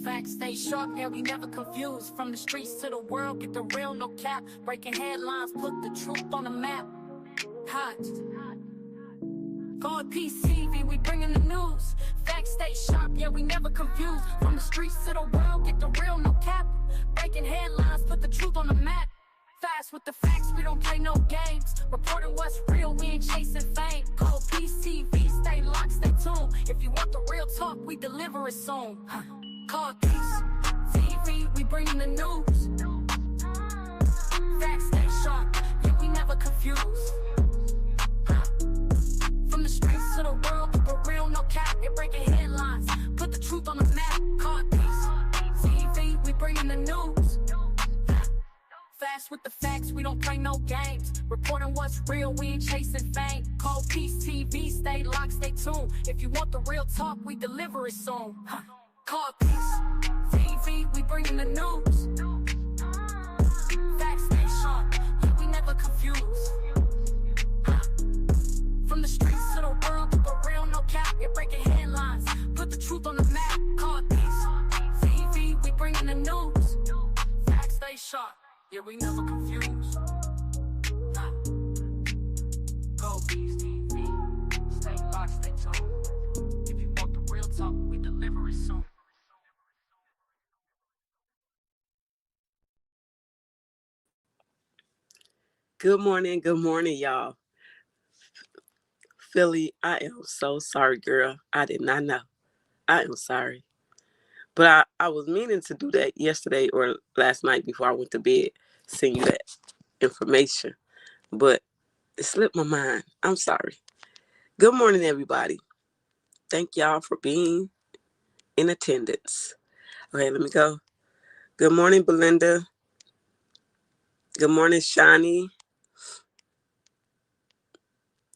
facts stay sharp, yeah, we never confused. From the streets to the world, get the real, no cap. Breaking headlines, put the truth on the map. Hot. God PCV, we bringing the news. Facts stay sharp, yeah, we never confused. From the streets to the world, get the real, no cap. Breaking headlines, put the truth on the map. Fast with the facts, we don't play no games. Reporting what's real, we ain't chasing fame. Call PCV, stay locked, stay tuned. If you want the real talk, we deliver it soon. Call PCV, we bringing the news. Facts stay sharp, yeah, we never confused. From the streets to the world, get the real, no cap. You're breaking headlines, put the truth on the map. Call PCV, we bringing the news. Fast with the facts, we don't play no games. Reporting what's real, we ain't chasing fame. Call PCV, stay locked, stay tuned. If you want the real talk, we deliver it soon. Call PCV, we bringing the news. Facts stay sharp, yeah, we never confused. From the streets to the world, get the real, no cap. You're breaking headlines, put the truth on the map. Call PCV, we bringing the news. Facts stay sharp, yeah, we never confused. Go PCV, stay locked, stay tuned. If you want the real talk, we deliver it soon. Good morning, y'all. Philly, I am so sorry, girl. I did not know. I am sorry. But I was meaning to do that yesterday or last night before I went to bed, send you that information. But it slipped my mind. I'm sorry. Good morning, everybody. Thank y'all for being in attendance. Okay, let me go. Good morning, Belinda. Good morning, Shani.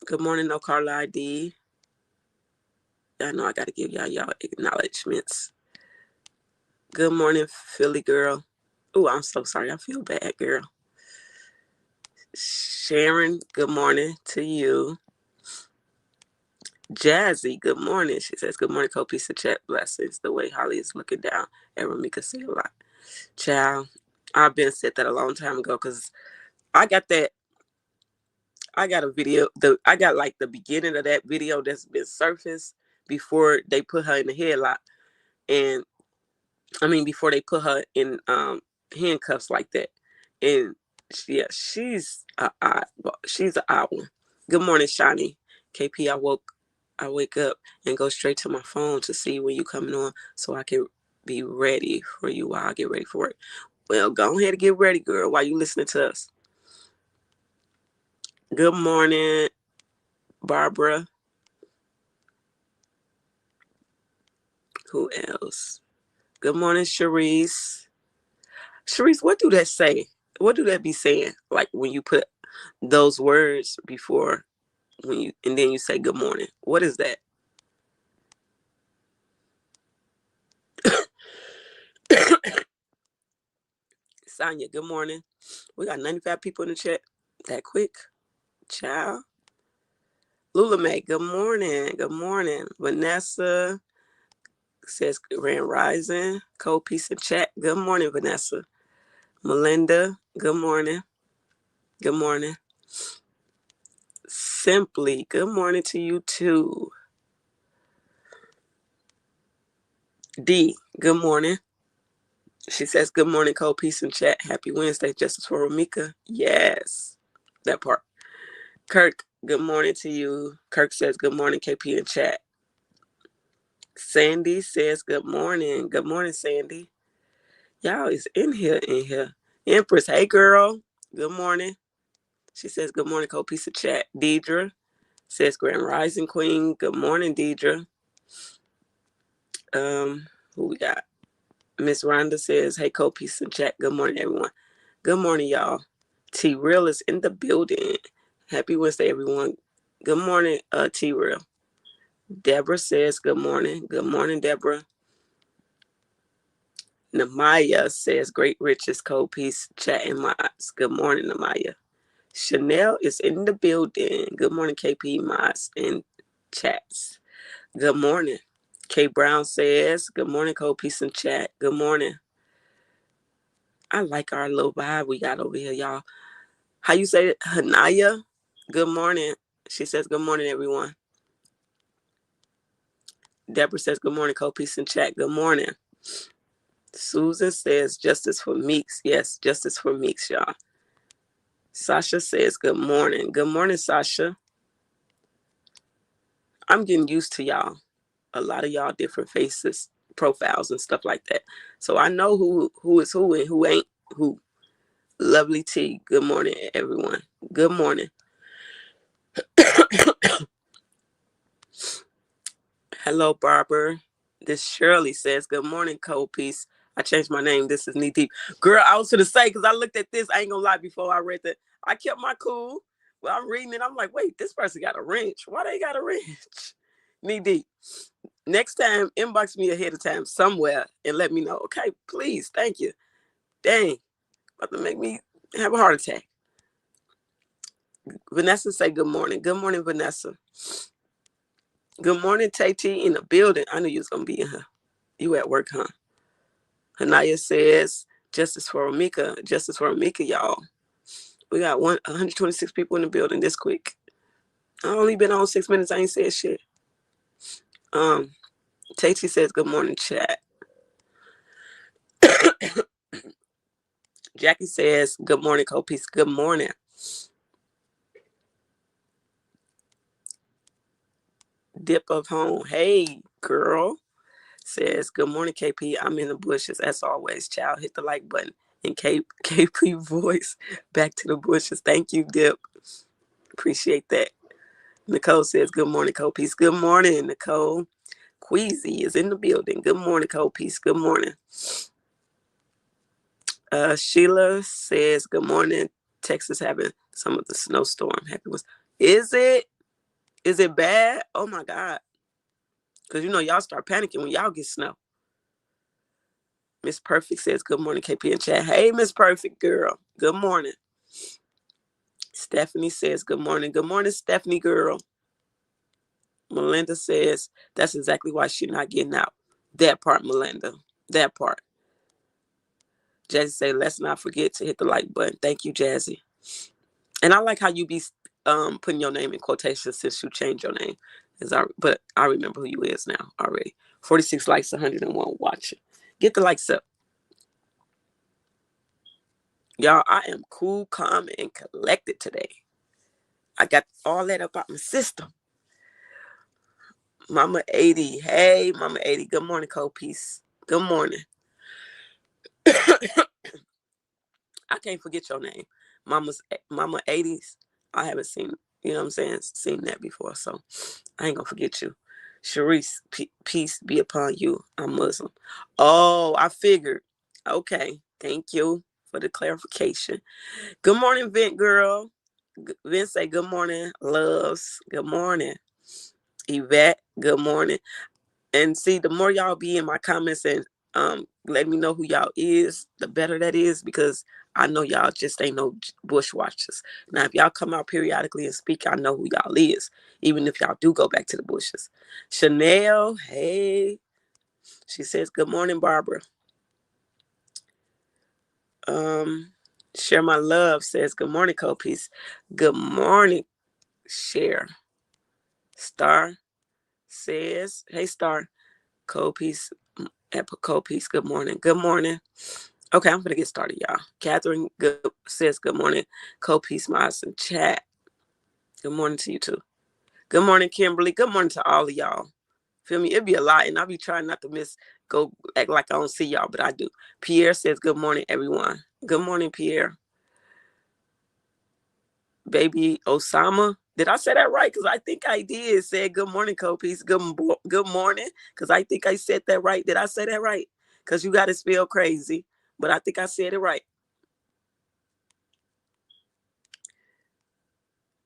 Good morning, No Carla ID. I know I got to give y'all acknowledgments. Good morning, Philly girl. Oh, I'm so sorry. I feel bad, girl. Sharon, good morning to you. Jazzy, good morning. She says, good morning, co-piece of chat blessings. The way Holly is looking down at Ramika say a lot. Child, I've been said that a long time ago because I got a video. I got like the beginning of that video that's been surfaced before they put her in the headlock. And I mean, before they put her in handcuffs like that. And she's an odd one. Good morning, Shani. KP, I wake up and go straight to my phone to see when you coming on so I can be ready for you while I get ready for it. Well, go ahead and get ready, girl, while you listening to us. Good morning, Barbara. Who else? Good morning, Sharice. Sharice, what do that say? What do that be saying? Like when you put those words before and then you say good morning. What is that? Sonia, good morning. We got 95 people in the chat. That quick? Ciao. Lula May, good morning. Good morning. Vanessa says Grand Rising. Co-piece in chat. Good morning, Vanessa. Melinda, good morning. Good morning. Simply, good morning to you too. D, good morning. She says, good morning, co-piece in chat. Happy Wednesday, Justice for Ramika. Yes, that part. Kirk, good morning to you. Kirk says, good morning, KP in chat. Sandy says, good morning. Good morning, Sandy. Y'all is in here. Empress, hey, girl. Good morning. She says, good morning, co-piece of chat. Deidre says, Grand Rising Queen. Good morning, Deidre. Who we got? Miss Rhonda says, hey, co-piece in chat. Good morning, everyone. Good morning, y'all. T-Real is in the building. Happy Wednesday, everyone. Good morning, T-Real. Deborah says, good morning. Good morning, Deborah. Namaya says, great riches, co-piece, chat and mods. Good morning, Namaya. Chanel is in the building. Good morning, KP, mods and chats. Good morning. K Brown says, good morning, Cole. Peace in chat. Good morning. I like our little vibe we got over here, y'all. How you say it? Hanaya? Good morning. She says, good morning, everyone. Deborah says, good morning, Cole. Peace in chat. Good morning. Susan says, justice for Meeks. Yes, justice for Meeks, y'all. Sasha says, good morning. Good morning, Sasha. I'm getting used to y'all. A lot of y'all different faces, profiles, and stuff like that. So I know who is who and who ain't who. Lovely T. Good morning, everyone. Good morning. Hello, Barbara. This Shirley says, good morning, Cold Peace. I changed my name. This is Knee Deep. Girl, I was going to say, because I looked at this, I ain't going to lie, before I read that. I kept my cool. Well, I'm reading it. I'm like, wait, this person got a wrench. Why they got a wrench? Knee Deep. Next time, inbox me ahead of time somewhere and let me know. Okay, please. Thank you. Dang. About to make me have a heart attack. Vanessa say good morning. Good morning, Vanessa. Good morning, Tay-T in the building. I knew you was going to be in here. You at work, huh? Hanaya says, justice for Amika. Justice for Amika, y'all. We got 126 people in the building this quick. I only been on 6 minutes. I ain't said shit. Tay-T says, good morning, chat. Jackie says, good morning, Cole Peace. Good morning. Dip of home. Hey, girl. Says, good morning, KP. I'm in the bushes as always. Child, hit the like button. And KP voice, back to the bushes. Thank you, Dip. Appreciate that. Nicole says, good morning, Cole Peace. Good morning, Nicole. Queasy is in the building. Good morning, Cole Peace. Good morning. Sheila says, good morning. Texas having some of the snowstorm. Happy was. Is it? Is it bad? Oh my God. Because y'all start panicking when y'all get snow. Miss Perfect says, good morning, KP and chat. Hey, Miss Perfect girl. Good morning. Stephanie says, good morning. Good morning, Stephanie girl. Melinda says, that's exactly why she's not getting out. That part, Melinda. That part. Jazzy say, let's not forget to hit the like button. Thank you, Jazzy. And I like how you be putting your name in quotations since you changed your name. But I remember who you is now already. 46 likes, 101 watching. Get the likes up. Y'all, I am cool, calm, and collected today. I got all that up out my system. Mama 80. Hey, Mama 80. Good morning, Cole Peace. Good morning. I can't forget your name. Mama 80s. I haven't seen, seen that before. So I ain't going to forget you. Sharice, peace be upon you. I'm Muslim. Oh, I figured. Okay. Thank you for the clarification. Good morning, Vent Girl. Vent say good morning. Loves. Good morning. Yvette, good morning. And see, the more y'all be in my comments and let me know who y'all is, the better that is, because I know y'all just ain't no bush watchers. Now, if y'all come out periodically and speak, I know who y'all is, even if y'all do go back to the bushes. Chanel, hey. She says, good morning, Barbara. Share My Love says, good morning, Cole Peace. Good morning, Share. Star says, hey, Star. Cole Peace. Cole Peace, good morning. Good morning. Okay, I'm gonna get started, y'all. Catherine says good morning. Cole Peace, Miles in chat. Good morning to you too. Good morning, Kimberly. Good morning to all of y'all. Feel me? It'd be a lot, and I'll be trying not to go act like I don't see y'all, but I do. Pierre says good morning, everyone. Good morning, Pierre. Baby Osama. Did I say that right? Because I think I did. Said good morning, Cole Peace. Good morning. Because I think I said that right. Did I say that right? Because you got to spell crazy. But I think I said it right.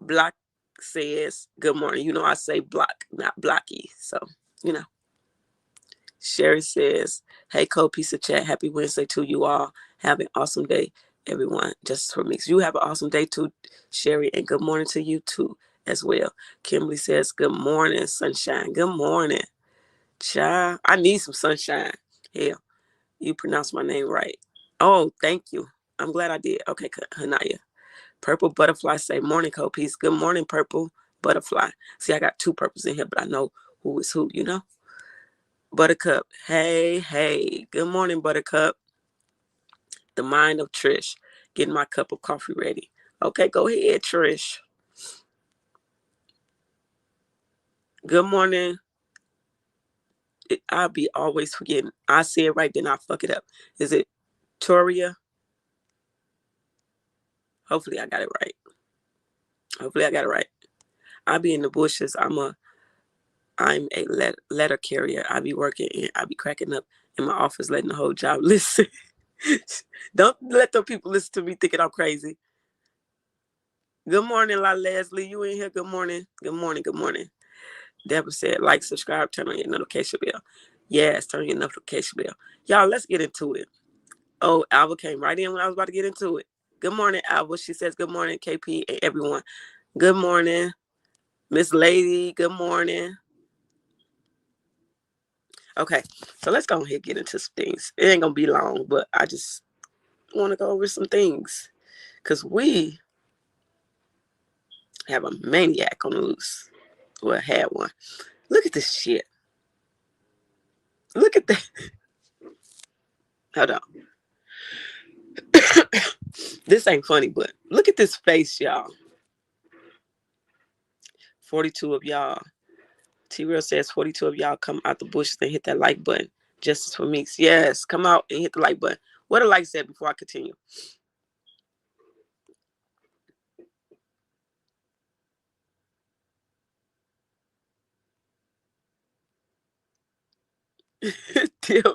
Block says, good morning. I say block, not blocky. So, Sherry says, hey, Cole, piece of chat. Happy Wednesday to you all. Have an awesome day, everyone. Just for me. You have an awesome day too, Sherry. And good morning to you too as well. Kimberly says, good morning, sunshine. Good morning. Child, I need some sunshine. Hell, you pronounced my name right. Oh, thank you. I'm glad I did. Okay, Hanaya. Purple Butterfly say, morning, co-piece. Good morning, Purple Butterfly. See, I got two purples in here, but I know who is who, you know? Buttercup. Hey, hey. Good morning, Buttercup. The mind of Trish. Getting my cup of coffee ready. Okay, go ahead, Trish. Good morning. I'll be always forgetting. I say it right, then I fuck it up. Is it Toria? Hopefully I got it right. I'll be in the bushes. I'm a letter carrier. I be working and I be cracking up in my office, letting the whole job listen. Don't let the people listen to me thinking I'm crazy. Good morning, La Leslie. You in here? Good morning. Good morning. Good morning. Deborah said, like, subscribe, turn on your notification bell. Yes, turn on your notification bell. Y'all, let's get into it. Oh, Alba came right in when I was about to get into it. Good morning, Alba. She says, good morning, KP and everyone. Good morning, Miss Lady. Good morning. Okay, so let's go ahead and get into some things. It ain't going to be long, but I just want to go over some things because we have a maniac on the loose. Well, had one. Look at this shit. Look at that. Hold on. This ain't funny, but look at this face, y'all. 42 of y'all. T-Real says 42 of y'all come out the bushes and hit that like button. Justice for Meeks. Yes, come out and hit the like button. What a like said before I continue. Tip.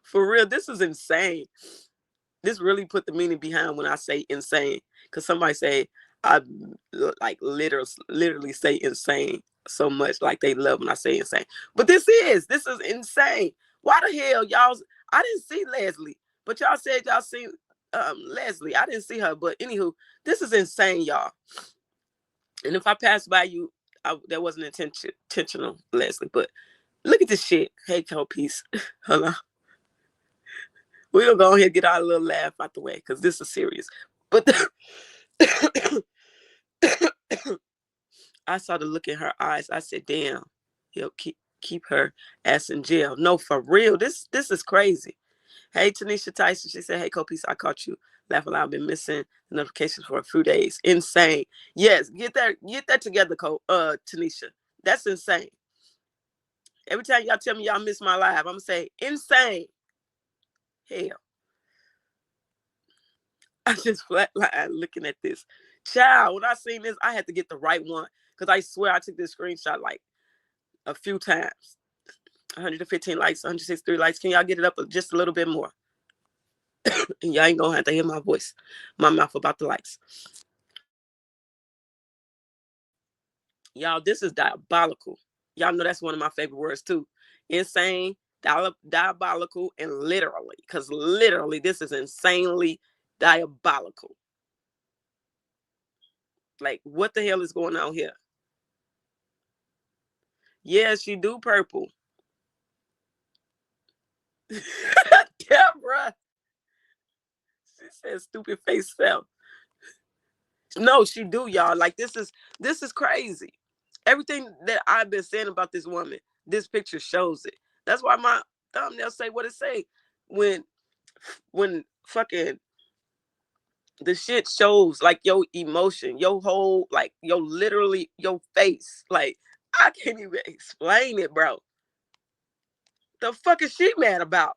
For real, this is insane. This really put the meaning behind when I say insane. Because somebody say I like literally say insane so much, like they love when I say insane. But this is insane. Why the hell y'all? I didn't see Leslie, but y'all said y'all seen Leslie. I didn't see her, but anywho, this is insane, y'all. And if I pass by you, that wasn't intentional, Leslie. But look at this shit. Hey, co-piece. Hold on. We're gonna go ahead and get our little laugh out the way because this is serious. But I saw the look in her eyes. I said, damn, he'll keep her ass in jail. No, for real. This is crazy. Hey, Tanisha Tyson. She said, hey, co-piece, I caught you laughing loud. I've been missing the notifications for a few days. Insane. Yes, get that together, Tanisha. That's insane. Every time y'all tell me y'all miss my live, I'm gonna say insane. Hell. I just flatlined looking at this. Child, when I seen this, I had to get the right one. Because I swear I took this screenshot like a few times. 115 likes, 163 likes. Can y'all get it up just a little bit more? And y'all ain't gonna have to hear my voice, my mouth about the likes. Y'all, this is diabolical. Y'all know that's one of my favorite words too. Insane, diabolical, and literally. Because literally, this is insanely diabolical. Like, what the hell is going on here? Yeah, she do purple. Deborah. She said stupid face self. No, she do, y'all. Like, this is crazy. Everything that I've been saying about this woman, this picture shows it. That's why my thumbnail say what it say. When fucking the shit shows like your emotion, your whole, like your literally your face. Like, I can't even explain it, bro. The fuck is she mad about?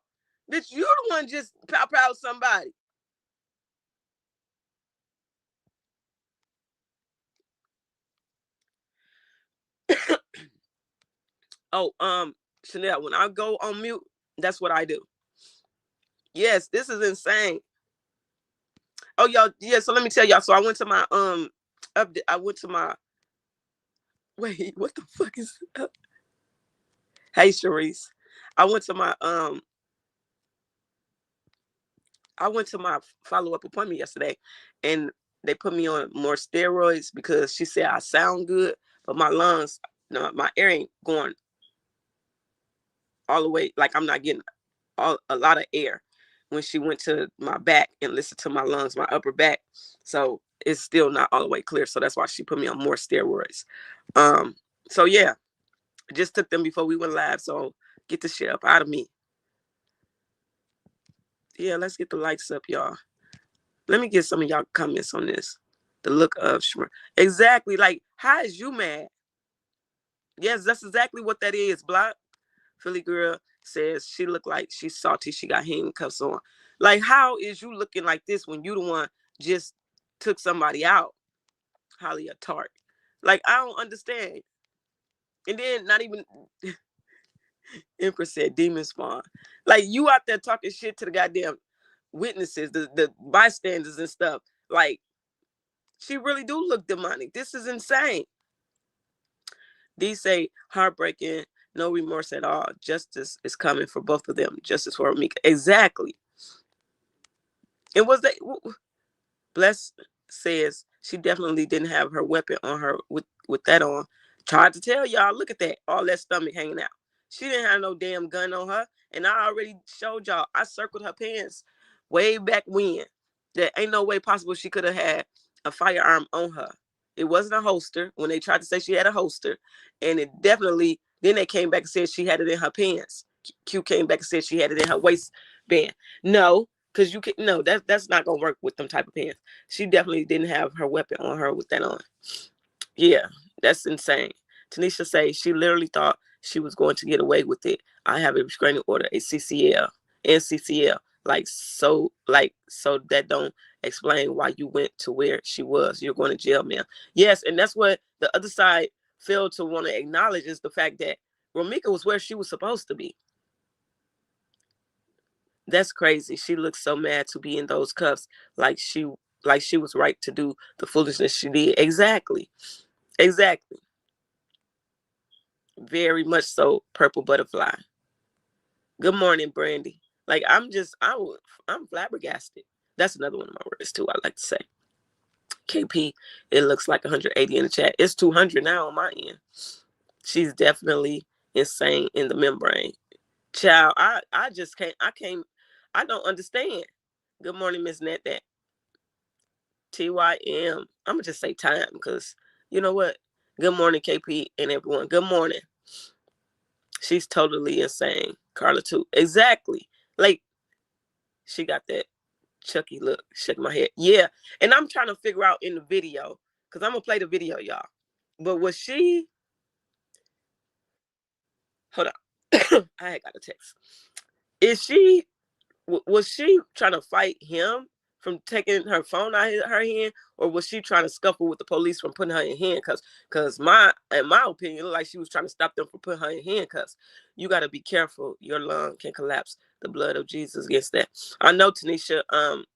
Bitch, you the one just pop out somebody. Oh, Chanel, when I go on mute, that's what I do. Yes, this is insane. Oh, y'all, yeah, so let me tell y'all. So I went to my update. I went to my wait, what the fuck is Hey Sharice. I went to my follow-up appointment yesterday, and they put me on more steroids because she said I sound good, but my lungs, no, my air ain't going all the way, like I'm not getting a lot of air when she went to my back and listened to my lungs, my upper back. So it's still not all the way clear. So that's why she put me on more steroids. So yeah, I just took them before we went live. So get the shit up out of me. Yeah, let's get the likes up, y'all. Let me get some of y'all comments on this. The look of Shmur. Exactly. Like, how is you mad? Yes, that's exactly what that is, Block. Philly girl says she looked like she's salty. She got handcuffs on. Like, how is you looking like this when you the one just took somebody out? Holly a tart. Like, I don't understand. And then not even Empress said demon spawn. Like, you out there talking shit to the goddamn witnesses, the bystanders and stuff. Like, she really do look demonic. This is insane. These say heartbreaking, no remorse at all. Justice is coming for both of them. Justice for Amika. Exactly. And was that Bless says she definitely didn't have her weapon on her with that on. Tried to tell y'all, look at that. All that stomach hanging out. She didn't have no damn gun on her. And I already showed y'all. I circled her pants way back when. There ain't no way possible she could have had a firearm on her. It wasn't a holster when they tried to say she had a holster. And it definitely, then they came back and said she had it in her pants. Q came back and said she had it in her waistband. No, because you can no, that's not gonna work with them type of pants. She definitely didn't have her weapon on her with that on. Yeah, that's insane. Tanisha say she literally thought she was going to get away with it. I have a restraining order, a CCL and CCL. So that don't explain why you went to where she was. You're going to jail, man. Yes, and that's what the other side failed to want to acknowledge is the fact that Romika was where she was supposed to be. That's crazy. She looks so mad to be in those cuffs, like she was right to do the foolishness she did. Exactly. Very much so. Purple butterfly. Good morning, Brandy. Like I'm flabbergasted. That's another one of my words too. I like to say. KP, it looks like 180 in the chat. It's 200 now on my end. She's definitely insane in the membrane. Child, I just can't. I don't understand. Good morning, Miss Net. That TYM. I'm gonna just say time because you know what? Good morning, KP and everyone. Good morning. She's totally insane. Carla too. Exactly. Like she got that Chucky look. Shake my head. Yeah. And I'm trying to figure out in the video because I'm gonna play the video, y'all. But was she? Hold on. I had got a text. Is she? Was she trying to fight him from taking her phone out of her hand, or was she trying to scuffle with the police from putting her in handcuffs? Because in my opinion, it looked like she was trying to stop them from putting her in handcuffs. You got to be careful. Your lung can collapse. The blood of Jesus against that. I know, Tanisha.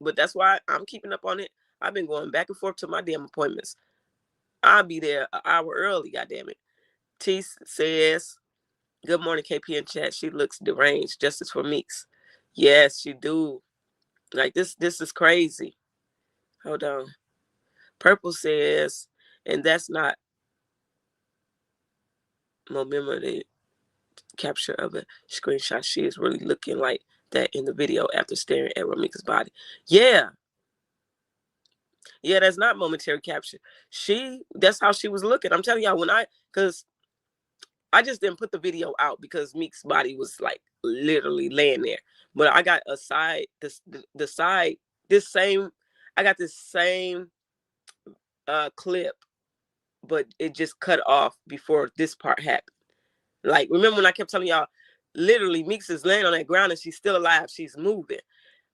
But that's why I'm keeping up on it. I've been going back and forth to my damn appointments. I'll be there an hour early. Goddamn it. T says, "Good morning, KP in chat. She looks deranged. Justice for Meeks. Yes, she do. Like this is crazy. Hold on. Purple says, and that's not memory capture of a screenshot. She is really looking like that in the video after staring at Ramika's body. Yeah. Yeah, that's not momentary capture. That's how she was looking. I'm telling y'all, because I just didn't put the video out because Meek's body was like literally laying there. But I got a side, the side, I got this same clip, but it just cut off before this part happened. Like, remember when I kept telling y'all, literally Meeks is laying on that ground and she's still alive. She's moving.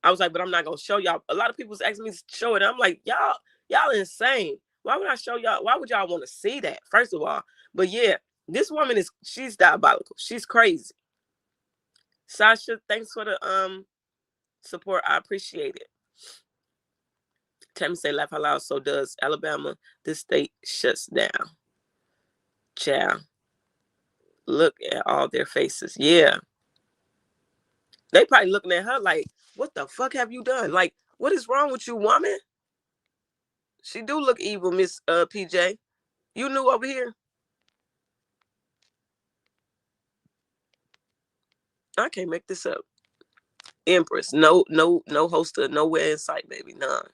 I was like, but I'm not gonna show y'all. A lot of people's asking me to show it. I'm like, y'all insane. Why would I show y'all? Why would y'all want to see that? First of all, but yeah, this woman she's diabolical. She's crazy. Sasha, thanks for the support. I appreciate it. Tammy say laugh out loud. So does Alabama. This state shuts down. Ciao. Look at all their faces. Yeah. They probably looking at her like, what the fuck have you done? Like, what is wrong with you, woman? She do look evil, Miss PJ. You new over here? I can't make this up. Empress. No hoster, nowhere in sight, baby. None.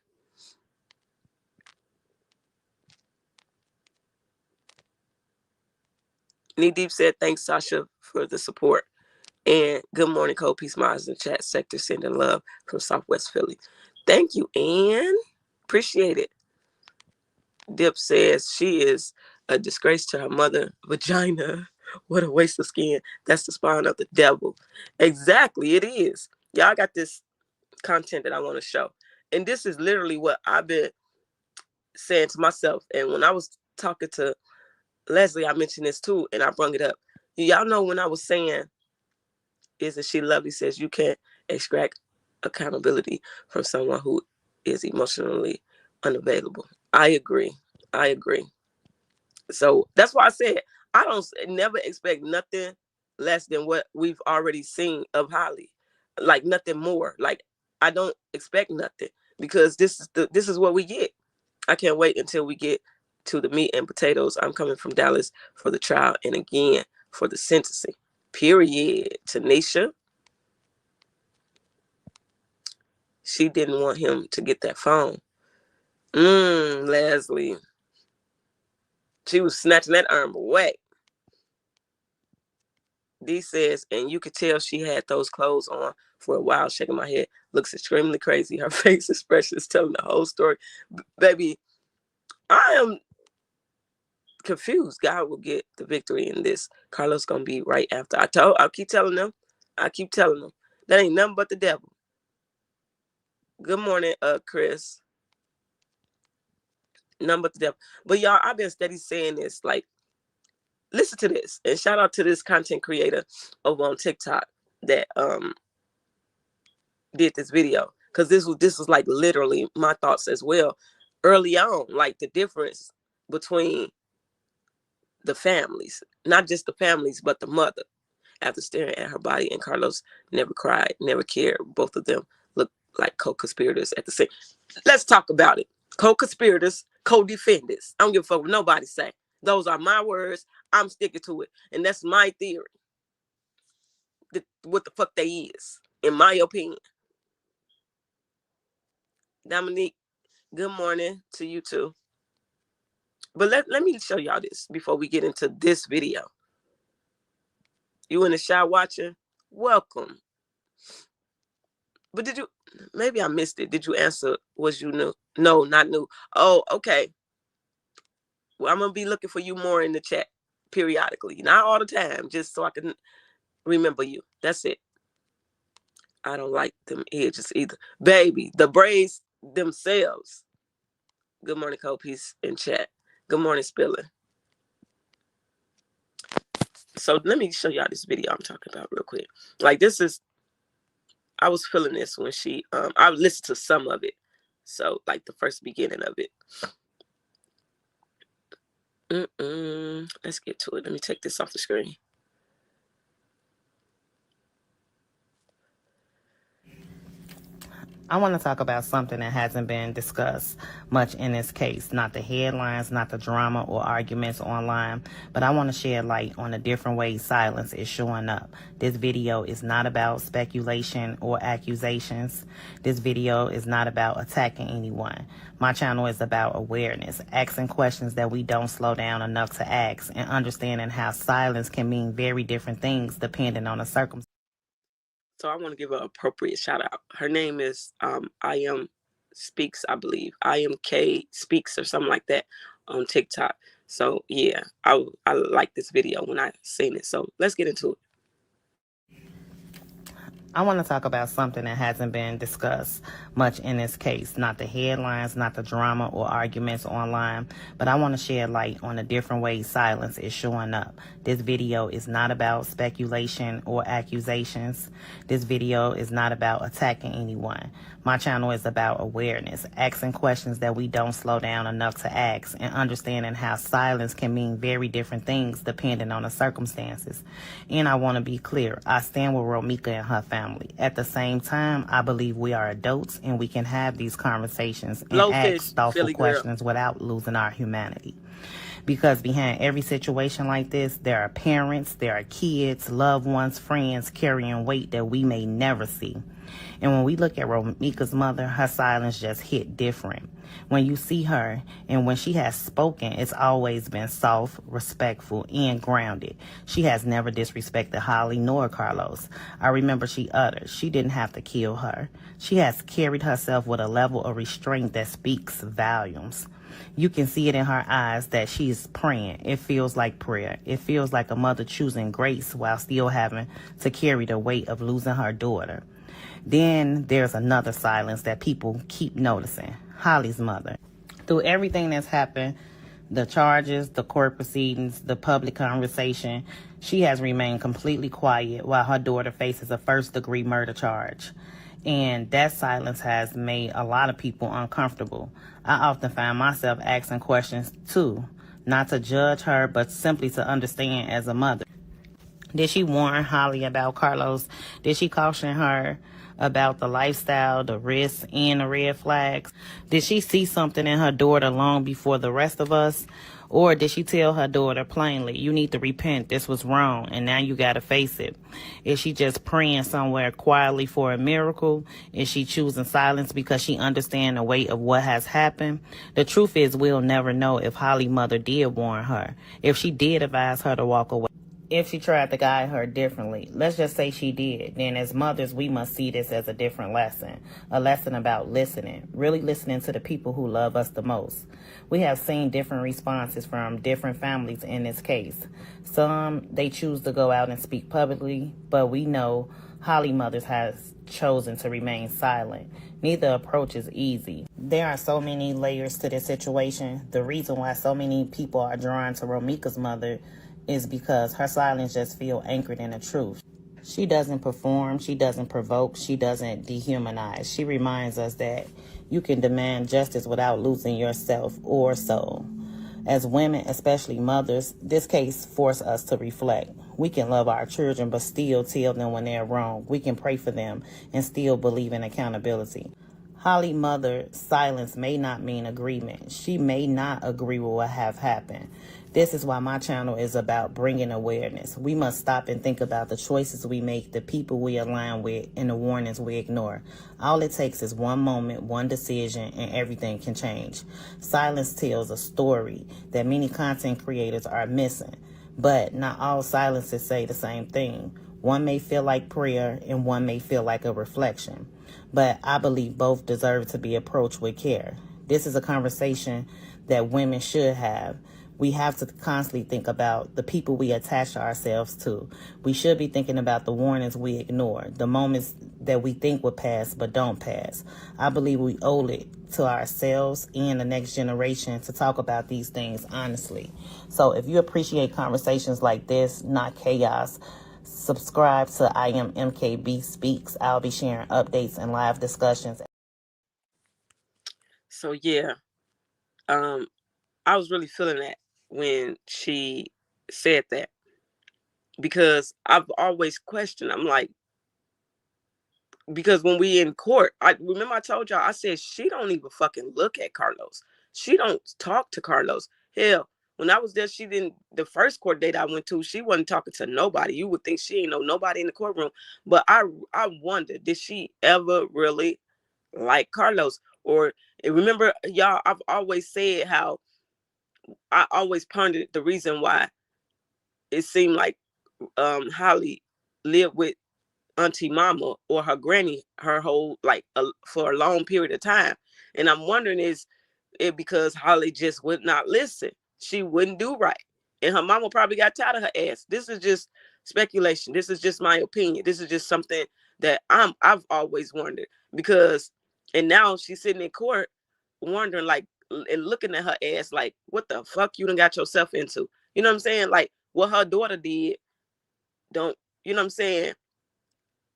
Knee Deep said, thanks, Sasha, for the support. And good morning, Cold Peace Miles in chat sector, sending love from Southwest Philly. Thank you, Ann. Appreciate it. Dip says she is a disgrace to her mother. Vagina. What a waste of skin. That's the spawn of the devil. Exactly, it is. Y'all got this content that I want to show. And this is literally what I've been saying to myself. And when I was talking to Leslie, I mentioned this too, and I brung it up. Y'all know when I was saying, isn't she lovely? Says you can't extract accountability from someone who is emotionally unavailable. I agree. So that's why I said I don't never expect nothing less than what we've already seen of Holly. Like nothing more. Like I don't expect nothing because this is what we get. I can't wait until we get to the meat and potatoes. I'm coming from Dallas for the trial and again for the sentencing. Period. Tanisha. She didn't want him to get that phone. Leslie. She was snatching that arm away. D says, and you could tell she had those clothes on for a while, shaking my head. Looks extremely crazy. Her face expression is telling the whole story. Baby, I am confused. God will get the victory in this. Carlos gonna be right after. I'll keep telling them. That ain't nothing but the devil. Good morning, Chris. Nothing but the devil. But y'all, I've been steady saying this. Like, listen to this. And shout out to this content creator over on TikTok that did this video. Because this was like literally my thoughts as well. Early on, like the difference between the families, not just the families, but the mother. After staring at her body, and Carlos never cried, never cared. Both of them look like co-conspirators at the same. Let's talk about it. Co-conspirators, co-defendants. I don't give a fuck what nobody say. Those are my words. I'm sticking to it, and that's my theory. What the fuck they is, in my opinion. Dominique, good morning to you too. But let me show y'all this before we get into this video. You in the shower watching? Welcome. But did you, maybe I missed it. Did you answer, was you new? No, not new. Oh, okay. Well, I'm going to be looking for you more in the chat periodically. Not all the time, just so I can remember you. That's it. I don't like them edges either. Baby, the braids themselves. Good morning, Cold Peace in chat. Good morning, Spiller. So let me show y'all this video I'm talking about real quick. Like this is, I was feeling this when she, I listened to some of it. So like the first beginning of it. Let's get to it. Let me take this off the screen. I want to talk about something that hasn't been discussed much in this case. Not the headlines, not the drama or arguments online, but I want to shed light on the different ways silence is showing up. This video is not about speculation or accusations. This video is not about attacking anyone. My channel is about awareness, asking questions that we don't slow down enough to ask, and understanding how silence can mean very different things depending on the circumstance. So I want to give an appropriate shout out. Her name is I Am Speaks, I believe. I Am K Speaks or something like that on TikTok. So yeah, I like this video when I seen it. So let's get into it. I want to talk about something that hasn't been discussed much in this case. Not the headlines, not the drama or arguments online, but I want to shed light on the different ways silence is showing up. This video is not about speculation or accusations. This video is not about attacking anyone. My channel is about awareness, asking questions that we don't slow down enough to ask, and understanding how silence can mean very different things depending on the circumstances. And I want to be clear, I stand with Romika and her family. At the same time, I believe we are adults and we can have these conversations and ask thoughtful questions without losing our humanity. Because behind every situation like this, there are parents, there are kids, loved ones, friends carrying weight that we may never see. And when we look at Romika's mother, her silence just hit different. When you see her and when she has spoken, it's always been soft, respectful, and grounded. She has never disrespected Holly nor Carlos. I remember she uttered, she didn't have to kill her. She has carried herself with a level of restraint that speaks volumes. You can see it in her eyes that she's praying. It feels like prayer. It feels like a mother choosing grace while still having to carry the weight of losing her daughter. Then there's another silence that people keep noticing. Holly's mother. Through everything that's happened, the charges, the court proceedings, the public conversation, she has remained completely quiet while her daughter faces a first-degree murder charge. And that silence has made a lot of people uncomfortable. I often find myself asking questions too, not to judge her, but simply to understand as a mother. Did she warn Holly about Carlos? Did she caution her about the lifestyle, the risks, and the red flags? Did she see something in her daughter long before the rest of us? Or did she tell her daughter plainly, you need to repent, this was wrong, and now you gotta face it? Is she just praying somewhere quietly for a miracle? Is she choosing silence because she understands the weight of what has happened? The truth is, we'll never know if Holly's mother did warn her, if she did advise her to walk away. If she tried to guide her differently. Let's just say she did. Then as mothers, we must see this as a different lesson. A lesson about listening. Really listening to the people who love us the most. We have seen different responses from different families in this case. Some, they choose to go out and speak publicly, but we know Holly mothers has chosen to remain silent. Neither approach is easy. There are so many layers to this situation. The reason why so many people are drawn to Romika's mother is because her silence just feels anchored in the truth. She doesn't perform, she doesn't provoke, she doesn't dehumanize. She reminds us that you can demand justice without losing yourself or soul. As women, especially mothers, this case forces us to reflect. We can love our children but still tell them when they're wrong. We can pray for them and still believe in accountability. Holly's mother's silence may not mean agreement. She may not agree with what have happened. This is why my channel is about bringing awareness. We must stop and think about the choices we make, the people we align with, and the warnings we ignore. All it takes is one moment, one decision, and everything can change. Silence tells a story that many content creators are missing, but not all silences say the same thing. One may feel like prayer, and one may feel like a reflection. But I believe both deserve to be approached with care. This is a conversation that women should have. We have to constantly think about the people we attach ourselves to. We should be thinking about the warnings we ignore, the moments that we think will pass but don't pass. I believe we owe it to ourselves and the next generation to talk about these things honestly. So if you appreciate conversations like this, not chaos, subscribe to I Am MKB Speaks. I'll be sharing updates and live discussions. So yeah, I was really feeling that when she said that, because I've always questioned. I'm like, because when we in court, I remember I told y'all, I said she don't even fucking look at Carlos. She don't talk to Carlos. Hell, when I was there, she didn't. The first court date I went to, she wasn't talking to nobody. You would think she ain't know nobody in the courtroom. But I wonder, did she ever really like Carlos? Or remember, y'all, I've always said how I always pondered the reason why it seemed like Holly lived with Auntie Mama or her granny her whole for a long period of time. And I'm wondering, is it because Holly just would not listen? She wouldn't do right. And her mama probably got tired of her ass. This is just speculation. This is just my opinion. This is just something that I've always wondered. Because and now she's sitting in court wondering, like, and looking at her ass like, what the fuck you done got yourself into? You know what I'm saying? Like, what her daughter did, don't, you know what I'm saying?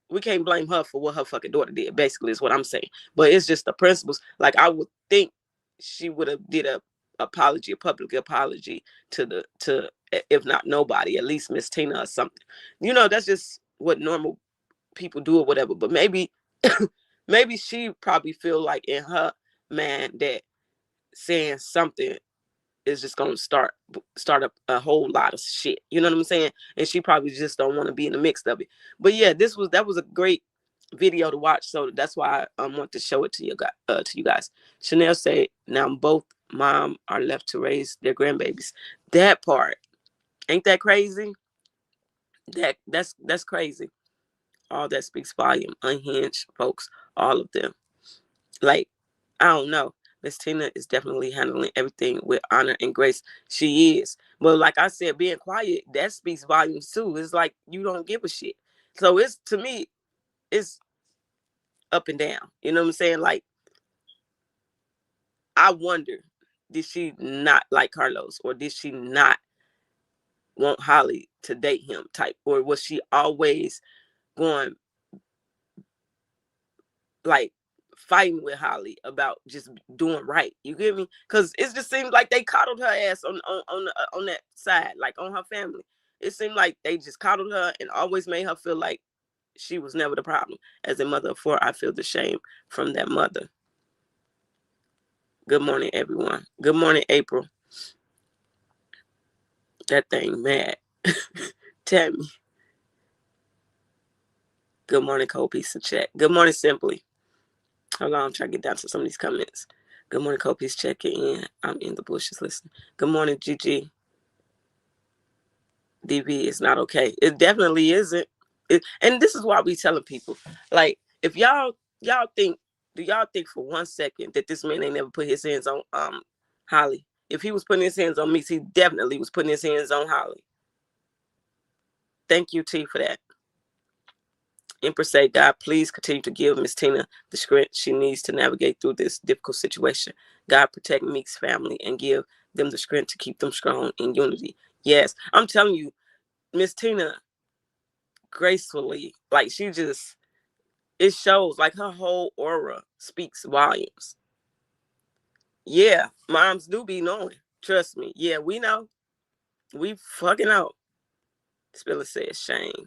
We can't blame her for what her fucking daughter did, basically, is what I'm saying. But it's just the principles. Like, I would think she would have did a public apology to if not nobody, at least Miss Tina or something. You know, that's just what normal people do or whatever. But maybe maybe she probably feel like in her mind that saying something is just gonna start up a whole lot of shit. You know what I'm saying? And she probably just don't want to be in the mix of it. But yeah, that was a great video to watch. So that's why I want to show it to you guys. Chanel said, now both mom are left to raise their grandbabies. That part, ain't that crazy? That's crazy. All that speaks volume. Unhinged folks, all of them. Like, I don't know. Miss Tina is definitely handling everything with honor and grace. She is. But like I said, being quiet, that speaks volumes too. It's like you don't give a shit. So it's, to me, it's up and down. You know what I'm saying? Like, I wonder, did she not like Carlos, or did she not want Holly to date him type? Or was she always going, like, fighting with Holly about just doing right? You get me? Because it just seems like they coddled her ass on that side, like on her family. It seemed like they just coddled her and always made her feel like she was never the problem. As a mother of four, I feel the shame from that mother. Good morning, everyone. Good morning, April. That thing mad. Tammy. Good morning, Cold Piece of Chat. Good morning, Simply. Hold on, I'm trying to get down to some of these comments. Good morning, Cold Piece checking in. I'm in the bushes listening. Good morning, GG. DV is not okay. It definitely isn't. And this is why we telling people, like, if y'all think, do y'all think for 1 second that this man ain't never put his hands on Holly? If he was putting his hands on me, he definitely was putting his hands on Holly. Thank you, T, for that. Empress say, God, please continue to give Miss Tina the strength she needs to navigate through this difficult situation. God, protect Meek's family and give them the strength to keep them strong in unity. Yes, I'm telling you, Miss Tina, gracefully, like, she just, it shows, like, her whole aura speaks volumes. Yeah, moms do be knowing. Trust me. Yeah, we know. We fucking know. Spiller says shame.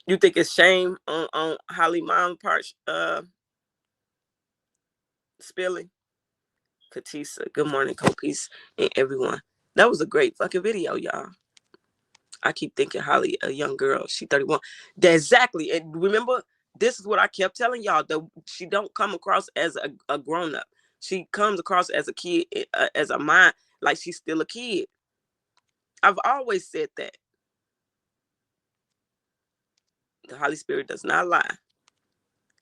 You think it's shame on Holly mom part, Spilling? Katisa, good morning, Copiece, and everyone. That was a great fucking video, y'all. I keep thinking Holly, a young girl, she 31. Exactly. And remember, this is what I kept telling y'all, that she don't come across as a grown-up. She comes across as a kid, as a mind, like she's still a kid. I've always said that. The Holy Spirit does not lie.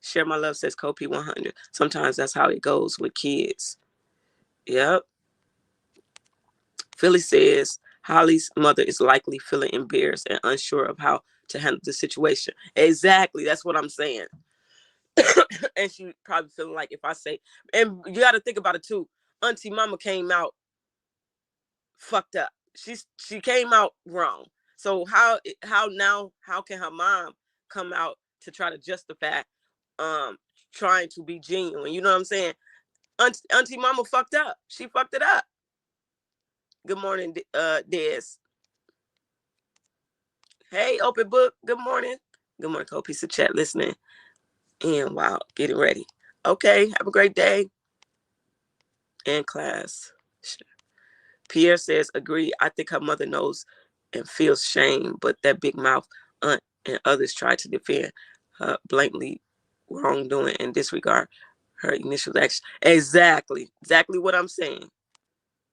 Share My Love says Kopi 100. Sometimes that's how it goes with kids. Yep. Philly says Holly's mother is likely feeling embarrassed and unsure of how to handle the situation. Exactly. That's what I'm saying. And she probably feeling like, if I say, and you got to think about it too. Auntie Mama came out fucked up. She came out wrong. So how can her mom come out to try to justify trying to be genuine? You know what I'm saying? Auntie Mama fucked up. She fucked it up. Good morning, Des. Hey, Open Book. Good morning. Good morning, Cold Piece of Chat listening. And wow, getting ready. Okay, have a great day. And class. Pierre says, agree. I think her mother knows and feels shame, but that big mouth aunt and others try to defend her blatantly wrongdoing and disregard her initial action. Exactly what I'm saying.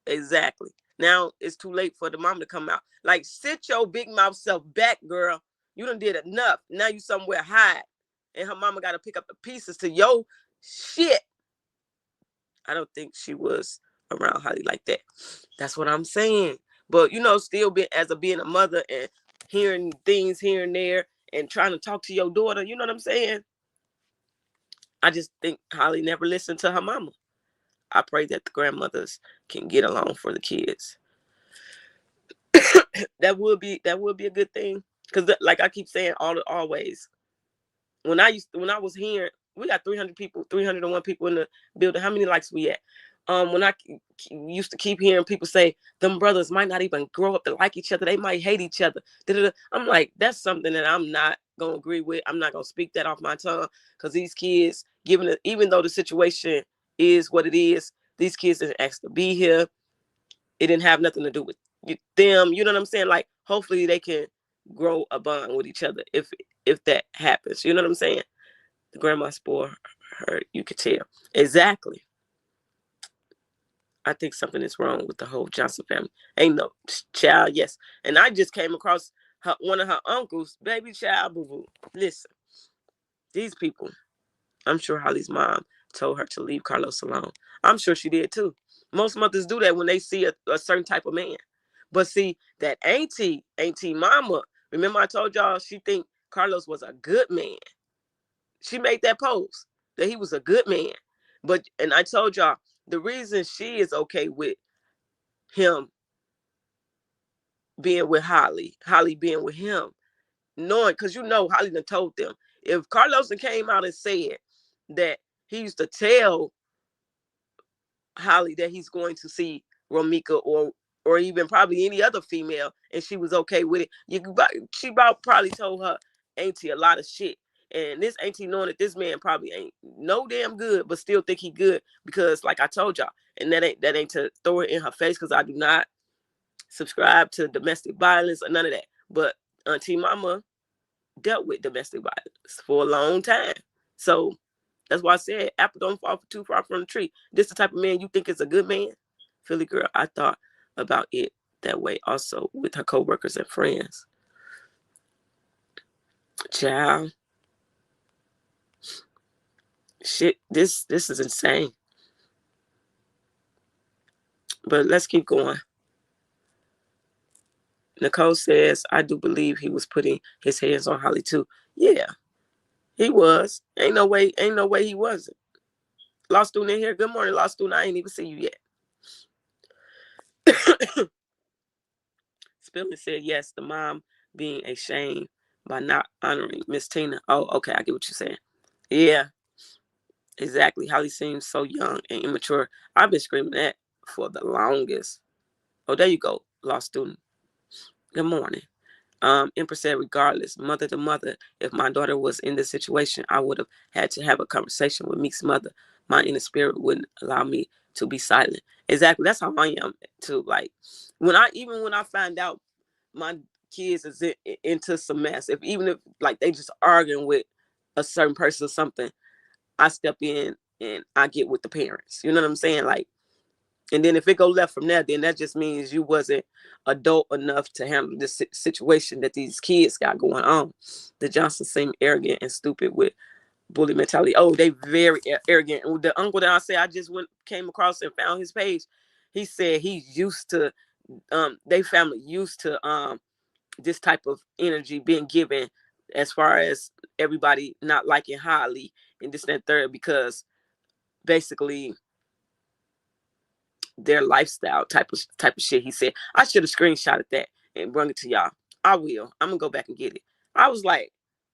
Exactly. Now it's too late for the mom to come out. Like, sit your big mouth self back, girl. You done did enough. Now you somewhere hide. And her mama got to pick up the pieces to your shit. I don't think she was around Holly like that. That's what I'm saying. But, still being a mother and hearing things here and there and trying to talk to your daughter, you know what I'm saying? I just think Holly never listened to her mama. I pray that the grandmothers can get along for the kids. That would be a good thing. Because like I keep saying, always, when I was hearing, we got 301 people in the building. How many likes we at? When I used to keep hearing people say them brothers might not even grow up to like each other, they might hate each other. I'm like, that's something that I'm not gonna agree with. I'm not gonna speak that off my tongue, because these kids, even though the situation is what it is, these kids didn't ask to be here. It didn't have nothing to do with them. You know what I'm saying? Like, hopefully they can grow a bond with each other if that happens. You know what I'm saying? The grandma spoiled her. You could tell. Exactly. I think something is wrong with the whole Johnson family. Ain't no child, yes. And I just came across one of her uncles, baby child, boo-boo. Listen, these people, I'm sure Holly's mom told her to leave Carlos alone. I'm sure she did too. Most mothers do that when they see a certain type of man. But see, that auntie mama, remember I told y'all she think Carlos was a good man. She made that post that he was a good man. And I told y'all, the reason she is okay with him being with Holly being with him, knowing, because Holly done told them, if Carlos came out and said that he used to tell Holly that he's going to see Romika or even probably any other female, and she was okay with it, she probably told her auntie a lot of shit. And this auntie, knowing that this man probably ain't no damn good, but still think he good, because like I told y'all, and that ain't to throw it in her face, because I do not subscribe to domestic violence or none of that. But auntie mama dealt with domestic violence for a long time. So that's why I said apple don't fall too far from the tree. This the type of man you think is a good man? Philly girl, I thought about it that way also with her co-workers and friends. Child. Shit, this is insane. But let's keep going. Nicole says, I do believe he was putting his hands on Holly too. Yeah, he was. Ain't no way he wasn't. Law student in here. Good morning, law student. I ain't even see you yet. Spilling said, yes, the mom being ashamed by not honoring Miss Tina. Oh, okay, I get what you're saying. Yeah, exactly. Holly seems so young and immature. I've been screaming that for the longest. Oh, there you go, law student. Good morning. Empress said, regardless, mother to mother, if my daughter was in this situation, I would have had to have a conversation with Meek's mother. My inner spirit wouldn't allow me to be silent. Exactly. That's how I am too. Like, when I find out my kids is into some mess, even if like they just arguing with a certain person or something, I step in and I get with the parents. You know what I'm saying? Like, and then if it go left from there, then that just means you wasn't adult enough to handle this situation that these kids got going on. The Johnsons seem arrogant and stupid with bully mentality. Oh, they very arrogant. The uncle that I say I just came across and found his page, he said he's used to, they family used to this type of energy being given, as far as everybody not liking Holly and this and that third, because basically their lifestyle type of shit. He said, I should have screenshotted that and brought it to y'all. I will. I'm gonna go back and get it. I was like,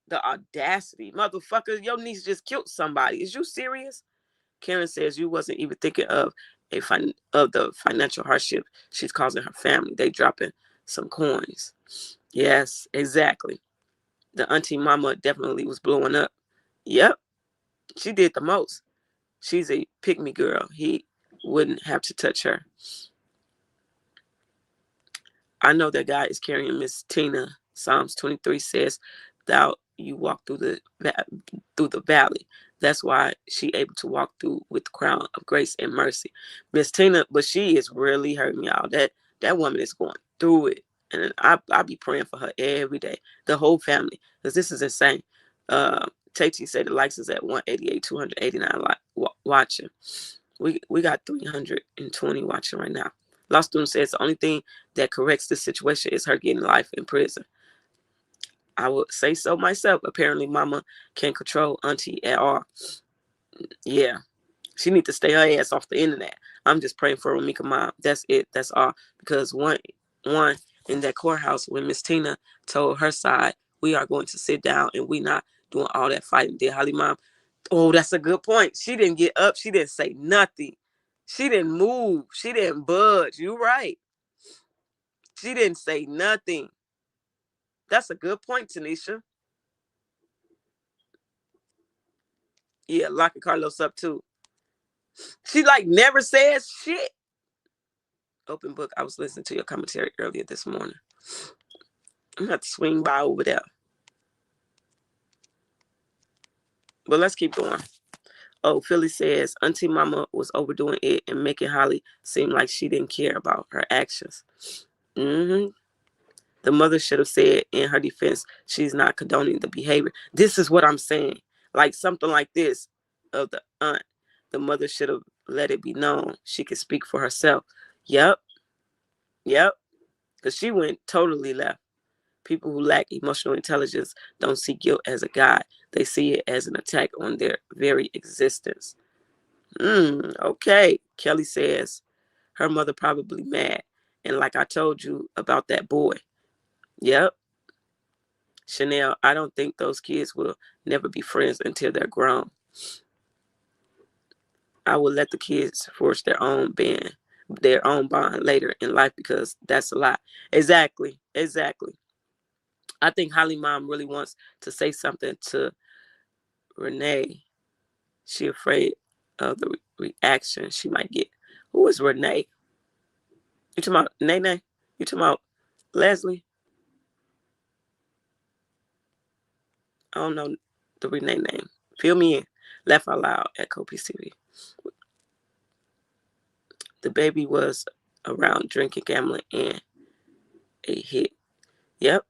the audacity, motherfucker! Your niece just killed somebody. Is you serious? Karen says you wasn't even thinking of the financial hardship she's causing her family. They dropping some coins. Yes, exactly. The auntie mama definitely was blowing up. Yep, she did the most. She's a pick-me girl. He wouldn't have to touch her. I know that God is carrying Miss Tina. Psalms 23 says, "Thou you walk through the valley." That's why she able to walk through with the crown of grace and mercy. Miss Tina, but she is really hurting y'all. That woman is going through it, and I be praying for her every day. The whole family, because this is insane. Tati said the likes is at 188, 289 watching. We got 320 watching right now. Law student says the only thing that corrects this situation is her getting life in prison. I would say so myself. Apparently, mama can't control auntie at all. Yeah, she needs to stay her ass off the internet. I'm just praying for Romika mom. That's it. That's all. Because one in that courthouse, when Miss Tina told her side, we are going to sit down and we not doing all that fighting. Did Holly mom? Oh, that's a good point. She didn't get up. She didn't say nothing. She didn't move. She didn't budge. You right. She didn't say nothing. That's a good point, Tanisha. Yeah, locking Carlos up too. She like never says shit. Open book. I was listening to your commentary earlier this morning. I'm going to have to swing by over there. But let's keep going. Oh, Philly says, Auntie Mama was overdoing it and making Holly seem like she didn't care about her actions. The mother should have said in her defense, she's not condoning the behavior. This is what I'm saying. Like something like this of the aunt. The mother should have let it be known she could speak for herself. Yep. Because she went totally left. People who lack emotional intelligence don't see guilt as a guide. They see it as an attack on their very existence. Okay. Kelly says her mother probably mad. And like I told you about that boy. Yep. Chanel, I don't think those kids will never be friends until they're grown. I will let the kids forge their own bond later in life because that's a lot. Exactly. I think Holly mom really wants to say something to Renee. She afraid of the reaction she might get. Who is Renee? You talking about Nene? You talking about Leslie? I don't know the Renee name. Fill me in. Laugh out loud at Copies TV. The baby was around drinking, gambling, and a hit. Yep.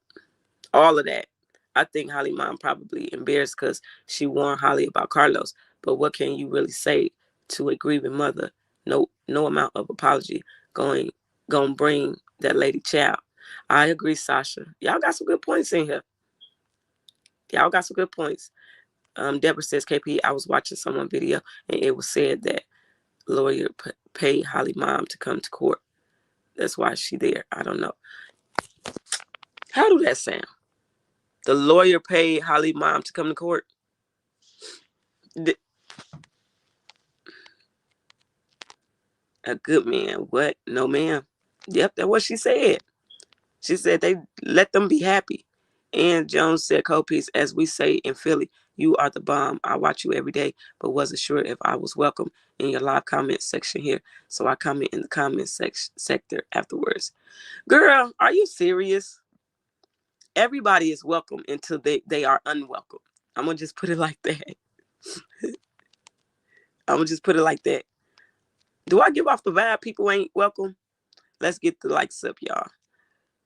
All of that. I think Holly mom probably embarrassed because she warned Holly about Carlos. But what can you really say to a grieving mother? No amount of apology going bring that lady child. I agree, Sasha. Y'all got some good points in here. Y'all got some good points. Deborah says, KP, I was watching someone video and it was said that lawyer paid Holly mom to come to court. That's why she there. I don't know. How do that sound? The lawyer paid Holly mom to come to court. A good man. What? No, ma'am. Yep, that's what she said. She said they let them be happy. And Jones said, Copies, as we say in Philly, you are the bomb. I watch you every day, but wasn't sure if I was welcome in your live comment section here. So I comment in the comment sector afterwards. Girl, are you serious? Everybody is welcome until they are unwelcome. I'm going to just put it like that. Do I give off the vibe people ain't welcome? Let's get the likes up, y'all.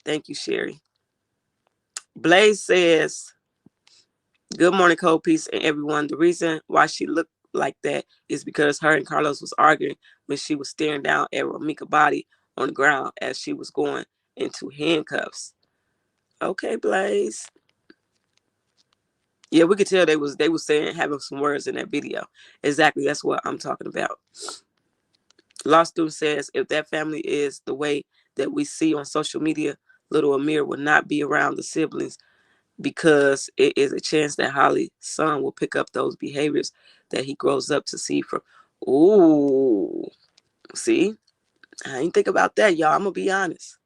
Thank you, Sherry. Blaze says, good morning, Copies and everyone. The reason why she looked like that is because her and Carlos was arguing when she was staring down at Romika's body on the ground as she was going into handcuffs. Okay, Blaze. Yeah, we could tell they was saying, having some words in that video. Exactly, that's what I'm talking about. Law student says, if that family is the way that we see on social media, little Amir will not be around the siblings because it is a chance that Holly's son will pick up those behaviors that he grows up to see from. Ooh, see? I ain't think about that, y'all. I'm going to be honest.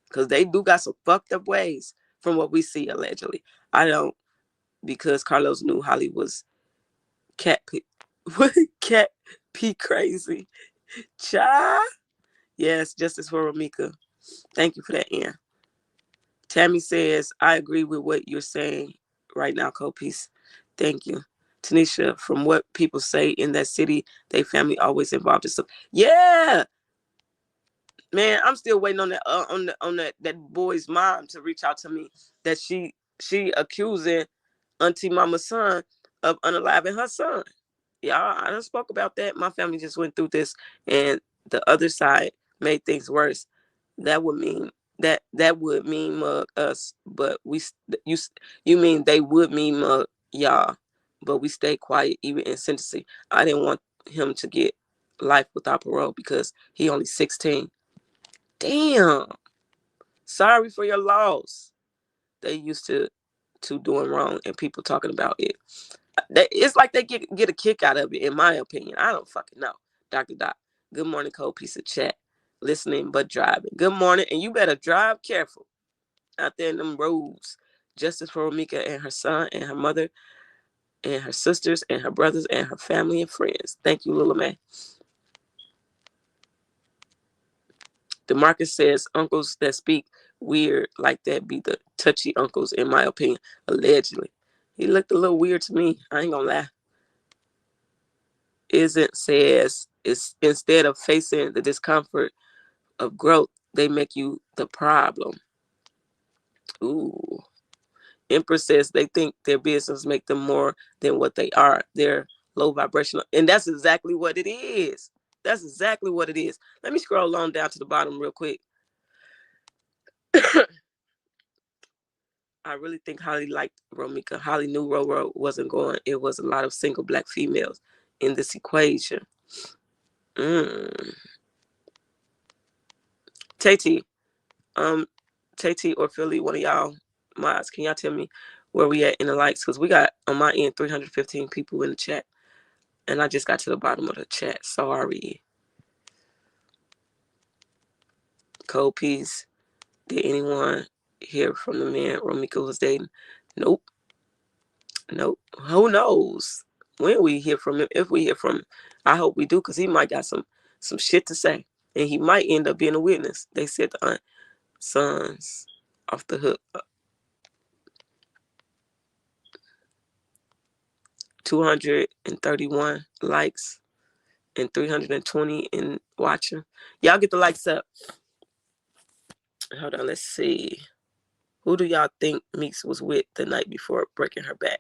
Because they do got some fucked up ways from what we see, allegedly. I don't, because Carlos knew Holly was cat pee crazy. Cha? Yes, justice for Romika. Thank you for that, Ann. Tammy says, I agree with what you're saying right now, Copies. Thank you. Tanisha, from what people say in that city, they family always involved in stuff. Yeah. Man, I'm still waiting on that boy's mom to reach out to me that she accusing Auntie Mama's son of unaliving her son. Yeah, I done spoke about that. My family just went through this, and the other side made things worse. That would mean mug us, but you mean they would mean mug y'all, but we stay quiet even in sentencing. I didn't want him to get life without parole because he only 16. Damn. Sorry for your loss. They used to doing wrong and people talking about it. It's like they get a kick out of it, in my opinion. I don't fucking know. Dr. Doc. Good morning, cold piece of chat. Listening but driving. Good morning, and you better drive careful out there in them roads. Justice for Romika and her son and her mother and her sisters and her brothers and her family and friends. Thank you, Lula May. DeMarcus says uncles that speak weird like that be the touchy uncles, in my opinion. Allegedly. He looked a little weird to me. I ain't gonna lie. Isn't says it's instead of facing the discomfort of growth, they make you the problem. Ooh. Empress says they think their business make them more than what they are. They're low vibrational. And that's exactly what it is. That's exactly what it is. Let me scroll on down to the bottom real quick. I really think Holly liked Romika. Holly knew Roro wasn't going. It was a lot of single black females in this equation. Tati, Tati or Philly, one of y'all mods, can y'all tell me where we at in the likes? Because we got, on my end, 315 people in the chat. And I just got to the bottom of the chat. Sorry. Cold Peace. Did anyone hear from the man Romika was dating? Nope. Who knows when we hear from him? If we hear from him, I hope we do, because he might got some shit to say, and he might end up being a witness. They said the aunt sons off the hook. 231 likes and 320 in watching. Y'all get the likes up. Hold on, let's see. Who do y'all think Meeks was with the night before breaking her back?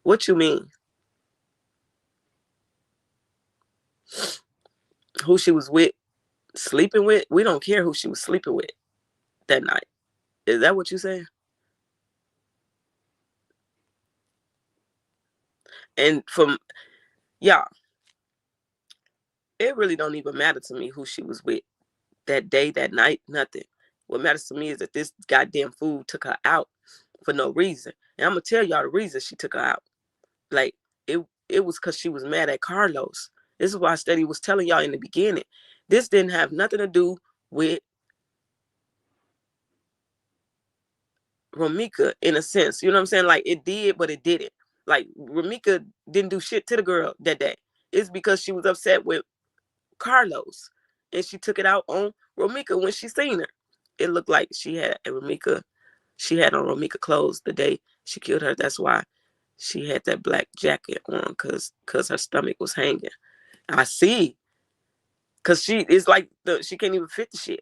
What you mean? Who she was with? Sleeping with? We don't care who she was sleeping with that night. Is that what you saying? And from y'all, it really don't even matter to me who she was with that day, that night, nothing. What matters to me is that this goddamn fool took her out for no reason. And I'm gonna tell y'all the reason she took her out. Like, it was because she was mad at Carlos. This is why Steady was telling y'all in the beginning. This didn't have nothing to do with Romika, in a sense. You know what I'm saying? Like, it did, but it didn't. Like, Romika didn't do shit to the girl that day. It's because she was upset with Carlos, and she took it out on Romika when she seen her. It looked like she had on Romika clothes the day she killed her. That's why she had that black jacket on, because her stomach was hanging. I see. Because it's like she can't even fit the shit.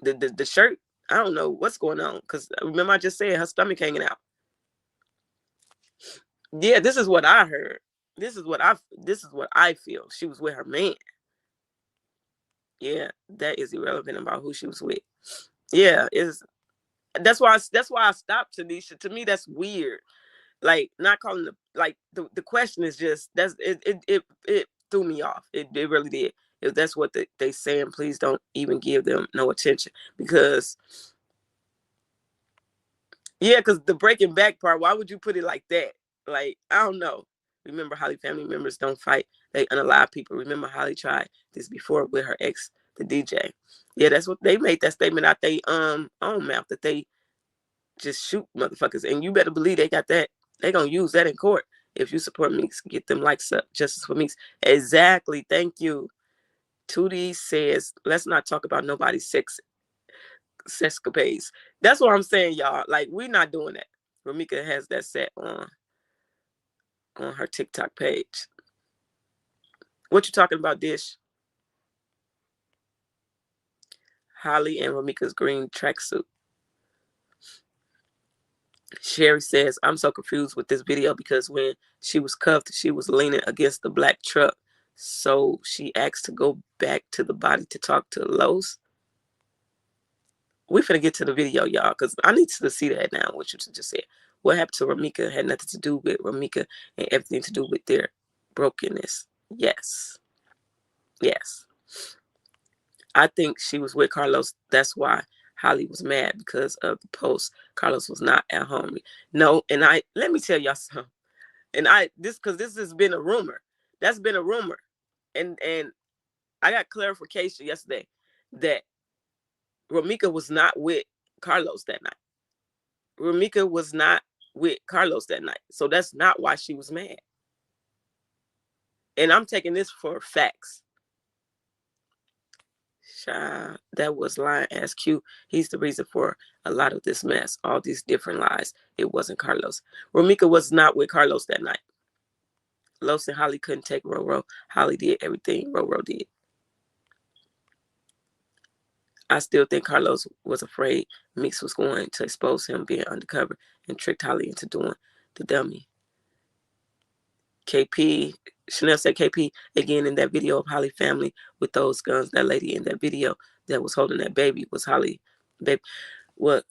The shirt, I don't know what's going on. Because remember I just said her stomach hanging out. Yeah, this is what I heard. This is what I feel. She was with her man. Yeah, that is irrelevant about who she was with. Yeah, that's why I stopped, Tanisha. To me, that's weird. Like, not calling the question is just it threw me off. It really did. If that's what they saying, please don't even give them no attention, because the breaking back part, why would you put it like that? Like, I don't know. Remember, Holly family members don't fight. They unalive people. Remember, Holly tried this before with her ex, the DJ. Yeah, that's what they made that statement out they own mouth, that they just shoot motherfuckers. And you better believe they got that. They gonna use that in court. If you support Meeks, get them likes up. Justice for Meeks. Exactly. Thank you. 2D says, let's not talk about nobody's sexcapades. That's what I'm saying, y'all. Like, we're not doing that. Romika has that set on her TikTok page. What you talking about, Dish? Holly and Romika's green tracksuit. Sherry says, I'm so confused with this video, because when she was cuffed, she was leaning against the black truck. So she asked to go back to the body to talk to Los. We finna get to the video, y'all, because I need to see that now, what you just said. What happened to Romika had nothing to do with Romika and everything to do with their brokenness. Yes. I think she was with Carlos. That's why Holly was mad, because of the post. Carlos was not at home. No, and let me tell y'all something. And this has been a rumor. That's been a rumor. And I got clarification yesterday that Romika was not with Carlos that night. Romika was not with Carlos that night. So that's not why she was mad. And I'm taking this for facts. Child, that was lying ass Q. He's the reason for a lot of this mess, all these different lies. It wasn't Carlos. Romika was not with Carlos that night. Los and Holly couldn't take Roro. Holly did everything Roro did. I still think Carlos was afraid Meeks was going to expose him being undercover and tricked Holly into doing the dummy. KP, Chanel said KP, again in that video of Holly family with those guns, that lady in that video that was holding that baby was Holly. Baby, what?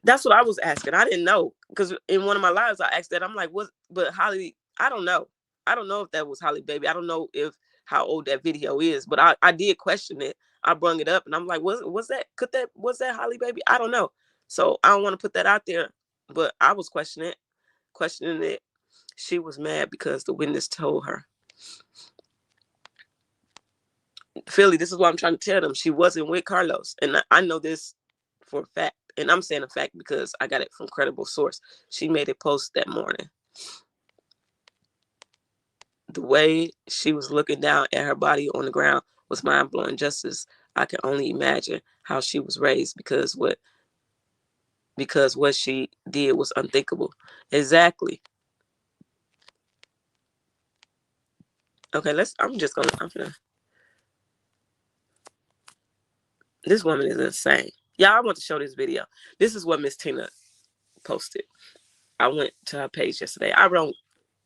That's what I was asking. I didn't know, because in one of my lives I asked that. I'm like, what? But Holly, I don't know. I don't know if that was Holly baby. I don't know if how old that video is, but I did question it. I brung it up and I'm like, was that Holly baby? I don't know. So I don't want to put that out there, but I was questioning it. She was mad because the witness told her. Philly, this is what I'm trying to tell them. She wasn't with Carlos. And I know this for a fact. And I'm saying a fact because I got it from credible source. She made a post that morning. The way she was looking down at her body on the ground was mind-blowing. Justice, I can only imagine how she was raised, because what she did was unthinkable. Exactly. Okay, I'm gonna. This woman is insane. Yeah, I want to show this video. This is what Miss Tina posted. I went to her page yesterday. I don't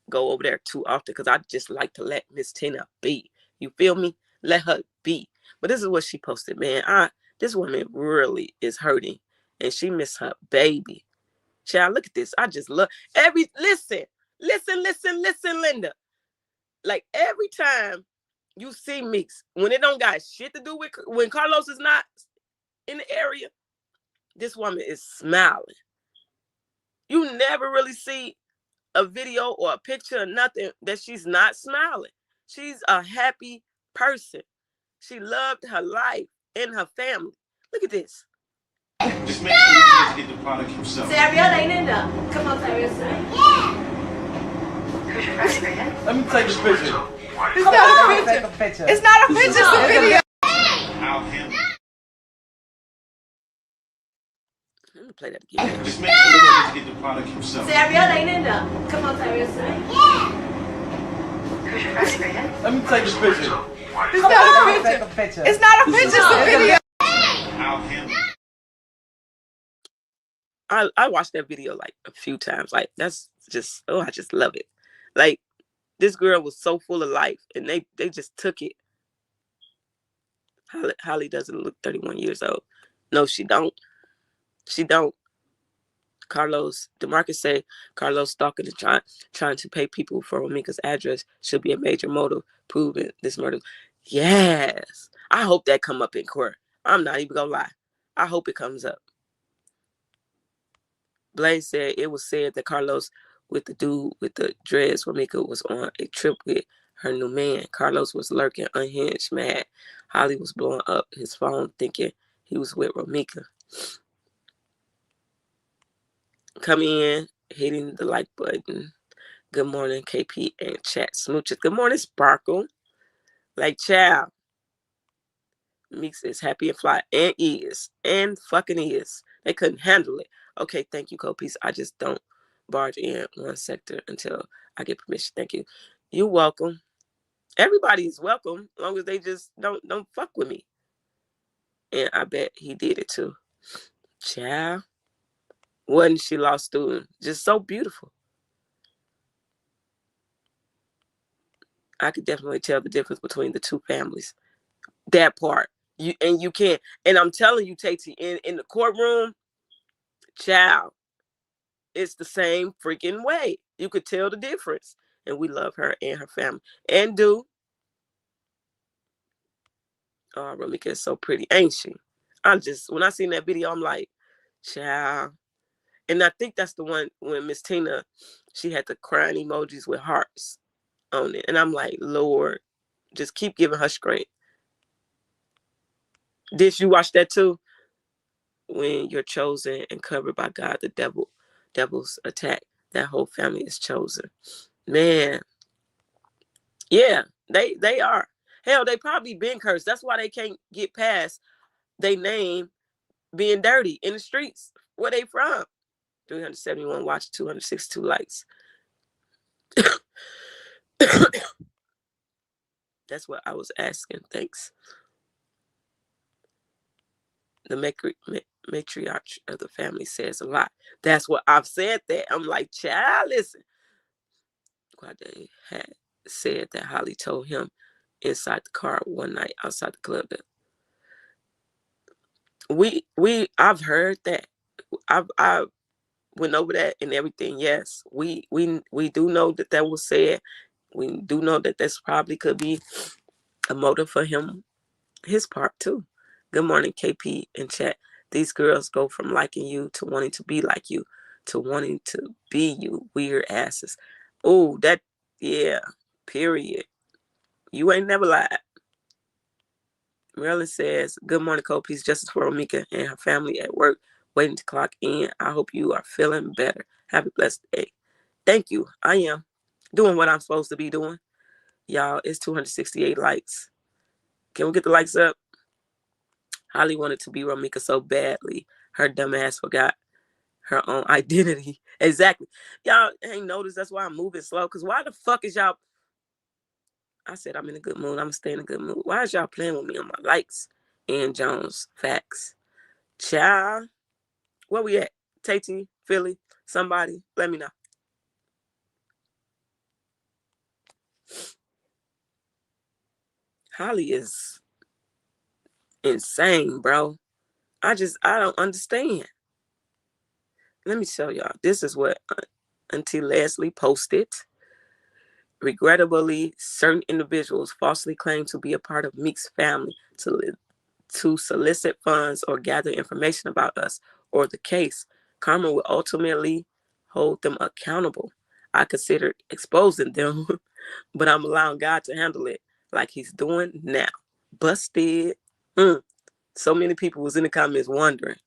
go over there too often because I just like to let Miss Tina be. You feel me? Let her be. But this is what she posted, man. This woman really is hurting, and she missed her baby. Child, look at this. I just love listen, Linda. Like, every time you see Meeks, when it don't got shit to do with, when Carlos is not in the area, this woman is smiling. You never really see a video or a picture or nothing that she's not smiling. She's a happy person. She loved her life and her family. Look at this. Just make sure you get the product yourself. Saria, Linda. Come on, Saria. Yeah. Let me take this picture. It's not a picture. It's not a picture. It's a video. I'll handle it. Let me play that again. Just make sure you get the product yourself. Saria, Linda. Come on, Saria. Yeah. Let me take this picture. It's not a picture. It's not a picture. It's a video. I'll handle it. I watched that video like a few times. Like, that's just, I just love it. Like, this girl was so full of life, and they just took it. Holly doesn't look 31 years old. No, she don't. She don't. Carlos, DeMarcus said Carlos stalking and trying to pay people for Romika's address should be a major motive proving this murder. Yes. I hope that come up in court. I'm not even gonna lie. I hope it comes up. Blaze said it was said that Carlos with the dude with the dreads, Romika was on a trip with her new man. Carlos was lurking, unhinged, mad. Holly was blowing up his phone thinking he was with Romika. Come in, hitting the like button. Good morning, KP and chat smooches. Good morning, Sparkle. Like, child. Meeks is happy and fly, and is, and fucking is. They couldn't handle it. Okay, thank you, Copies. I just don't barge in one sector until I get permission. Thank you. You're welcome. Everybody is welcome, as long as they just don't fuck with me. And I bet he did it too. Child. Wasn't she lost student? Just so beautiful. I could definitely tell the difference between the two families. That part. You can't. And I'm telling you, Tati, in the courtroom, child, it's the same freaking way. You could tell the difference. And we love her and her family. And do. Oh, Romika is so pretty, ain't she? When I seen that video, I'm like, child. And I think that's the one when Miss Tina, she had the crying emojis with hearts on it. And I'm like, Lord, just keep giving her strength. Did you watch that too? When you're chosen and covered by God, the devil's attack. That whole family is chosen. Man. Yeah, they are. Hell, they probably been cursed. That's why they can't get past their name being dirty in the streets. Where they from? 371 watch, 262 likes. That's what I was asking. Thanks. The matriarch of the family says a lot. That's what I've said that. I'm like, child, listen. Quade had said that Holly told him inside the car one night outside the club that I've heard that. I went over that and everything. Yes, we do know that was said. We do know that this probably could be a motive for him, his part too. Good morning, KP in chat. These girls go from liking you to wanting to be like you to wanting to be you. Weird asses. Oh, that, yeah, period. You ain't never lied. Marilyn says, good morning, Cold Peace. Justice for Romika and her family at work, waiting to clock in. I hope you are feeling better. Have a blessed day. Thank you. I am doing what I'm supposed to be doing. Y'all, it's 268 likes. Can we get the likes up? Holly wanted to be Romika so badly. Her dumb ass forgot her own identity. Exactly. Y'all ain't noticed. That's why I'm moving slow. Because why the fuck is y'all... I said I'm in a good mood. I'm going to stay in a good mood. Why is y'all playing with me on my likes? Ann Jones, facts. Child. Where we at? Tate, Philly, somebody, let me know. Holly is insane, bro. I don't understand. Let me tell y'all. This is what Auntie Leslie posted. Regrettably, certain individuals falsely claim to be a part of Meek's family to solicit funds or gather information about us or the case. Karma will ultimately hold them accountable. I considered exposing them, but I'm allowing God to handle it like he's doing now. Busted. So many people was in the comments wondering.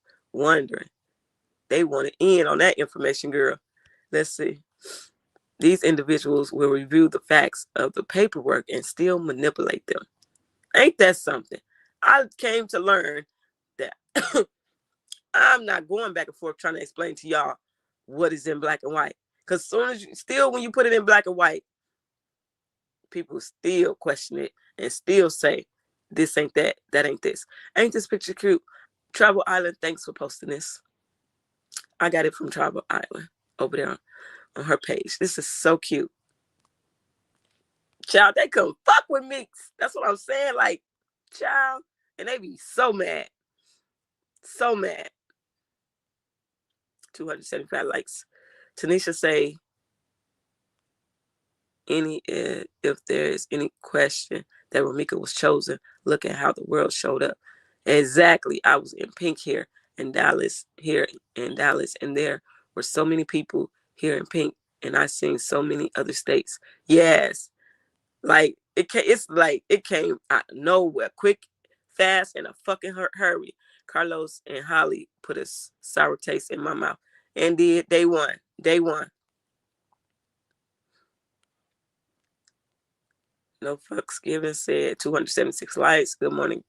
They wanted in on that information, girl. Let's see. These individuals will review the facts of the paperwork and still manipulate them. Ain't that something? I came to learn that I'm not going back and forth trying to explain to y'all what is in black and white. Because when you put it in black and white, people still question it and still say, this ain't that, that ain't this. Ain't this picture cute? Travel Island, thanks for posting this. I got it from Travel Island over there on her page. This is so cute. Child, they come fuck with me. That's what I'm saying. Like, child, and they be so mad. So mad. 275 likes. Tanisha say, if there is any question that Romika was chosen, look at how the world showed up. Exactly. I was in pink here in Dallas, and there were so many people here in pink, and I seen so many other states. Yes. Like, it's like it came out of nowhere, quick, fast, in a fucking hurry. Carlos and Holly put a sour taste in my mouth. And they won. They won. No fucks given said 276 likes. Good morning,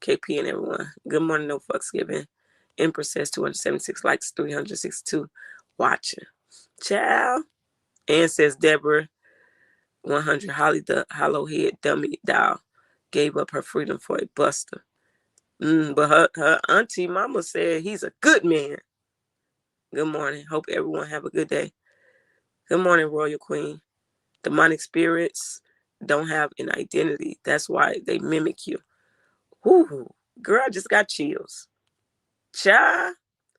KP and everyone. Good morning, no fucks given. Empress says 276 likes, 362 watching. Ciao. Ann says Deborah 100. Holly the hollow head dummy doll gave up her freedom for a buster. But her auntie mama said he's a good man. Good morning. Hope everyone have a good day. Good morning, Royal Queen. Demonic spirits don't have an identity. That's why they mimic you. Whoo, girl, I just got chills. Cha.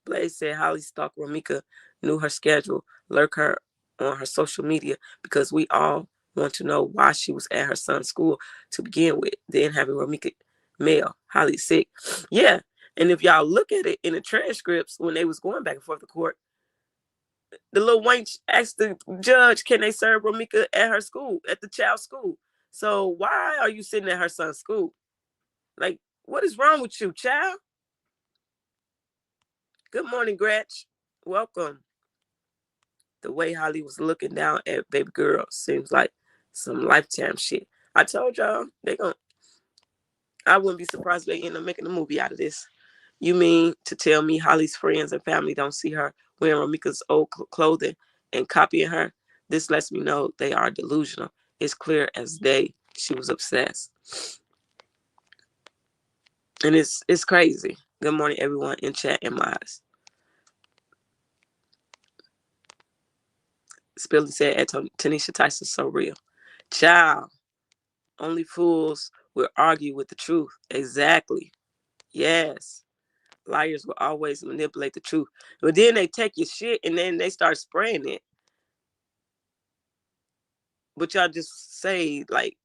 Blaze said Holly stalked Romika, knew her schedule, lurk her on her social media because we all want to know why she was at her son's school to begin with, then having Romika mail. Holly sick. Yeah. And if y'all look at it in the transcripts when they was going back and forth to court, the little wench asked the judge, can they serve Romika at her school, at the child's school? So why are you sitting at her son's school? Like, what is wrong with you, child? Good morning, Gretch. Welcome. The way Holly was looking down at baby girl seems like some Lifetime shit. I told y'all, they gonna I wouldn't be surprised if they end up making a movie out of this. You mean to tell me Holly's friends and family don't see her wearing Romika's old clothing and copying her? This lets me know they are delusional. It's clear as day she was obsessed. And it's crazy. Good morning, everyone in chat and mods. Spilly said, Tanisha Tyson so real. Child, only fools will argue with the truth. Exactly. Yes. Liars will always manipulate the truth. But then they take your shit and then they start spraying it. But y'all just say, like,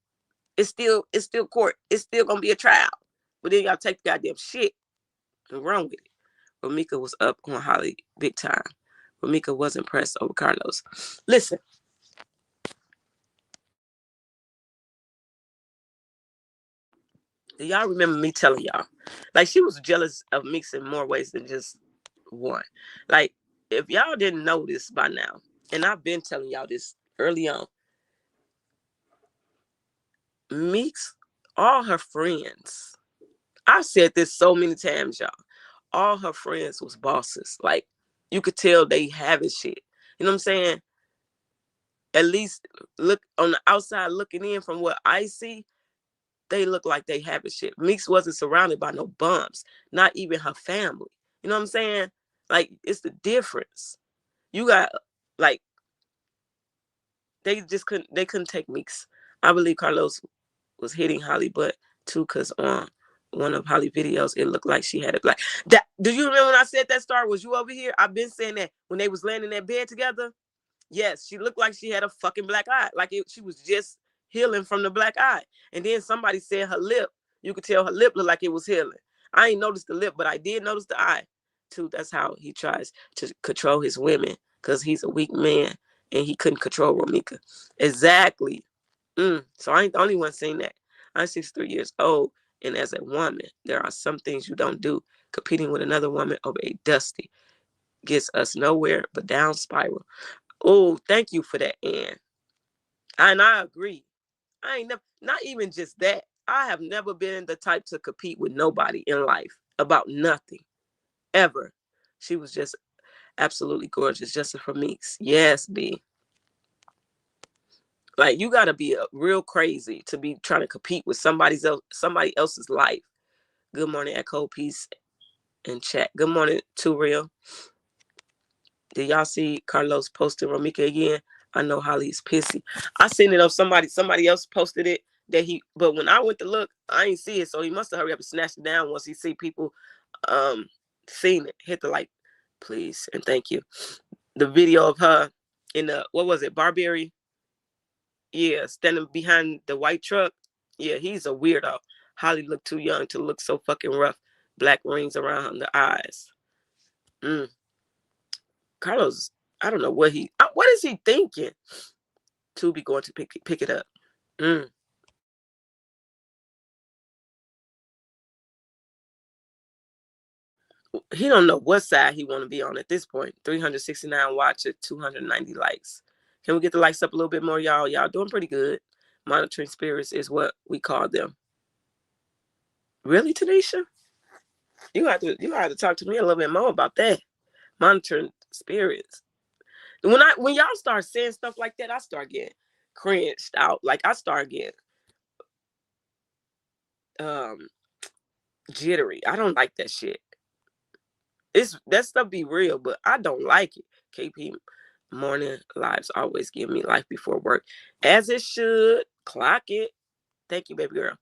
it's still court. It's still gonna be a trial. But then y'all take the goddamn shit and run with it. Romika was up on Holly big time. Romika was impressed over Carlos. Listen. Do y'all remember me telling y'all? Like, she was jealous of Meeks in more ways than just one. Like, if y'all didn't know this by now, and I've been telling y'all this early on, Meeks, all her friends, I've said this so many times, y'all, all her friends was bosses. Like, you could tell they having shit. You know what I'm saying? At least look on the outside looking in from what I see, they look like they having shit. Meeks wasn't surrounded by no bumps, not even her family. You know what I'm saying? Like, it's the difference. You got, like, they couldn't take Meeks. I believe Carlos was hitting Holly butt too, because on one of Holly videos, it looked like she had a black. That, do you remember when I said that, Star? Was you over here? I've been saying that when they was laying in that bed together. Yes, she looked like she had a fucking black eye. Like she was just healing from the black eye. And then somebody said her lip. You could tell her lip looked like it was healing. I ain't noticed the lip, but I did notice the eye too. That's how he tries to control his women, because he's a weak man and he couldn't control Romika. Exactly. So I ain't the only one saying that. I'm 63 years old, and as a woman, there are some things you don't do. Competing with another woman over a dusty gets us nowhere but down spiral. Oh, thank you for that, Ann. And I agree. I ain't never, not even just that. I have never been the type to compete with nobody in life about nothing, ever. She was just absolutely gorgeous, just for Meeks. Yes, B. Like, you gotta be real crazy to be trying to compete with somebody else's life. Good morning, Echo, peace, and chat. Good morning, Too Real. Did y'all see Carlos posting Romika again? I know Holly's pissy. I seen it on somebody else posted it but when I went to look, I ain't see it. So he must have hurried up and snatched it down once he see people seen it. Hit the like, please, and thank you. The video of her in the, what was it, Barberry? Yeah, standing behind the white truck. Yeah, he's a weirdo. Holly looked too young to look so fucking rough. Black rings around the eyes. Carlos, I don't know what is he thinking to be going to pick it up. He don't know what side he want to be on at this point. 369 watches, 290 likes. Can we get the likes up a little bit more, y'all? Y'all doing pretty good. Monitoring spirits is what we call them. Really, Tanisha? You have to talk to me a little bit more about that. Monitoring spirits. When y'all start saying stuff like that, I start getting cringed out. Like, I start getting jittery. I don't like that shit. That stuff be real, but I don't like it. KP morning lives always give me life before work, as it should. Clock it. Thank you, baby girl.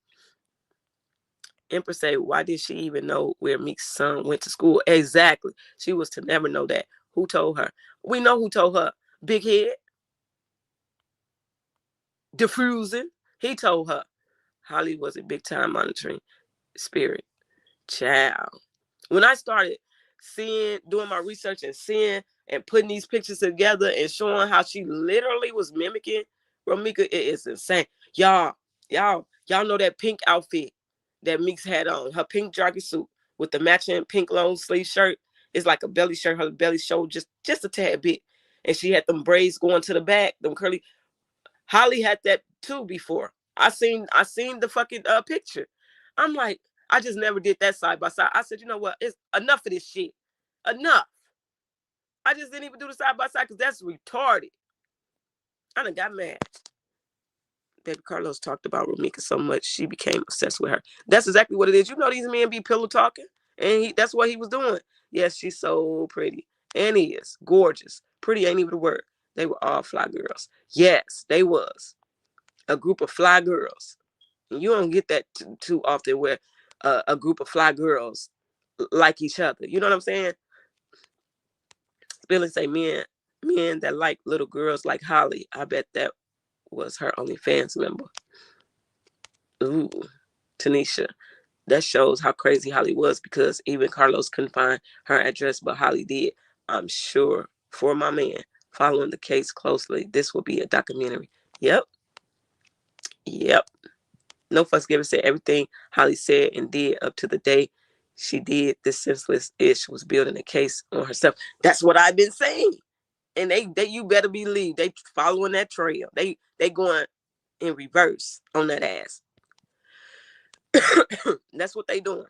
Empress say, why did she even know where Meek's son went to school? Exactly. She was to never know that. Who told her? We know who told her. Big Head. Diffusing. He told her. Holly was a big time monitoring spirit. Child. When I started doing my research and seeing and putting these pictures together and showing how she literally was mimicking Romika, it is insane. Y'all know that pink outfit that Meeks had on, her pink jogging suit with the matching pink long sleeve shirt. It's like a belly shirt. Her belly showed just a tad bit. And she had them braids going to the back, them curly. Holly had that too before. I seen the fucking picture. I'm like, I just never did that side by side. I said, you know what? It's enough of this shit. Enough. I just didn't even do the side by side because that's retarded. I done got mad. Baby Carlos talked about Ramika so much, she became obsessed with her. That's exactly what it is. You know these men be pillow talking, and that's what he was doing. Yes, she's so pretty. And he is gorgeous. Pretty ain't even a word. They were all fly girls. Yes, they was. A group of fly girls. You don't get that too often where a group of fly girls like each other. You know what I'm saying? Billy say men that like little girls like Holly. I bet that was her OnlyFans member. Ooh, Tanisha. That shows how crazy Holly was because even Carlos couldn't find her address, but Holly did. I'm sure for my man, following the case closely, this will be a documentary. Yep. No fuss given said everything Holly said and did up to the day she did this senseless ish was building a case on herself. That's what I've been saying. And they you better believe they following that trail. They going in reverse on that ass. That's what they doing.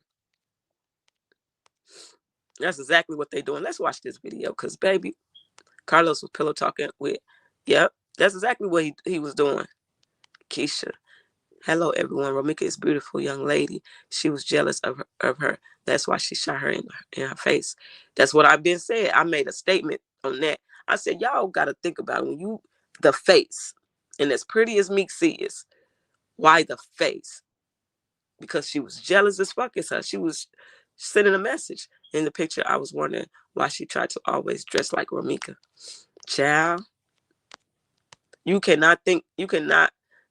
That's exactly what they doing. Let's watch this video because baby, Carlos was pillow talking with, yep, that's exactly what he was doing. Keisha. Hello, everyone. Ramika is a beautiful young lady. She was jealous of her. That's why she shot her in her face. That's what I've been saying. I made a statement on that. I said, y'all got to think about it. When you, the face, and as pretty as Meek is, why the face? Because she was jealous as fuck as her. She was sending a message. In the picture, I was wondering why she tried to always dress like Ramika. Child, you cannot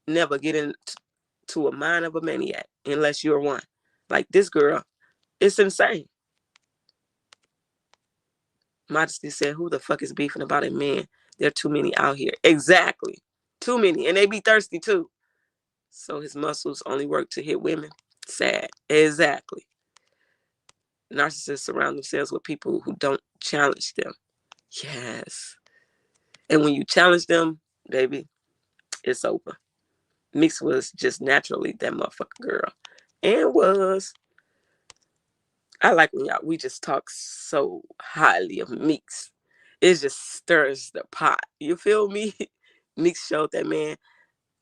never get into a mind of a maniac unless you're one. Like this girl, it's insane. Modesty said, who the fuck is beefing about a man? There are too many out here. Exactly. Too many. And they be thirsty too. So his muscles only work to hit women. Sad. Exactly. Narcissists surround themselves with people who don't challenge them. Yes. And when you challenge them, baby, it's over. Meeks was just naturally that motherfucking girl. And was. I like when we just talk so highly of Meeks. It just stirs the pot. You feel me? Meeks showed that man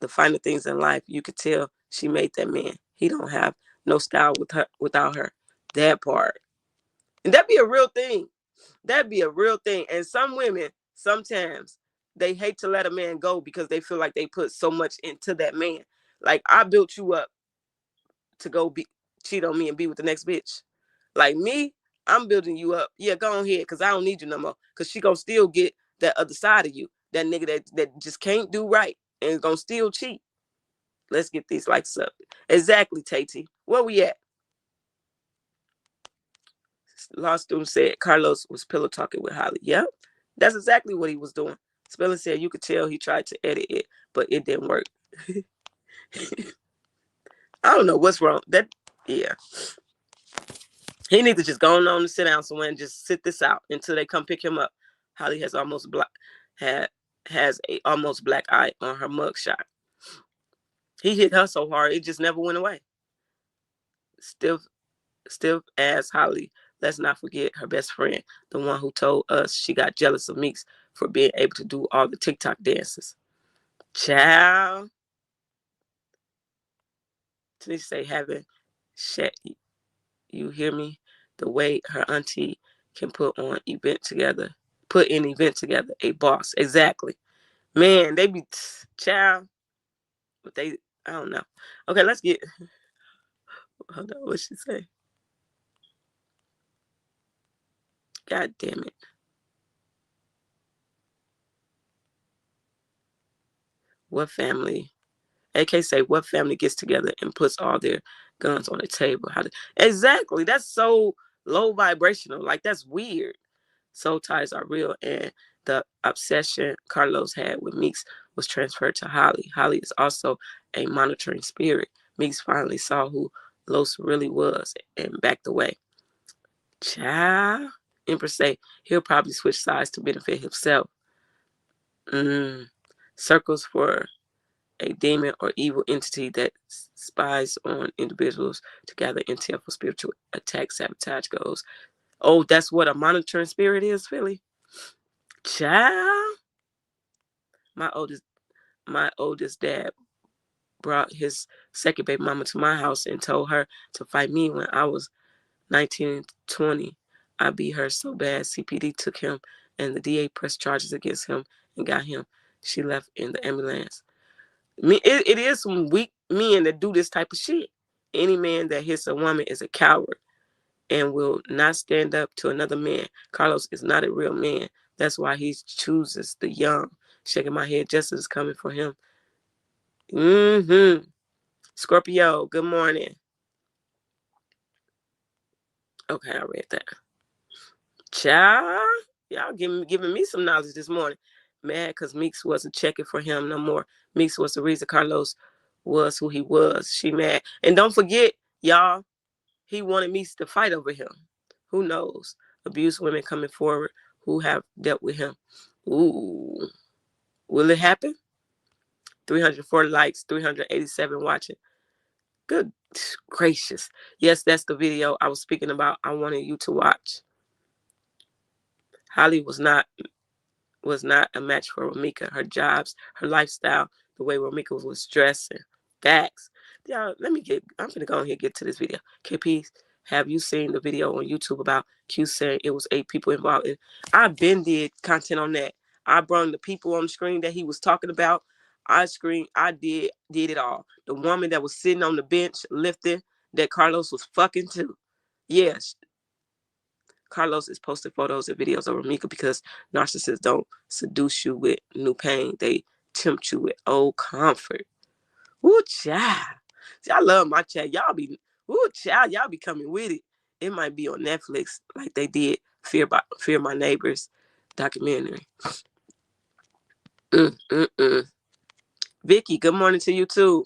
the finer things in life. You could tell she made that man. He don't have no style without her. That part. And that'd be a real thing. That'd be a real thing. And some women, sometimes, they hate to let a man go because they feel like they put so much into that man. Like, I built you up to go cheat on me and be with the next bitch. Like me, I'm building you up. Yeah, go on ahead, because I don't need you no more. Because she going to still get that other side of you. That nigga that just can't do right and going to still cheat. Let's get these likes up. Exactly, Tati. Where we at? Law student said Carlos was pillow talking with Holly. Yep, that's exactly what he was doing. Spelling said you could tell he tried to edit it, but it didn't work. I don't know what's wrong. Yeah. He needs to just go on and sit down somewhere and just sit this out until they come pick him up. Holly has a almost black eye on her mugshot. He hit her so hard it just never went away. Stiff ass Holly. Let's not forget her best friend, the one who told us she got jealous of Meeks for being able to do all the TikTok dances. Child. Tanisha say, having shit. You hear me? The way her auntie can put an event together, a boss. Exactly. Man, they be child. But I don't know. Okay, let's get, hold on, what'd she say? God damn it. What family? AK say, what family gets together and puts all their guns on the table? Exactly. That's so low vibrational. Like, that's weird. Soul ties are real, and the obsession Carlos had with Meeks was transferred to Holly. Holly is also a monitoring spirit. Meeks finally saw who Los really was and backed away. Child. Empress say, he'll probably switch sides to benefit himself. Circles for a demon or evil entity that spies on individuals to gather intel for spiritual attack, sabotage goals. Oh, that's what a monitoring spirit is, Philly. Child. My oldest dad brought his second baby mama to my house and told her to fight me when I was 19 and 20. I beat her so bad, CPD took him and the DA pressed charges against him and got him. She left in the ambulance. It is some weak men that do this type of shit. Any man that hits a woman is a coward and will not stand up to another man. Carlos is not a real man. That's why he chooses the young. Shaking my head, justice is coming for him. Scorpio, good morning. Okay, I read that. Child, y'all giving me some knowledge this morning. Mad because Meeks wasn't checking for him no more. Meeks was the reason Carlos was who he was. She mad. And don't forget, y'all, he wanted Meeks to fight over him. Who knows? Abused women coming forward who have dealt with him. Ooh. Will it happen? 304 likes, 387 watching. Good gracious. Yes, that's the video I was speaking about. I wanted you to watch. Holly was not a match for Ramika. Her jobs, her lifestyle, the way Ramika was dressing. Facts. Y'all, I'm gonna go ahead and get to this video. KP, have you seen the video on YouTube about Q saying it was 8 people involved? I've been did content on that. I brought the people on the screen that he was talking about. I did it all. The woman that was sitting on the bench lifting that Carlos was fucking too. Yes. Carlos is posting photos and videos of Ramika because narcissists don't seduce you with new pain. They tempt you with old comfort. Ooh, child. See, I love my chat. Y'all be coming with it. It might be on Netflix like they did Fear My Neighbors documentary. Vicky, good morning to you too.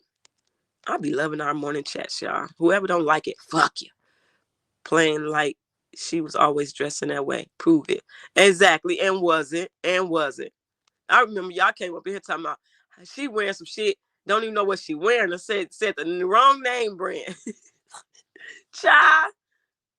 I be loving our morning chats, y'all. Whoever don't like it, fuck you. Playing like she was always dressing that way. Prove it. Exactly. And wasn't. I remember y'all came up in here talking about she wearing some shit. Don't even know what she wearing. I said the wrong name brand. Child.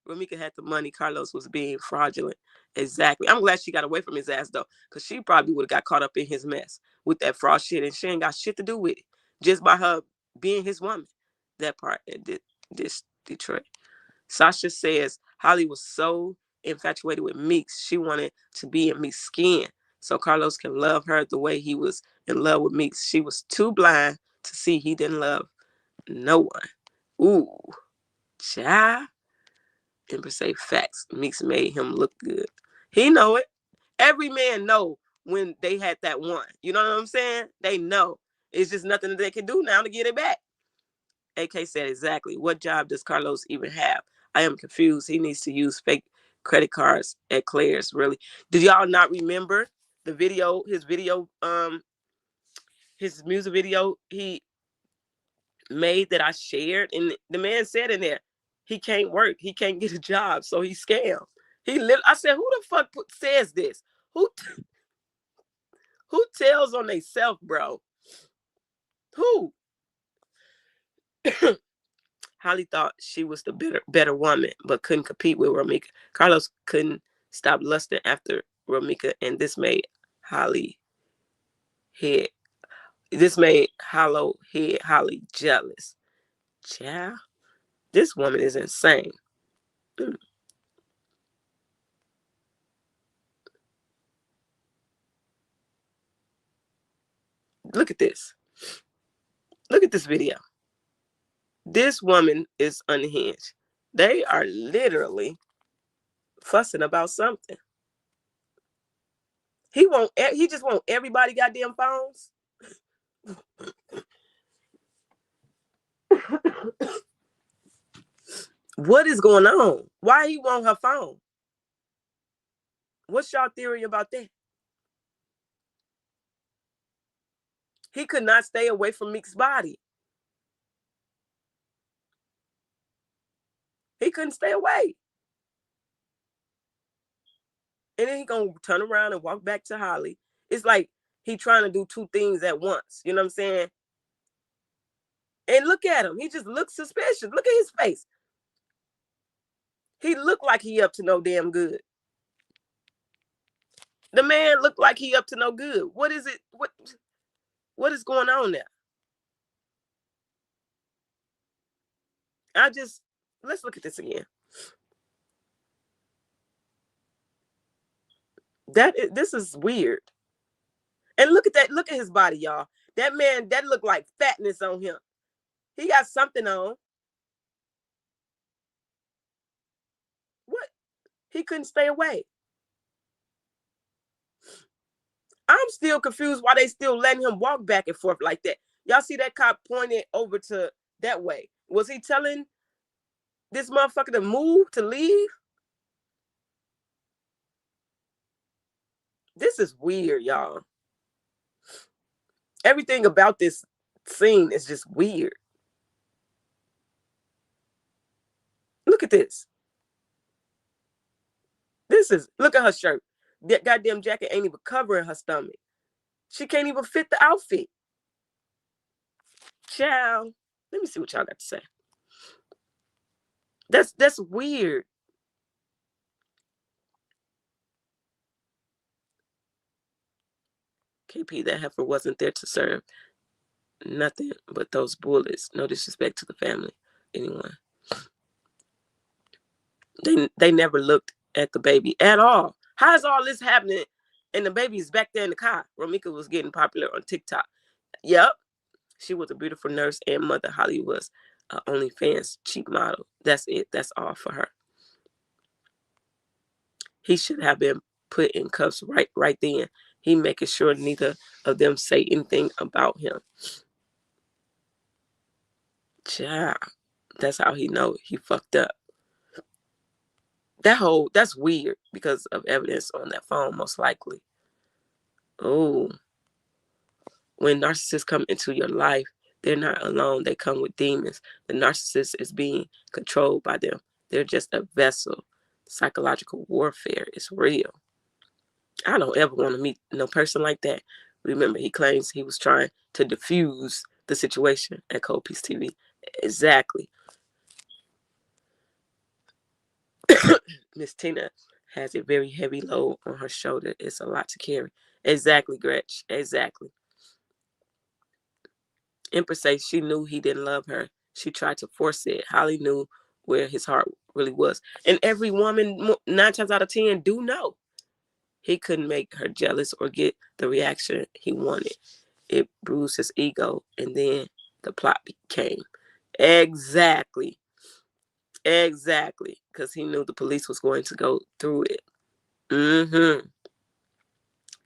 Ramika had the money. Carlos was being fraudulent. Exactly. I'm glad she got away from his ass though, because she probably would have got caught up in his mess with that fraud shit, and she ain't got shit to do with it. Just by her being his woman. That part at this Detroit. Sasha says Holly was so infatuated with Meeks, she wanted to be in Meeks' skin so Carlos can love her the way he was in love with Meeks. She was too blind to see he didn't love no one. Ooh, child. Empress say facts. Meeks made him look good. He know it. Every man know when they had that one. You know what I'm saying? They know. It's just nothing that they can do now to get it back. AK said exactly. What job does Carlos even have? I am confused. He needs to use fake credit cards at Claire's. Really? Did y'all not remember the video? His music video he made that I shared, and the man said in there, he can't work. He can't get a job, so he scammed. I said, who the fuck says this? Who tells on they self, bro? Who? Holly thought she was the better woman, but couldn't compete with Ramika. Carlos couldn't stop lusting after Ramika, and this made Holly Holly jealous. Child, this woman is insane. Look at this. Look at this video. This woman is unhinged. They are literally fussing about something. He just want everybody goddamn phones. What is going on? Why he want her phone? What's y'all theory about that? He could not stay away from Meek's body. He couldn't stay away. And then he gonna turn around and walk back to Holly. It's like he trying to do two things at once. You know what I'm saying? And look at him. He just looks suspicious. Look at his face. He looked like he up to no damn good. The man looked like he up to no good. What is it? What is going on there? Let's look at this again. This is weird. And look at that. Look at his body, y'all. That man, that looked like fatness on him. He got something on. What? He couldn't stay away. I'm still confused why they still letting him walk back and forth like that. Y'all see that cop pointed over to that way. Was he telling this motherfucker to move, to leave? This is weird, y'all. Everything about this scene is just weird. Look at this. Look at her shirt. That goddamn jacket ain't even covering her stomach. She can't even fit the outfit. Ciao. Let me see what y'all got to say. That's weird. KP, that heifer wasn't there to serve nothing but those bullets. No disrespect to the family. Anyone. They never looked at the baby at all. How is all this happening? And the baby's back there in the car. Romika was getting popular on TikTok. Yep. She was a beautiful nurse and mother. Holly was OnlyFans cheap model. That's it. That's all for her. He should have been put in cuffs right then. He making sure neither of them say anything about him. Child, that's how he know he fucked up. That's weird because of evidence on that phone, most likely. Oh, when narcissists come into your life, they're not alone. They come with demons. The narcissist is being controlled by them. They're just a vessel. Psychological warfare is real. I don't ever want to meet no person like that. Remember, he claims he was trying to diffuse the situation at Cold Peace TV. Exactly. Miss Tina has a very heavy load on her shoulder. It's a lot to carry. Exactly, Gretch. Exactly. Empress says she knew he didn't love her. She tried to force it. Holly knew where his heart really was. And every woman, 9 times out of 10, do know. He couldn't make her jealous or get the reaction he wanted. It bruised his ego, and then the plot came. Exactly. Exactly. Because he knew the police was going to go through it. Mm-hmm.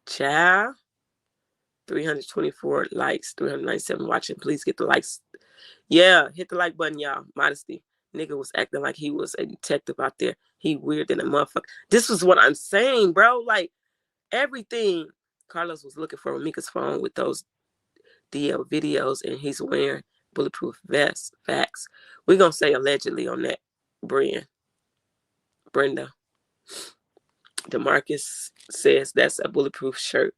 Child. 324 likes, 397 watching. Please get the likes. Yeah, hit the like button, y'all. Modesty. Nigga was acting like he was a detective out there. He weird than a motherfucker. This was what I'm saying, bro. Like, everything. Carlos was looking for Mika's phone with those DL videos, and he's wearing bulletproof vests. Facts. We're going to say allegedly on that, Brenda. DeMarcus says that's a bulletproof shirt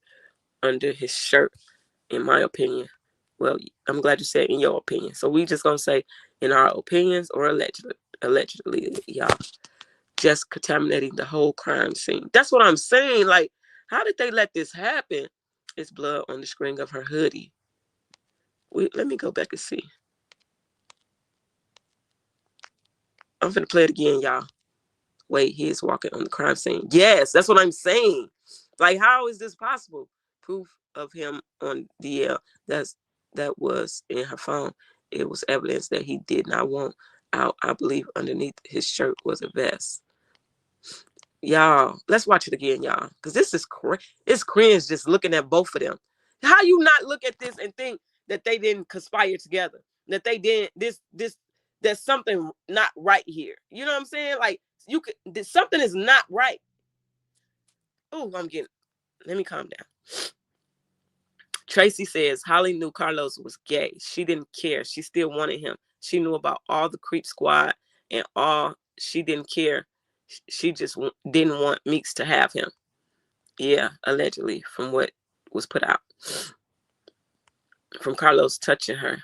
under his shirt, in my opinion. Well, I'm glad you said in your opinion. So we just going to say in our opinions or allegedly, y'all. Just contaminating the whole crime scene. That's what I'm saying. Like, how did they let this happen? It's blood on the screen of her hoodie. Let me go back and see. I'm finna play it again, y'all. Wait, he is walking on the crime scene. Yes, that's what I'm saying. Like, how is this possible? Proof of him on DL that was in her phone. It was evidence that he did not want out. I believe underneath his shirt was a vest. Y'all, let's watch it again, y'all. Because this is it's cringe just looking at both of them. How you not look at this and think that they didn't conspire together? That they didn't, there's something not right here. You know what I'm saying? Like, something is not right. Oh, let me calm down. Tracy says, Holly knew Carlos was gay. She didn't care. She still wanted him. She knew about all the creep squad and all. She didn't care. She just didn't want Meeks to have him. Yeah, allegedly, from what was put out. From Carlos touching her.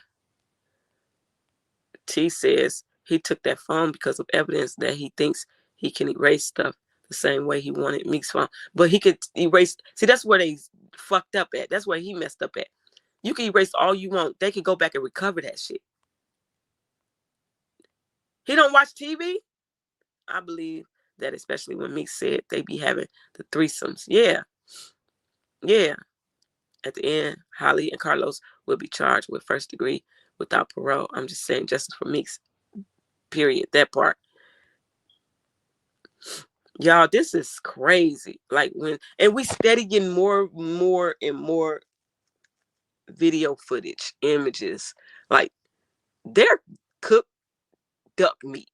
T says he took that phone because of evidence that he thinks he can erase stuff the same way he wanted Meek's phone. But he could erase. See, that's where they fucked up at. That's where he messed up at. You can erase all you want. They can go back and recover that shit. He don't watch TV? I believe that, especially when Meek said they be having the threesomes. Yeah. Yeah. At the end, Holly and Carlos will be charged with first degree without parole. I'm just saying justice for Meeks. Period. That part. Y'all, this is crazy. Like and we steady getting more and more video footage, images. Like they're cooked duck meat.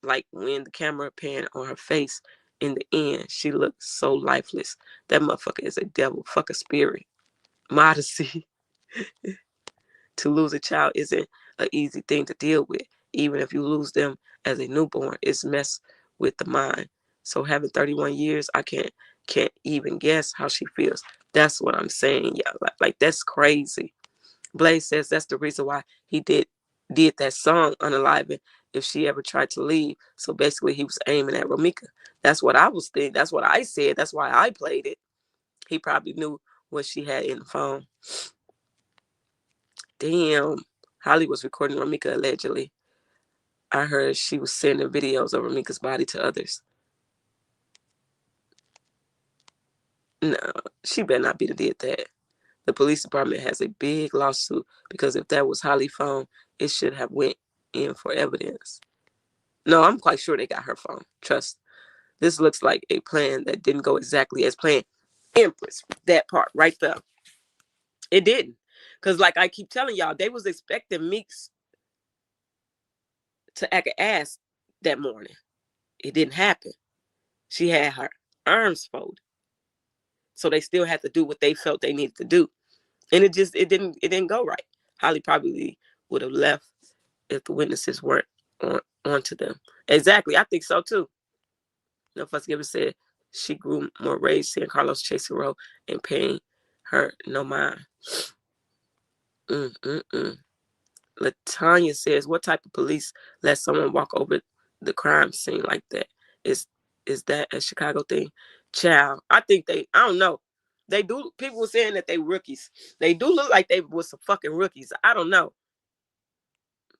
Like when the camera panned on her face in the end, she looked so lifeless. That motherfucker is a devil. Fuck a spirit. Modesty. To lose a child isn't an easy thing to deal with. Even if you lose them as a newborn, it's mess with the mind. So having 31 years, I can't even guess how she feels. That's what I'm saying. Yeah, like that's crazy. Blaze says that's the reason why he did that song Unaliving if she ever tried to leave. So basically he was aiming at Romika. That's what I was thinking. That's what I said. That's why I played it. He probably knew what she had in the phone. Damn. Holly was recording Romika allegedly. I heard she was sending videos of Romika's body to others. No, she better not be the did that. The police department has a big lawsuit because if that was Holly's phone, it should have went in for evidence. No, I'm quite sure they got her phone. Trust. This looks like a plan that didn't go exactly as planned. Empress, that part right there. It didn't. Because like I keep telling y'all, they was expecting Meeks to act an ass that morning. It didn't happen. She had her arms folded. So they still had to do what they felt they needed to do. And it didn't go right. Holly probably would have left if the witnesses weren't on to them. Exactly. I think so too. No Fuss Giver said she grew more rage seeing Carlos chasing Roe and paying her no mind. Latanya says, what type of police let someone walk over the crime scene like that? Is that a Chicago thing? Child, I think I don't know. They do. People were saying that they rookies. They do look like they was some fucking rookies. I don't know.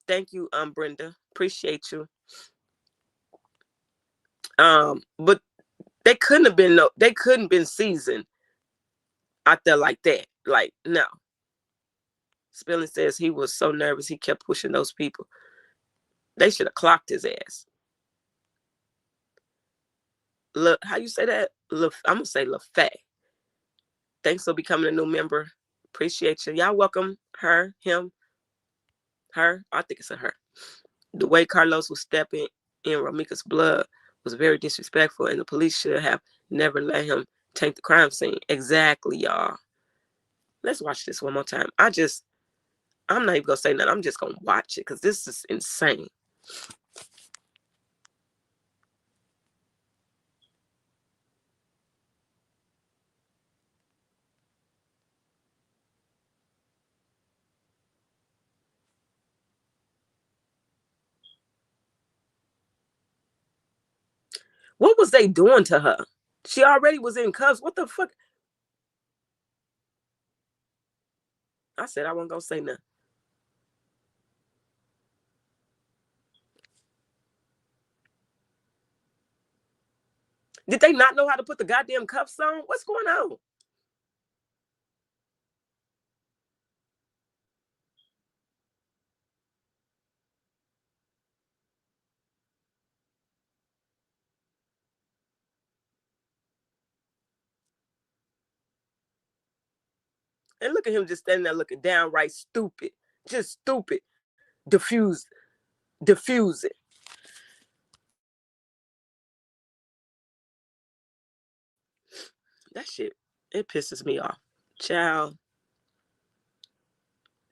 Thank you, Brenda. Appreciate you. But they couldn't have been seasoned out there like that. Like, no. Spilling says he was so nervous he kept pushing those people. They should have clocked his ass. Look, how you say that? I'm gonna say LaFay. Thanks for becoming a new member. Appreciate you. Y'all welcome her, him, her. I think it's a her. The way Carlos was stepping in Romika's blood was very disrespectful, and the police should have never let him take the crime scene. Exactly, y'all. Let's watch this one more time. I'm not even gonna say nothing. I'm just gonna watch it because this is insane. What was they doing to her? She already was in cuffs. What the fuck? I said I wasn't gonna say nothing. Did they not know how to put the goddamn cuffs on? What's going on? And look at him just standing there looking downright stupid. Just stupid. Diffuse it. That shit, it pisses me off. Child.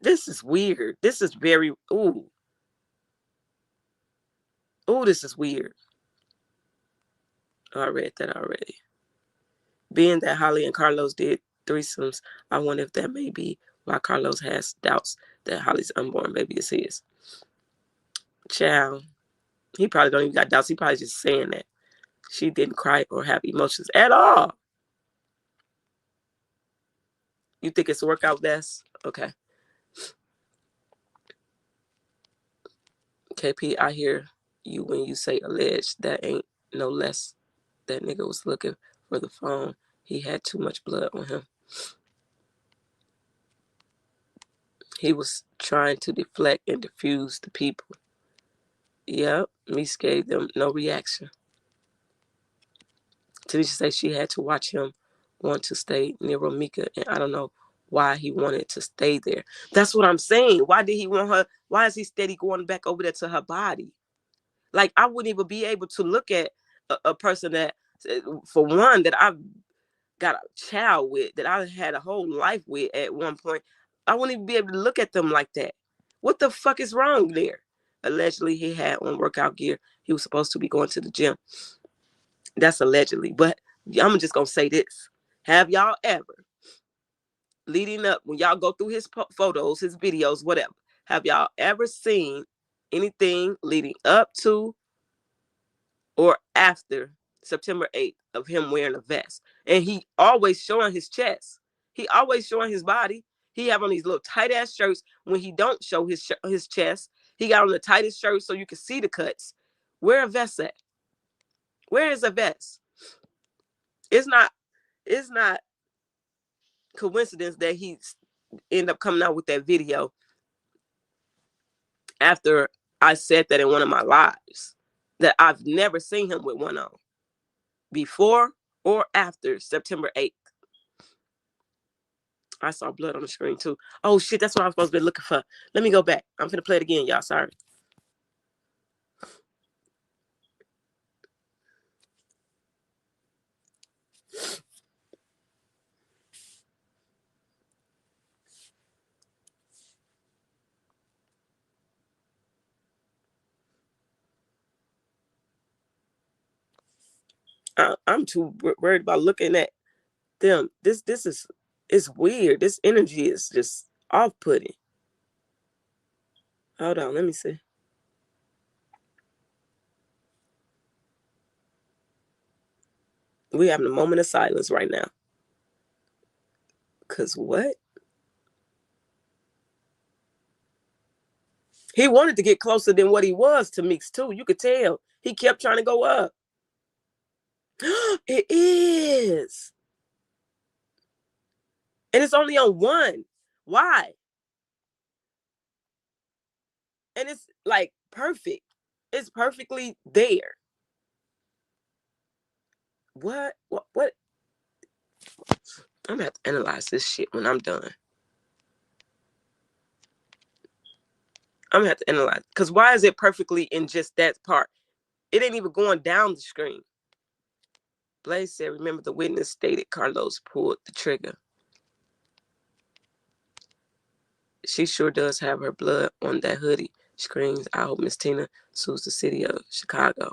This is weird. This is very, ooh. Ooh, this is weird. I read that already. Being that Holly and Carlos did threesomes, I wonder if that may be why Carlos has doubts that Holly's unborn baby is his. Child. He probably don't even got doubts. He probably just saying that. She didn't cry or have emotions at all. You think it's a workout vest? Okay. KP, I hear you when you say alleged. That ain't no less. That nigga was looking for the phone. He had too much blood on him. He was trying to deflect and diffuse the people. Yep, Meeks gave them no reaction. Tanisha said she had to watch him want to stay near Romika, and I don't know why he wanted to stay there. That's what I'm saying. Why did he want her? Why is he steady going back over there to her body? Like, I wouldn't even be able to look at a person that, for one, that I've got a child with, that I had a whole life with at one point. I wouldn't even be able to look at them like that. What the fuck is wrong there? Allegedly, he had on workout gear. He was supposed to be going to the gym. That's allegedly. But I'm just going to say this. Have y'all ever, leading up, when y'all go through his photos, his videos, whatever, have y'all ever seen anything leading up to or after September 8th of him wearing a vest? And he always showing his chest. He always showing his body. He have on these little tight ass shirts when he don't show his chest. He got on the tightest shirt so you can see the cuts. Where a vest at? Where is a vest? It's not coincidence that he ended up coming out with that video after I said that in one of my lives, that I've never seen him with one on before or after September 8th. I saw blood on the screen too. Oh shit, that's what I was supposed to be looking for. Let me go back. I'm finna play it again, y'all. Sorry. I'm too worried about looking at them. This is, it's weird. This energy is just off-putting. Hold on, let me see. We having a moment of silence right now. Cause what? He wanted to get closer than what he was to Meeks too. You could tell. He kept trying to go up. It is. And it's only on one. Why? And it's like perfect. It's perfectly there. What? I'm gonna have to analyze this shit when I'm done. I'm gonna have to analyze. Because why is it perfectly in just that part? It ain't even going down the screen. Blaze said, remember the witness stated Carlos pulled the trigger. She sure does have her blood on that hoodie. Screams, I hope Miss Tina sues the city of Chicago.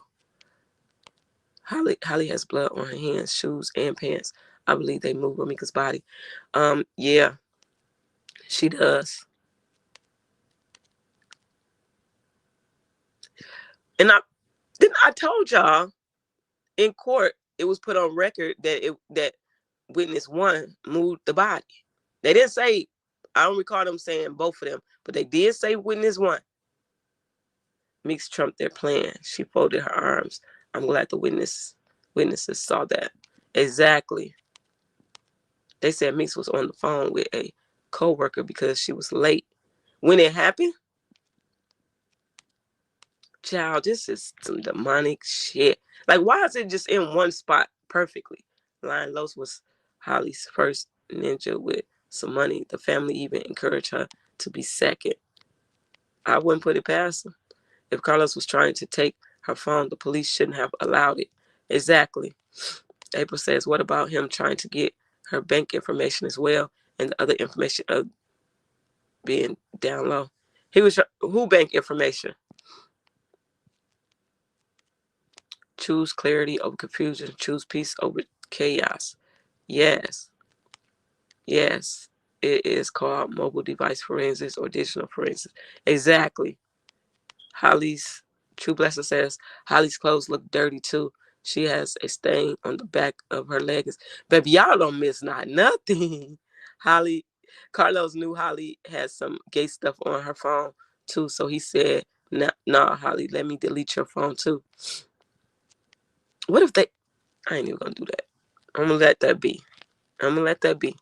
Holly has blood on her hands, shoes, and pants. I believe they move Romika's body. Yeah, she does. And I told y'all in court, it was put on record that witness one moved the body. They didn't say, I don't recall them saying both of them, but they did say witness one. Meeks trumped their plan. She folded her arms. I'm glad the witnesses saw that. Exactly. They said Meeks was on the phone with a co-worker because she was late. When it happened, child, this is some demonic shit. Like, why is it just in one spot perfectly? Lion Los was Holly's first ninja with some money. The family even encouraged her to be second. I wouldn't put it past them. If Carlos was trying to take her phone, the police shouldn't have allowed it. Exactly. April says, what about him trying to get her bank information as well and the other information of being down low? He was, who bank information? Choose clarity over confusion. Choose peace over chaos. Yes. Yes. It is called mobile device forensics or digital forensics. Exactly. Holly's True Blessing says Holly's clothes look dirty too. She has a stain on the back of her leggings. Baby, y'all don't miss not nothing. Holly, Carlos knew Holly had some gay stuff on her phone too, so he said, "Nah, Holly, let me delete your phone too." What if they? I ain't even gonna do that. I'm gonna let that be. I'm gonna let that be.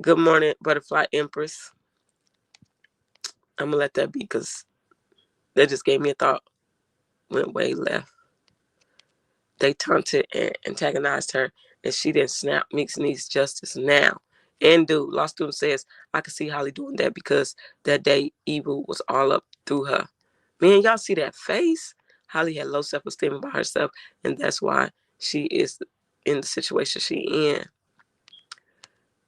Good morning, Butterfly Empress. I'm gonna let that be because that just gave me a thought. Went way left. They taunted and antagonized her, and she didn't snap. Meeks needs justice now. And dude, Law Student says, I could see Holly doing that because that day evil was all up through her. Man, y'all see that face? Holly had low self-esteem about herself, and that's why she is in the situation she in.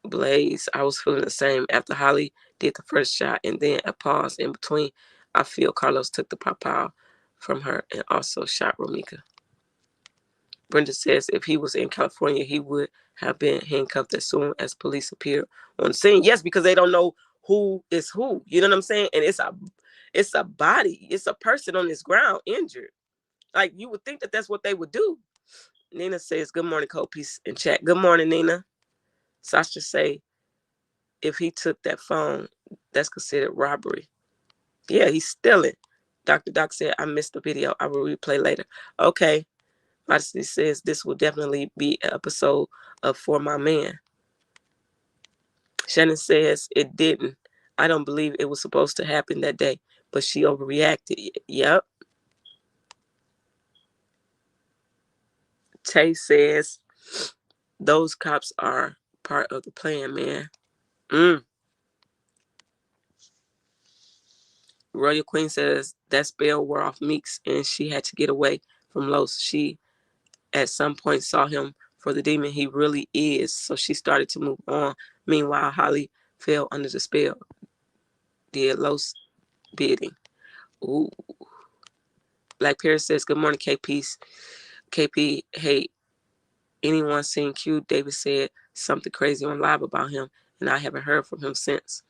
Blaze, I was feeling the same after Holly did the first shot, and then a pause in between. I feel Carlos took the pawpaw from her and also shot Romika. Brenda says if he was in California, he would have been handcuffed as soon as police appeared on the scene. Yes, because they don't know who is who. You know what I'm saying? And it's a body. It's a person on this ground injured. Like, you would think that that's what they would do. Nina says, good morning, Cole. Peace in chat. Good morning, Nina. Sasha say, if he took that phone, that's considered robbery. Yeah, he's stealing. Dr. Doc said, I missed the video. I will replay later. Okay. Modesty says this will definitely be an episode of For My Man. Shannon says it didn't. I don't believe it was supposed to happen that day, but she overreacted. Yep. Tay says those cops are part of the plan, man. Royal Queen says that spell wore off Meeks and she had to get away from Los. She at some point saw him for the demon he really is, so she started to move on. Meanwhile, Holly fell under the spell. Did Los bidding. Ooh. Black Paris says, good morning, KP, hey, anyone seen Q? David said something crazy on live about him, and I haven't heard from him since.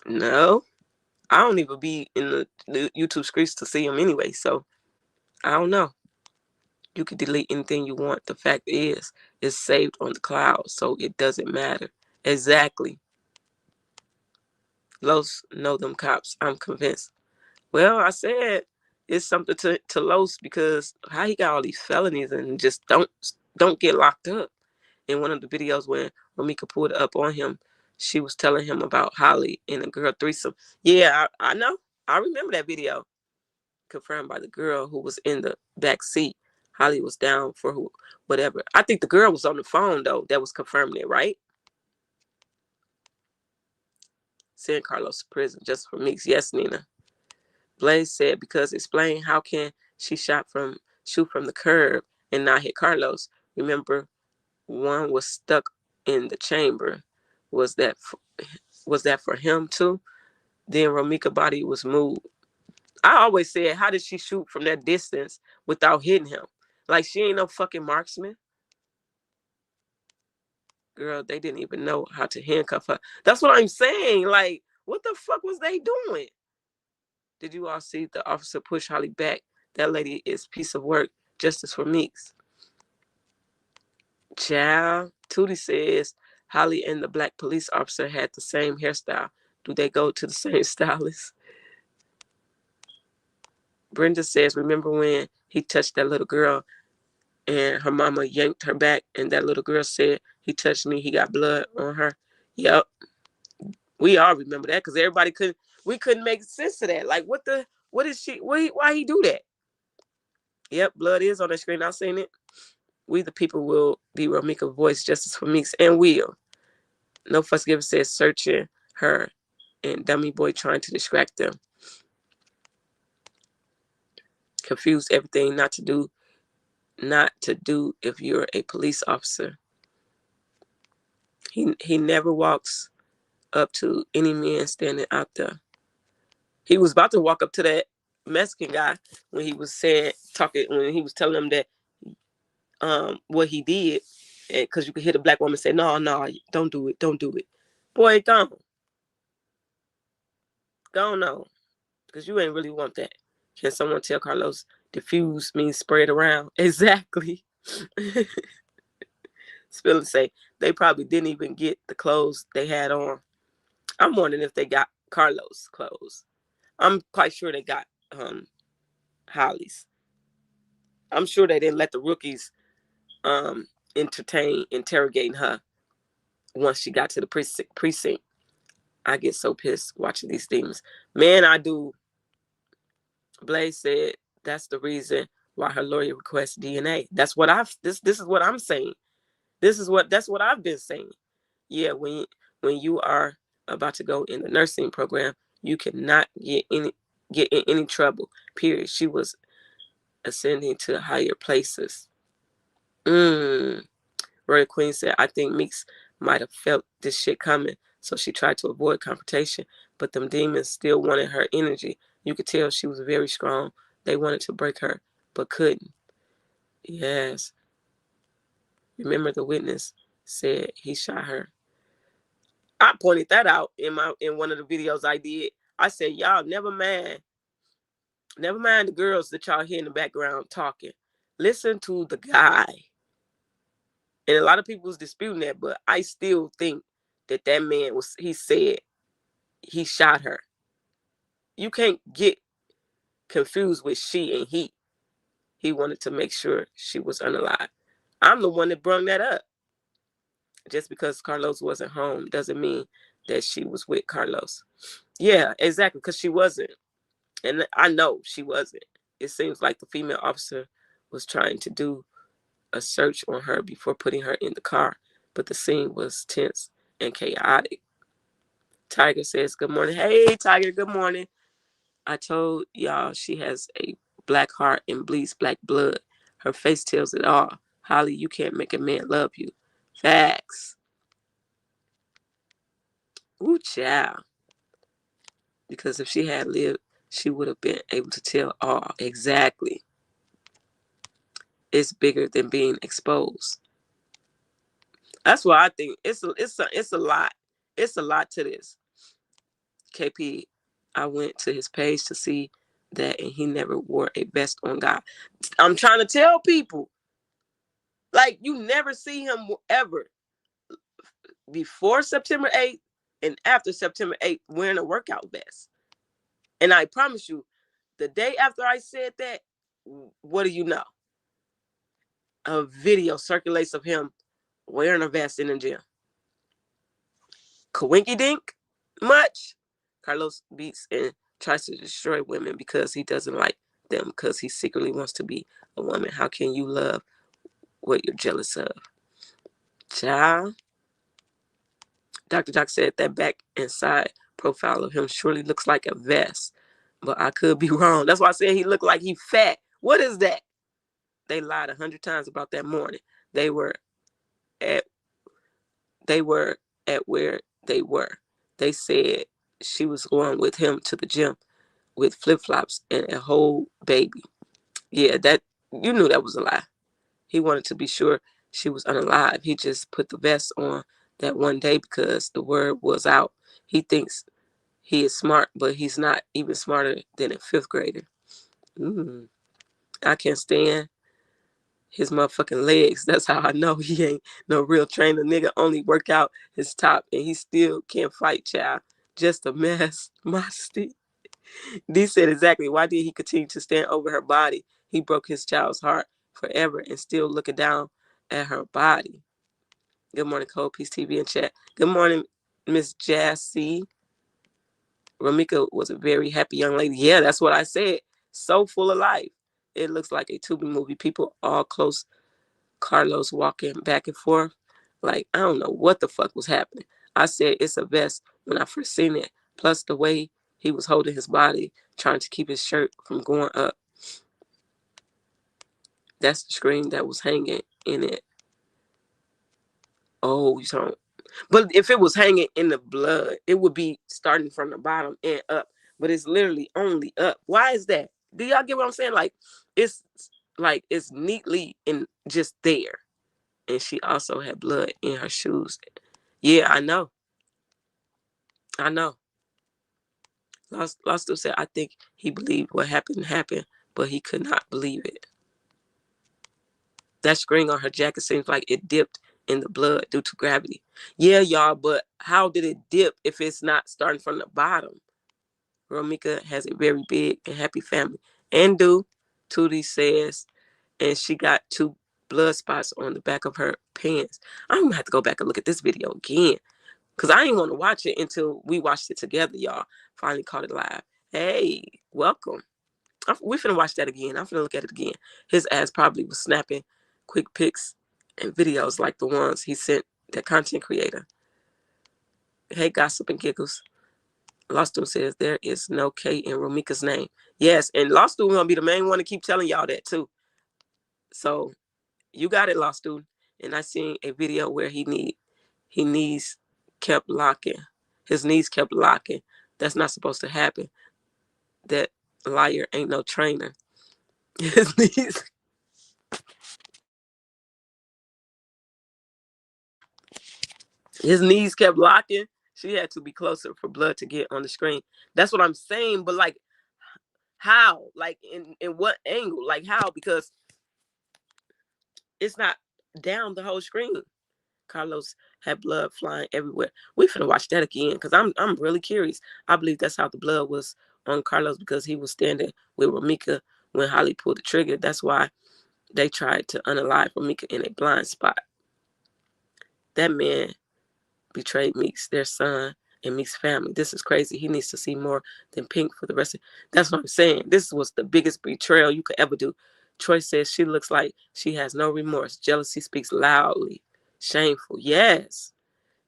No. I don't even be in the YouTube streets to see him anyway, so I don't know. You can delete anything you want. The fact is, it's saved on the cloud, so it doesn't matter. Exactly. Los know them cops. I'm convinced. Well, I said it's something to Los because how he got all these felonies and just don't get locked up. In one of the videos when Romika pulled up on him, she was telling him about Holly and a girl threesome. Yeah, I know. I remember that video. Confirmed by the girl who was in the back seat. Holly was down for whatever. I think the girl was on the phone, though, that was confirming it, right? Send Carlos to prison just for Meeks. Yes, Nina. Blaze said, because explain how can she shoot from the curb and not hit Carlos. Remember, one was stuck in the chamber. Was that for him too? Then Romika's body was moved. I always said, how did she shoot from that distance without hitting him? Like, she ain't no fucking marksman. Girl, they didn't even know how to handcuff her. That's what I'm saying. Like, what the fuck was they doing? Did you all see the officer push Holly back? That lady is piece of work. Justice for Meeks. Child, Tootie says Holly and the black police officer had the same hairstyle. Do they go to the same stylist? Brenda says, remember when he touched that little girl and her mama yanked her back and that little girl said, he touched me, he got blood on her. Yep. We all remember that because we couldn't make sense of that. Like, why he do that? Yep, blood is on the screen. I've seen it. We the people will be Romika's voice, justice for Meeks, and will. No Fuss Giver says searching her and Dummy Boy trying to distract them. Confuse everything not to do if you're a police officer. He never walks up to any man standing out there. He was about to walk up to that Mexican guy when he was when he was telling him that what he did, because you could hear the black woman say, no, don't do it. Boy, gone. Gone on. Because you ain't really want that. Can someone tell Carlos diffuse means spread around? Exactly. Spill say they probably didn't even get the clothes they had on. I'm wondering if they got Carlos clothes. I'm quite sure they got Holly's. I'm sure they didn't let the rookies interrogating her once she got to the precinct. I get so pissed watching these things. Man, I do. Blaze said that's the reason why her lawyer requests DNA. That's what this is what I'm saying. That's what I've been saying. Yeah, when you are about to go in the nursing program, you cannot get in any trouble. Period. She was ascending to higher places. Royal Queen said, I think Meeks might have felt this shit coming, so she tried to avoid confrontation, but them demons still wanted her energy. You could tell she was very strong. They wanted to break her, but couldn't. Yes. Remember the witness said he shot her. I pointed that out in one of the videos I did. I said, y'all never mind the girls that y'all hear in the background talking. Listen to the guy. And a lot of people was disputing that, but I still think that man he said he shot her. You can't get confused with she and he. He wanted to make sure she was unalive. I'm the one that brought that up. Just because Carlos wasn't home doesn't mean that she was with Carlos. Yeah, exactly, because she wasn't. And I know she wasn't. It seems like the female officer was trying to do a search on her before putting her in the car, but the scene was tense and chaotic. Tiger says, good morning. Hey, Tiger, good morning. I told y'all she has a black heart and bleeds black blood. Her face tells it all. Holly, you can't make a man love you. Facts. Ooh, child. Because if she had lived, she would have been able to tell all. Exactly. It's bigger than being exposed. That's why I think it's a lot. It's a lot to this. KP, I went to his page to see that, and he never wore a vest on God. I'm trying to tell people, like, you never see him ever before September 8th and after September 8th wearing a workout vest. And I promise you, the day after I said that, what do you know? A video circulates of him wearing a vest in the gym. Kawinky dink much? Carlos beats and tries to destroy women because he doesn't like them, because he secretly wants to be a woman. How can you love what you're jealous of? Child. Dr. Doc said that back and side profile of him surely looks like a vest, but I could be wrong. That's why I said he looked like he fat. What is that? They lied 100 times about that morning. They were at where they were. They said she was going with him to the gym with flip-flops and a whole baby. Yeah, that you knew that was a lie. He wanted to be sure she was unalive. He just put the vest on that one day because the word was out. He thinks he is smart, but he's not even smarter than a fifth grader. I can't stand his motherfucking legs. That's how I know he ain't no real trainer. Nigga only work out his top and he still can't fight, child. Just a mess. Modesty. D said exactly. Why did he continue to stand over her body? He broke his child's heart forever and still looking down at her body. Good morning, Cold Peace TV in chat. Good morning, Miss Jassy. Ramika was a very happy young lady. Yeah, that's what I said. So full of life. It looks like a Tubi movie. People all close. Carlos walking back and forth. Like, I don't know what the fuck was happening. I said it's a vest when I first seen it. Plus the way he was holding his body, trying to keep his shirt from going up. That's the screen that was hanging in it. Oh, you don't. But if it was hanging in the blood, it would be starting from the bottom and up. But it's literally only up. Why is that? Do y'all get what I'm saying? Like it's neatly in just there. And she also had blood in her shoes. Yeah, I know. Lostu said, I think he believed what happened, but he could not believe it. That screen on her jacket seems like it dipped in the blood due to gravity. Yeah, y'all, but how did it dip if it's not starting from the bottom? Romika has a very big and happy family. And Tootie says, and she got 2 blood spots on the back of her pants. I'm gonna have to go back and look at this video again, because I didn't want to watch it until we watched it together, y'all. Finally caught it live. Hey, welcome. We finna watch that again. I'm finna look at it again. His ass probably was snapping quick pics and videos like the ones he sent that content creator. Hey, Gossip and Giggles. Lostu says there is no K in Romika's name. Yes, and Lostu gonna be the main one to keep telling y'all that too. So you got it, Lostu. And I seen a video where he knees kept locking. His knees kept locking. That's not supposed to happen. That liar ain't no trainer. His knees kept locking. She had to be closer for blood to get on the screen. That's what I'm saying. But like, how? Like, in what angle? Like, how? Because it's not down the whole screen. Carlos had blood flying everywhere. We finna watch that again because I'm really curious. I believe that's how the blood was on Carlos, because he was standing with Romika when Holly pulled the trigger. That's why they tried to unalive Romika in a blind spot. That man betrayed Meeks, their son, and Meeks' family. This is crazy. He needs to see more than Pink for the rest of. That's what I'm saying. This was the biggest betrayal you could ever do. Troy says she looks like she has no remorse. Jealousy speaks loudly. Shameful. Yes.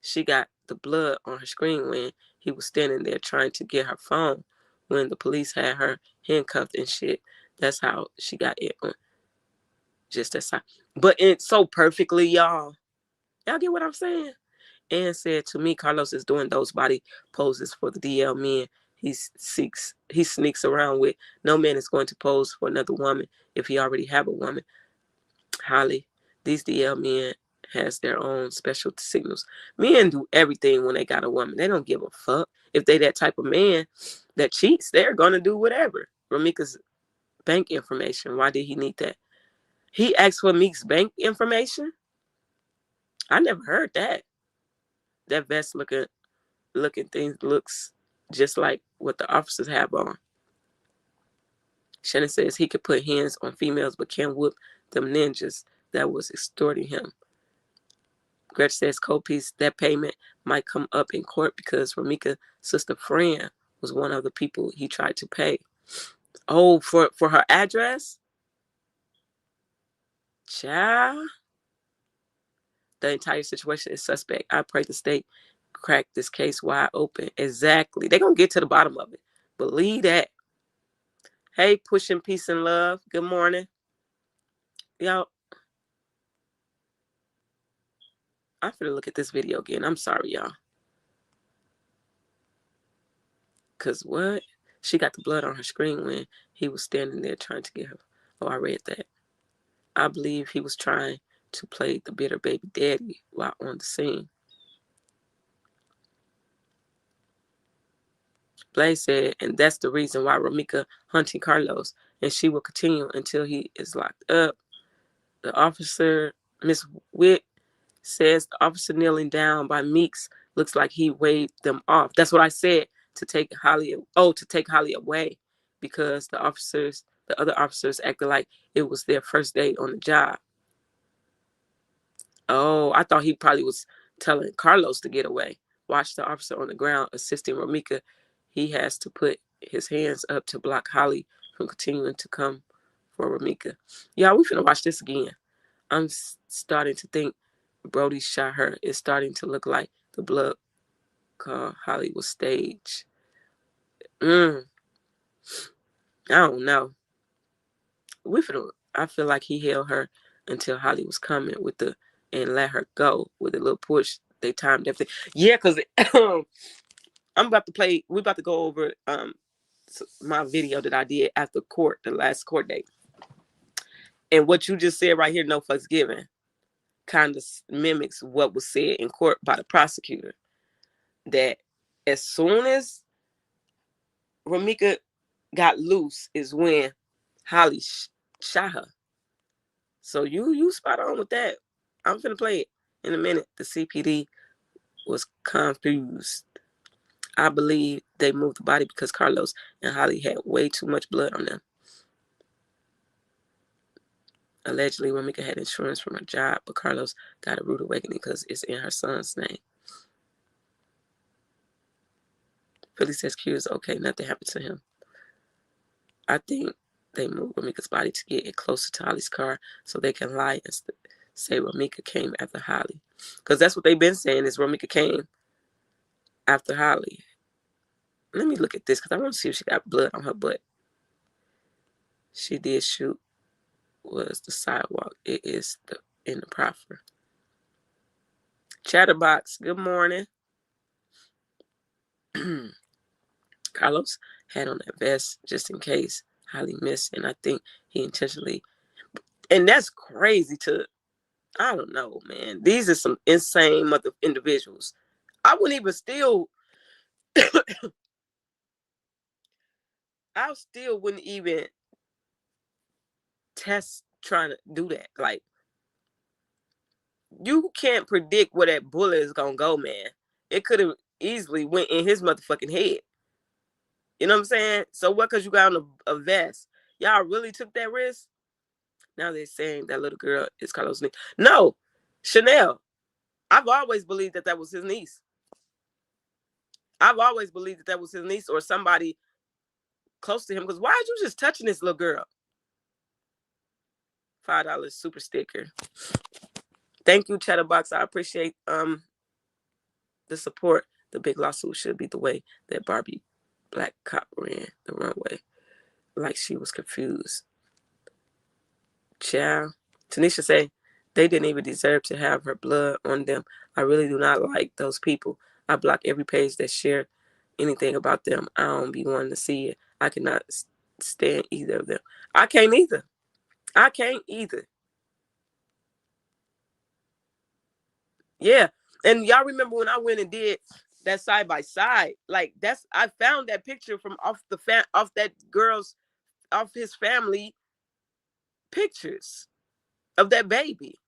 She got the blood on her screen when he was standing there trying to get her phone when the police had her handcuffed and shit. That's how she got it on. Just that side. But it's so perfectly, y'all. Y'all get what I'm saying? And said to me, Carlos is doing those body poses for the DL men he sneaks around with. No man is going to pose for another woman if he already have a woman. Holly, these DL men has their own special signals. Men do everything when they got a woman. They don't give a fuck. If they that type of man that cheats, they're gonna do whatever. Romika's bank information. Why did he need that? He asked for Meek's bank information? I never heard that. That vest looking thing looks just like what the officers have on. Shannon says he could put hands on females but can't whoop them ninjas that was extorting him. Gretch says Copies, that payment might come up in court because Romika's sister Fran was one of the people he tried to pay. Oh, for her address? Child. The entire situation is suspect. I pray the state crack this case wide open. Exactly. They're going to get to the bottom of it. Believe that. Hey, Pushing Peace and Love. Good morning. Y'all, I'm finna look at this video again. I'm sorry, y'all. Because what? She got the blood on her screen when he was standing there trying to get her. Oh, I read that. I believe he was trying to play the bitter baby daddy while on the scene. Blaze said, and that's the reason why Romika hunting Carlos, and she will continue until he is locked up. The officer, Miss Witt, says the officer kneeling down by Meeks looks like he waved them off. That's what I said, to take Holly away, because the other officers acted like it was their first day on the job. Oh, I thought he probably was telling Carlos to get away. Watch the officer on the ground assisting Romika. He has to put his hands up to block Holly from continuing to come for Romika. Y'all, we finna watch this again. I'm starting to think Brody shot her. It's starting to look like the blood called Holly was staged. I don't know. I feel like he held her until Holly was coming and let her go with a little push. They timed everything. Yeah, because we're about to go over my video that I did after court, the last court date. And what you just said right here, no fucks given, kind of mimics what was said in court by the prosecutor. That as soon as Ramika got loose is when Holly shot her. So you spot on with that. I'm finna play it in a minute. The CPD was confused. I believe they moved the body because Carlos and Holly had way too much blood on them. Allegedly, Ramika had insurance from her job, but Carlos got a rude awakening because it's in her son's name. Philly says Q is okay. Nothing happened to him. I think they moved Ramika's body to get it closer to Holly's car so they can lie and say Ramika came after Holly. Because that's what they've been saying is Ramika came after Holly. Let me look at this because I want to see if she got blood on her butt. She did shoot. Was the sidewalk. It is in the proffer. Chatterbox, good morning. Carlos had on that vest just in case Holly missed, and I think he intentionally. And that's crazy to, I don't know, man. These are some insane mother individuals. I wouldn't even still, I still wouldn't even test trying to do that. Like, you can't predict where that bullet is gonna go, man. It could have easily went in his motherfucking head. You know what I'm saying? So what, because you got on a vest? Y'all really took that risk? Now they're saying that little girl is Carlos' niece. No, Chanel. I've always believed that was his niece. I've always believed that was his niece or somebody close to him. Because why are you just touching this little girl? $5 super sticker. Thank you, Chatterbox. I appreciate the support. The big lawsuit should be the way that Barbie Black cop ran the runway. Like she was confused. Child. Tanisha say, they didn't even deserve to have her blood on them. I really do not like those people. I block every page that share anything about them. I don't be wanting to see it. I cannot stand either of them. I can't either. I can't either. Yeah. And y'all remember when I went and did that side by side? Like I found that picture from off that girl's, off his family pictures of that baby.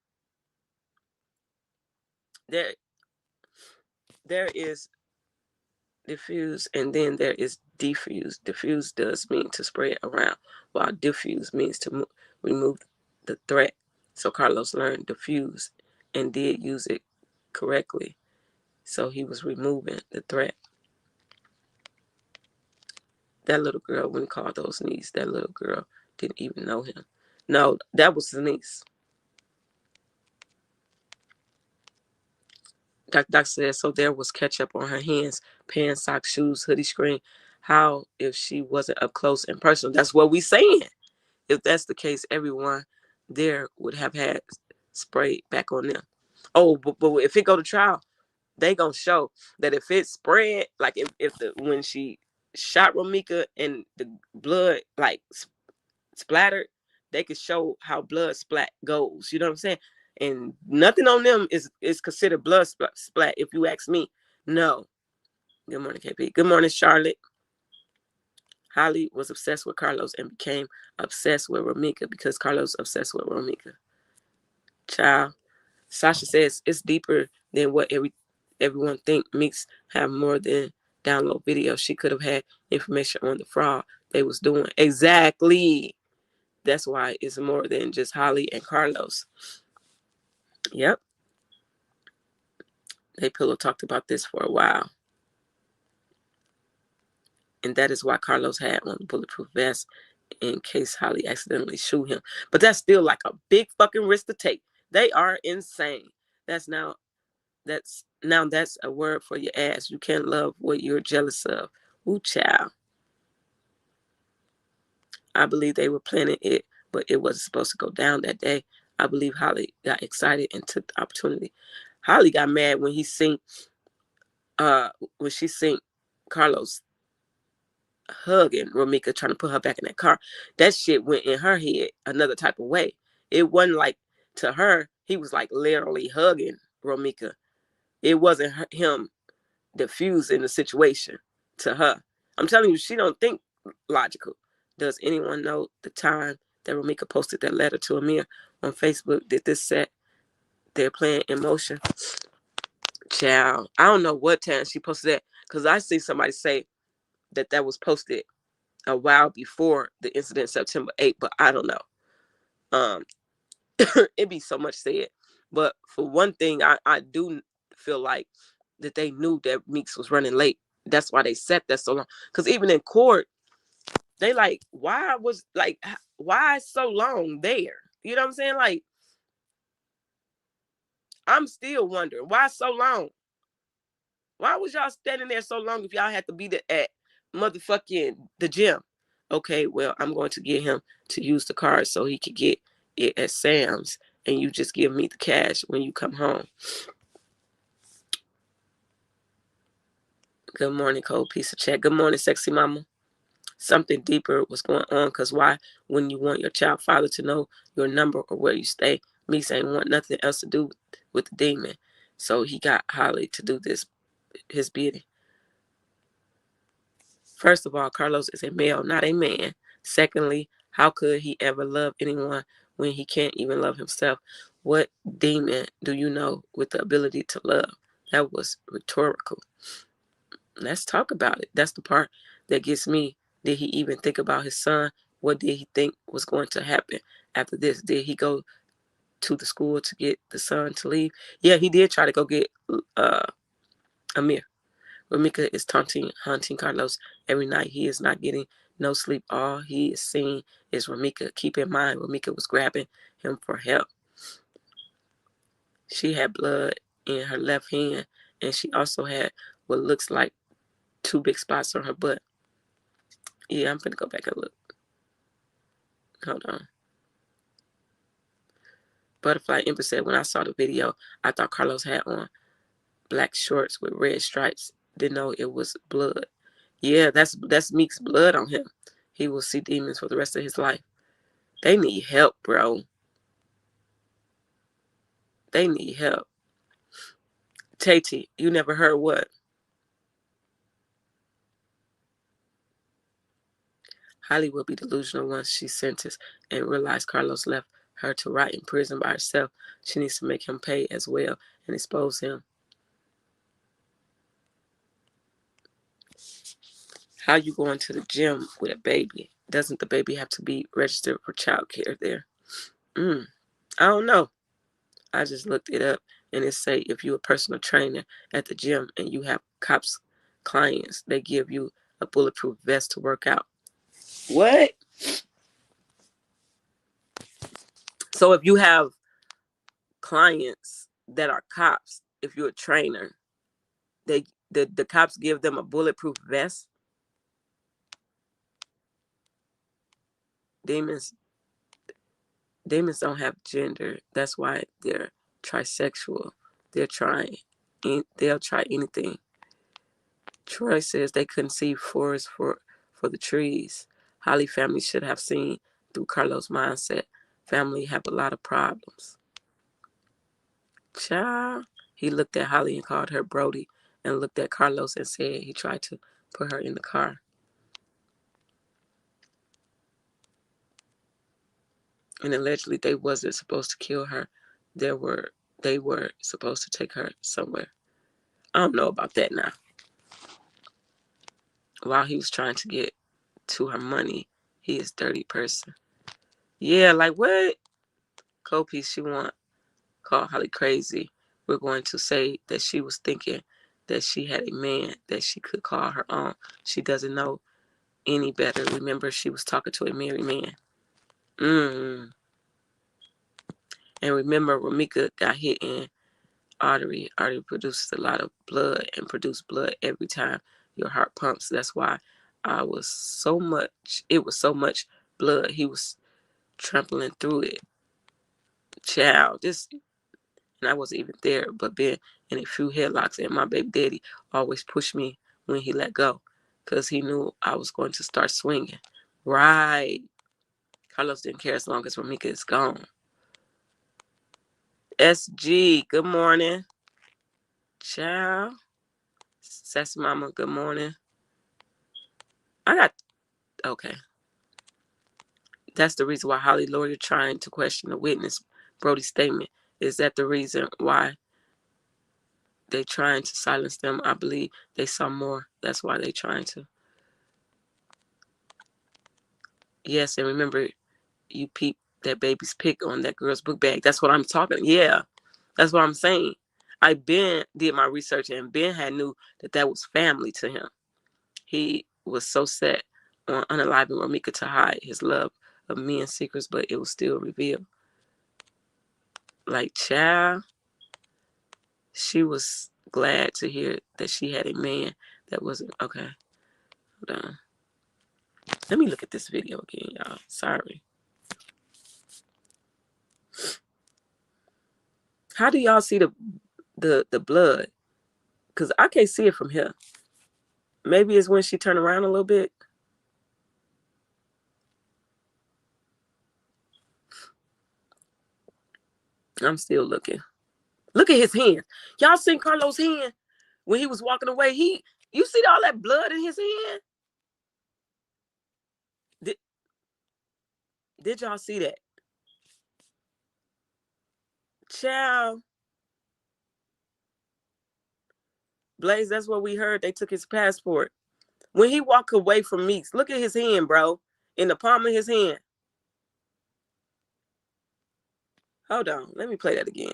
There is diffuse and then there is diffuse. Diffuse does mean to spread around, while diffuse means to remove the threat. So Carlos learned diffuse and did use it correctly. So he was removing the threat. That little girl, when he called those niece, that little girl didn't even know him. No, that was his niece. Doc says, so there was ketchup on her hands, pants, socks, shoes, hoodie, screen. How if she wasn't up close and personal? That's what we saying. If that's the case, everyone there would have had spray back on them. Oh, but if it go to trial, they gonna show that if it spread, like when she shot Ramika and the blood like splattered, they could show how blood splat goes. You know what I'm saying? And nothing on them is considered blood splat, if you ask me. No. Good morning, KP. Good morning, Charlotte. Holly was obsessed with Carlos and became obsessed with Ramika because Carlos was obsessed with Ramika. Child. Sasha says it's deeper than what everyone think. Meeks have more than download videos. She could have had information on the fraud they was doing. Exactly. That's why it's more than just Holly and Carlos. Yep. They pillow talked about this for a while. And that is why Carlos had on the bulletproof vest in case Holly accidentally shoot him. But that's still like a big fucking risk to take. They are insane. That's a word for your ass. You can't love what you're jealous of. Ooh, child. I believe they were planning it, but it wasn't supposed to go down that day. I believe Holly got excited and took the opportunity. Holly got mad when she seen Carlos hugging Ramika, trying to put her back in that car. That shit went in her head another type of way. It wasn't like, to her, he was like literally hugging Ramika. It wasn't him diffusing the situation to her. I'm telling you, she don't think logical. Does anyone know the time that Ramika posted that letter to Amir on Facebook? Did this set their plan in motion? Child, I don't know what time she posted that, because I see somebody say that was posted a while before the incident, September 8th, but I don't know. It'd be so much said. But for one thing, I do feel like that they knew that Meeks was running late. That's why they set that so long. Because even in court, they like, why so long there? You know what I'm saying? Like, I'm still wondering, why so long? Why was y'all standing there so long if y'all had to be there at motherfucking the gym? Okay, well, I'm going to get him to use the card so he could get it at Sam's, and you just give me the cash when you come home. Good morning, cold piece of chat. Good morning, sexy mama. Something deeper was going on, because why wouldn't you want your child father to know your number or where you stay? Meeks ain't want nothing else to do with the demon, so he got Holly to do his bidding. First of all, Carlos is a male, not a man. Secondly, how could he ever love anyone when he can't even love himself? What demon do you know with the ability to love? That was rhetorical. Let's talk about it. That's the part that gets me. Did he even think about his son? What did he think was going to happen after this? Did he go to the school to get the son to leave? Yeah, he did try to go get Amir. Ramika is haunting Carlos every night. He is not getting no sleep. All he is seeing is Ramika. Keep in mind, Ramika was grabbing him for help. She had blood in her left hand, and she also had what looks like 2 big spots on her butt. Yeah, I'm gonna go back and look. Hold on. Butterfly Empress said, when I saw the video, I thought Carlos had on black shorts with red stripes. Didn't know it was blood. Yeah, that's Meek's blood on him. He will see demons for the rest of his life. They need help, bro. They need help. Tate, you never heard what? Holly will be delusional once she's sentenced and realize Carlos left her to rot in prison by herself. She needs to make him pay as well and expose him. How you going to the gym with a baby? Doesn't the baby have to be registered for child care there? I don't know. I just looked it up, and it say if you're a personal trainer at the gym and you have cops clients, they give you a bulletproof vest to work out. What? So if you have clients that are cops, if you're a trainer, the cops give them a bulletproof vest? Demons don't have gender. That's why they're trisexual. They'll try anything. Troy says they couldn't see forest for the trees. Holly family should have seen through Carlos' mindset. Family have a lot of problems. Child. He looked at Holly and called her Brody, and looked at Carlos and said he tried to put her in the car. And allegedly they wasn't supposed to kill her. They were supposed to take her somewhere. I don't know about that now. While he was trying to get to her money, he is a dirty person. Yeah, like what? Cold piece she want. Call Holly crazy. We're going to say that she was thinking that she had a man that she could call her own. She doesn't know any better. Remember, she was talking to a married man. And remember, Ramika got hit in artery. Artery produces a lot of blood and produces blood every time your heart pumps. That's why it was so much blood. He was trampling through it. Child, and I wasn't even there, but been in a few headlocks, and my baby daddy always pushed me when he let go, because he knew I was going to start swinging. Right. Carlos didn't care as long as Ramika is gone. SG, good morning. Ciao. Sassy Mama, good morning. Okay. That's the reason why Holly lawyer trying to question the witness Brody's statement. Is that the reason why they trying to silence them? I believe they saw more. That's why they trying to. Yes, and remember, you peeped that baby's pic on that girl's book bag. That's what I'm talking. Yeah, that's what I'm saying. I did my research, and Ben had knew that was family to him. He was so set on unaliving Romika to hide his love of me and secrets, but it was still revealed. Like, child, she was glad to hear that she had a man that wasn't okay. Hold on. Let me look at this video again, y'all. Sorry. How do y'all see the blood? Because I can't see it from here. Maybe it's when she turned around a little bit. I'm still looking. Look at his hand. Y'all seen Carlos' hand when he was walking away? You see all that blood in his hand? Did y'all see that? Child. Blaze, that's what we heard. They took his passport. When he walked away from Meeks, look at his hand, bro. In the palm of his hand. Hold on. Let me play that again.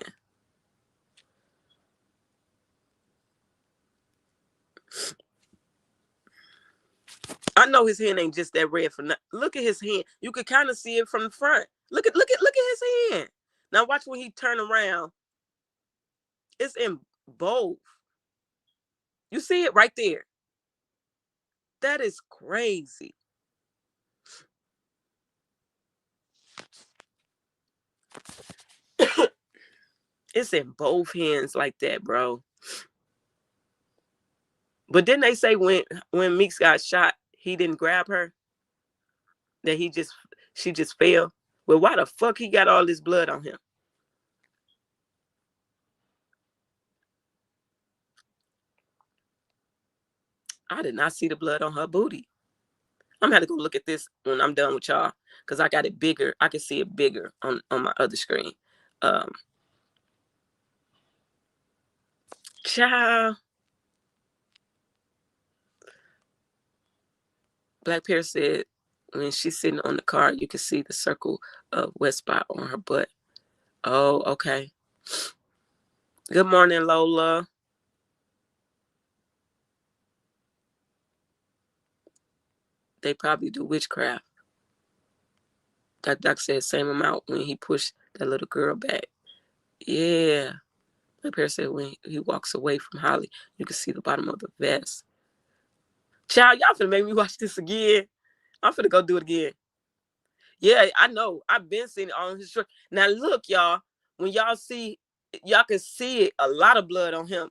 I know his hand ain't just that red for nothing. Look at his hand. You could kind of see it from the front. Look at his hand. Now watch when he turn around. It's in both. You see it right there. That is crazy. It's in both hands like that, bro. But didn't they say when Meeks got shot, he didn't grab her? That she just fell? Well, why the fuck he got all this blood on him? I did not see the blood on her booty. I'm gonna have to go look at this when I'm done with y'all, because I got it bigger. I can see it bigger on my other screen. Child. Black Pear said when she's sitting on the car, you can see the circle of wet spot on her butt. Oh, okay. Good morning, Lola. They probably do witchcraft. That doc said same amount when he pushed that little girl back. Yeah. Black Pear said when he walks away from Holly, you can see the bottom of the vest. Child, y'all finna make me watch this again. I'm finna go do it again. Yeah, I know. I've been seeing it on his shirt. Now look, y'all. When y'all can see it, a lot of blood on him.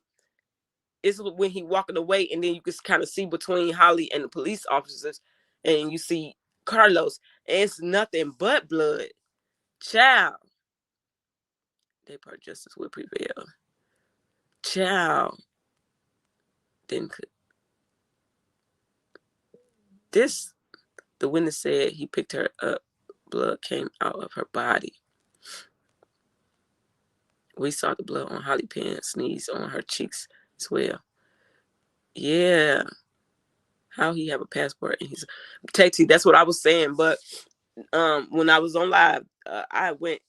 It's when he walking away, and then you can kind of see between Holly and the police officers, and you see Carlos, and it's nothing but blood. Child. They part justice will prevail. Child. The witness said he picked her up. Blood came out of her body. We saw the blood on Holly Penn sneeze on her cheeks as well. Yeah. How he have a passport and he's Tati, that's what I was saying. But when I was on live, I went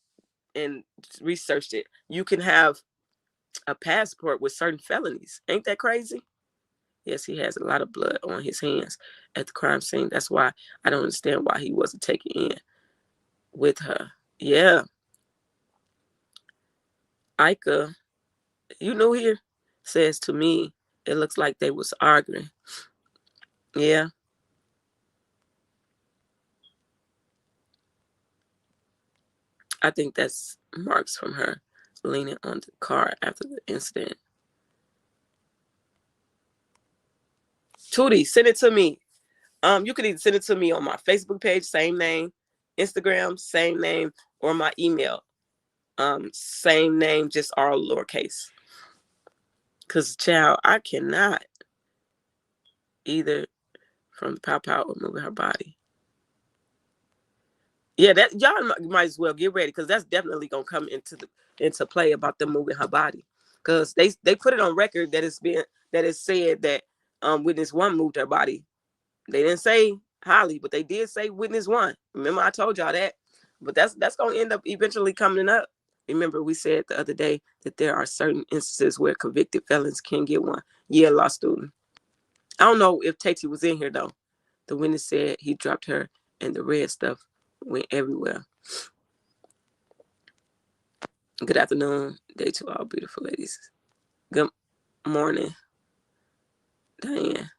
and researched it. You can have a passport with certain felonies. Ain't that crazy? Yes, he has a lot of blood on his hands at the crime scene. That's why I don't understand why he wasn't taken in with her. Yeah. Ika, you new here, says to me, it looks like they was arguing. Yeah. I think that's marks from her leaning on the car after the incident. Tootie, send it to me. You can either send it to me on my Facebook page, same name, Instagram, same name, or my email, same name, just all lowercase. Because, child, I cannot either from the pow pow or moving her body. Yeah, that y'all might as well get ready because that's definitely gonna come into play about them moving her body. Because they put it on record that it's said that witness one moved her body. They didn't say Holly, but they did say witness one. Remember, I told y'all that. But that's gonna end up eventually coming up. Remember, we said the other day that there are certain instances where convicted felons can get one. Yeah, law student. I don't know if Tati was in here though. The witness said he dropped her and the red stuff went everywhere. Good afternoon, day to all beautiful ladies. Good morning, Diane.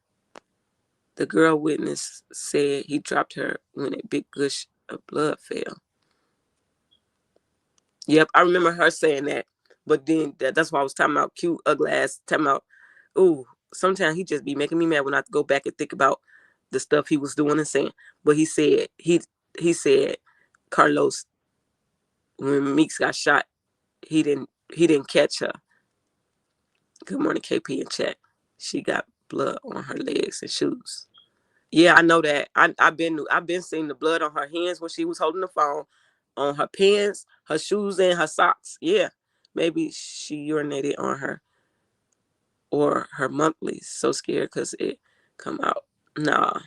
The girl witness said he dropped her when a big gush of blood fell. Yep, I remember her saying that. But then that's why I was talking about cute, ugly ass, talking about, ooh, sometimes he just be making me mad when I have to go back and think about the stuff he was doing and saying. But he said Carlos, when Meeks got shot, he didn't catch her. Good morning, KP in chat. She got blood on her legs and shoes. Yeah, I know that. I've been seeing the blood on her hands when she was holding the phone, on her pants, her shoes, and her socks. Yeah, maybe she urinated on her or her monthly. So scared because it come out. Nah,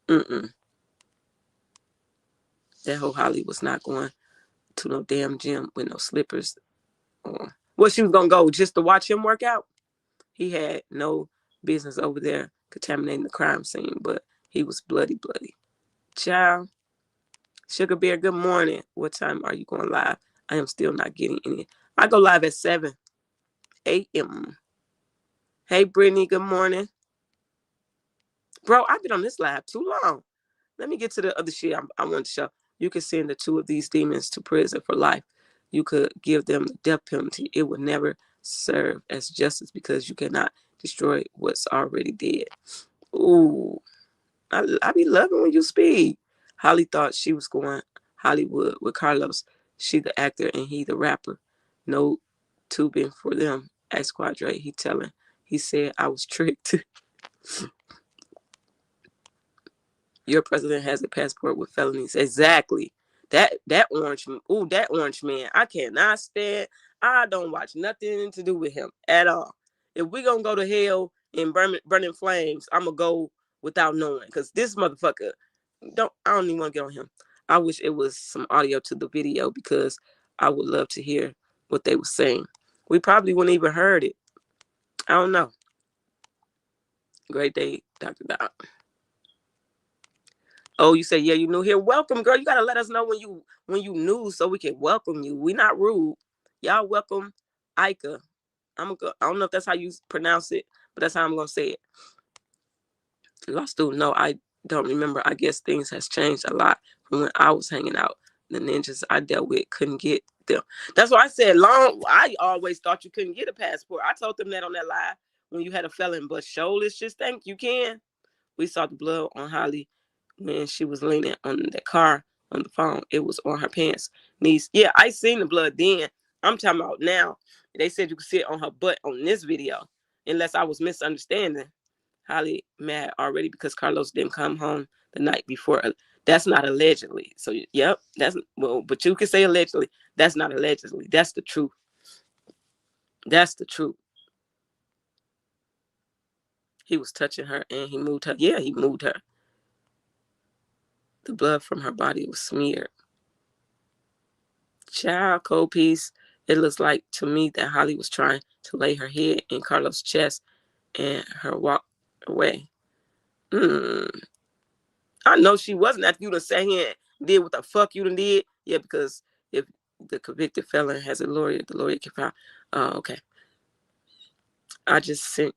that whole Holly was not going to no damn gym with no slippers on. Well, she was gonna go just to watch him work out. He had no business over there contaminating the crime scene, but he was bloody. Child. Sugar Bear, good morning. What time are you going live? I am still not getting any. I go live at 7 a.m. Hey, Brittany, good morning. Bro, I've been on this live too long. Let me get to the other shit I want to show. You can send the two of these demons to prison for life. You could give them the death penalty. It would never serve as justice because you cannot destroy what's already dead. Ooh, I be loving when you speak. Holly thought she was going Hollywood with Carlos. She the actor and he the rapper. No tubing for them. Ask Quadre. He said I was tricked. Your president has a passport with felonies. Exactly. That orange man. I cannot stand. I don't watch nothing to do with him at all. If we gonna go to hell in burning flames, I'm gonna go without knowing. Because this motherfucker, I don't even want to get on him. I wish it was some audio to the video because I would love to hear what they were saying. We probably wouldn't even heard it. I don't know. Great day, Dr. Doc. Oh, you say, yeah, you new here. Welcome, girl. You gotta let us know when you new so we can welcome you. We not rude. Y'all welcome Ika. I don't know if that's how you pronounce it, but that's how I'm gonna say it. Law student, no, I don't remember. I guess things has changed a lot from when I was hanging out. The ninjas I dealt with couldn't get them. That's why I said I always thought you couldn't get a passport. I told them that on that live when you had a felon, but let's just think you can. We saw the blood on Holly when she was leaning on the car on the phone. It was on her pants, knees. Yeah, I seen the blood then. I'm talking about now. They said you could see it on her butt on this video, unless I was misunderstanding. Holly mad already because Carlos didn't come home the night before. That's not allegedly. So, yep, but you can say allegedly. That's not allegedly. That's the truth. That's the truth. He was touching her and he moved her. Yeah, he moved her. The blood from her body was smeared. Child, cold piece. It looks like to me that Holly was trying to lay her head in Carlos' chest and her walk away. I know she wasn't after you done sat here and did what the fuck you done did. Yeah, because if the convicted felon has a lawyer, the lawyer can file. Okay. I just sent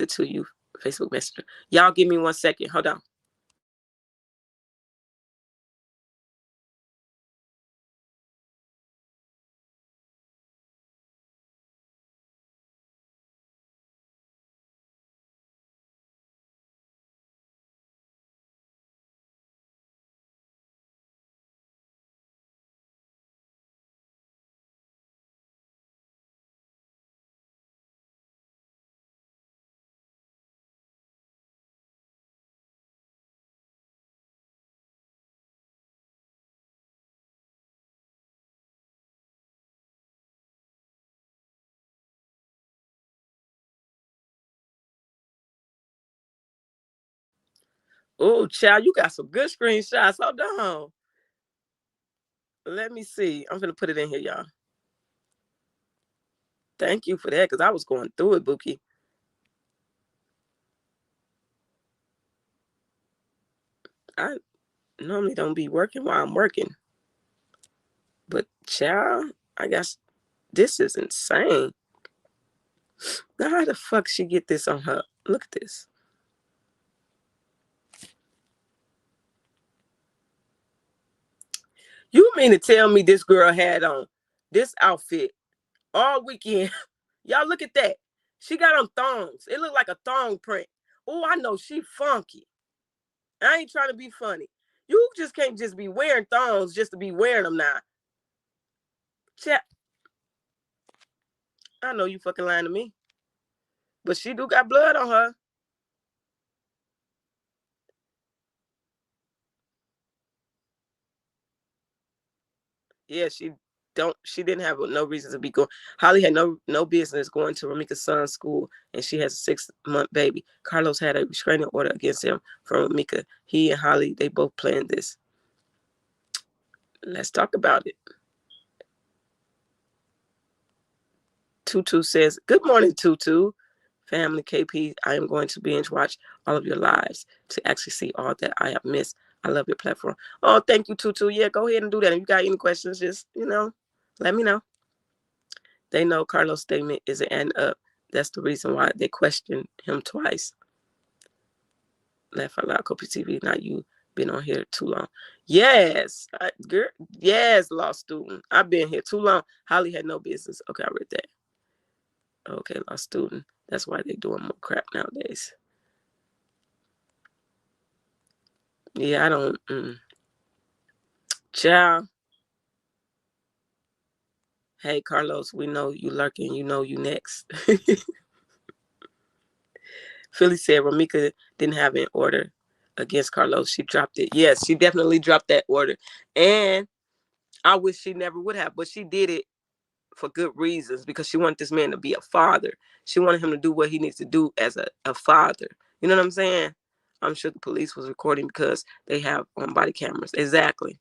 it to you, Facebook Messenger. Y'all give me 1 second. Hold on. Oh, child, you got some good screenshots. Hold on. Let me see. I'm gonna put it in here, y'all. Thank you for that, because I was going through it, Bookie. I normally don't be working while I'm working. But child, I guess this is insane. Now how the fuck she get this on her? Look at this. You mean to tell me this girl had on this outfit all weekend? Y'all look at that. She got on thongs. It looked like a thong print. Oh, I know she funky. I ain't trying to be funny. You just can't just be wearing thongs just to be wearing them now. Chat. I know you fucking lying to me. But she do got blood on her. Yeah, she didn't have no reason to be going. Holly had no business going to Ramika's son's school, and she has a 6-month baby. Carlos had a restraining order against him from Ramika. He and Holly, they both planned this. Let's talk about it. Tutu says, good morning, Tutu. Family KP, I am going to binge watch all of your lives to actually see all that I have missed. I love your platform. Oh, thank you, Tutu. Yeah, go ahead and do that. If you got any questions, just, let me know. They know Carlos' statement isn't adding up. That's the reason why they questioned him twice. Laugh out loud, Kopi TV. Not you. Been on here too long. Yes, girl. Yes, law student. I've been here too long. Holly had no business. Okay, I read that. Okay, law student. That's why they're doing more crap nowadays. Yeah, I don't. Ciao. Hey, Carlos, we know you lurking. You know you next. Philly said Ramika didn't have an order against Carlos. She dropped it. Yes, she definitely dropped that order. And I wish she never would have, but she did it for good reasons, because she wanted this man to be a father. She wanted him to do what he needs to do as a father. You know what I'm saying? I'm sure the police was recording because they have on body cameras. Exactly.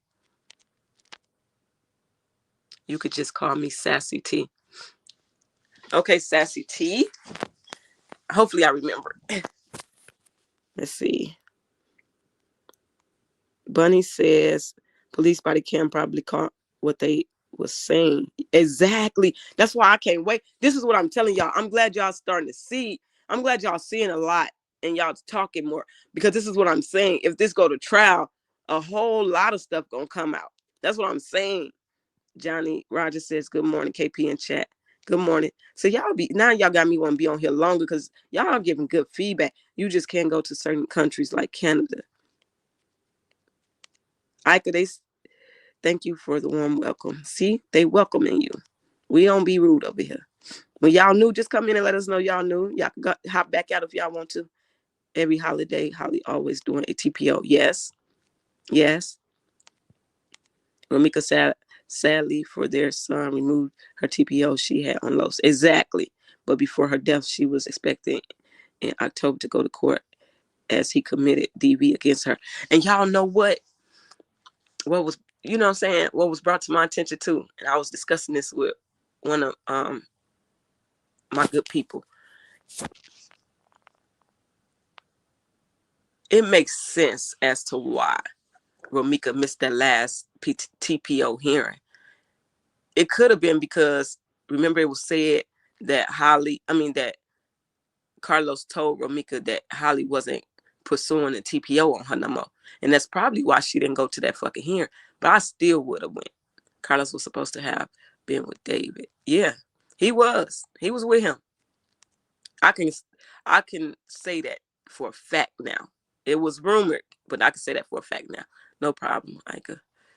You could just call me Sassy T. Okay, Sassy T. Hopefully I remember. Let's see. Bunny says police body cam probably caught what they was saying. Exactly. That's why I can't wait. This is what I'm telling y'all. I'm glad y'all starting to see. I'm glad y'all seeing a lot and y'all talking more, because this is what I'm saying. If this go to trial, a whole lot of stuff gonna come out. That's what I'm saying. Johnny Rogers says, good morning, KP in chat. Good morning. So y'all got me want to be on here longer, because y'all giving good feedback. You just can't go to certain countries like Canada. Ika, thank you for the warm welcome. See, they welcoming you. We don't be rude over here. When y'all new, just come in and let us know y'all new. Y'all can hop back out if y'all want to. Every holiday, Holly always doing a TPO. Yes. Yes. Ramika sadly for their son removed her TPO she had on Los. Exactly. But before her death, she was expecting in October to go to court as he committed DV against her. And y'all know what was, you know what I'm saying, what was brought to my attention too. And I was discussing this with one of my good people. It makes sense as to why Ramika missed that last TPO hearing. It could have been because, remember, it was said that that Carlos told Ramika that Holly wasn't pursuing a TPO on her no more. And that's probably why she didn't go to that fucking hearing. But I still would have went. Carlos was supposed to have been with David. Yeah, he was. He was with him. I can say that for a fact now. It was rumored, but I can say that for a fact now. No problem, Ika.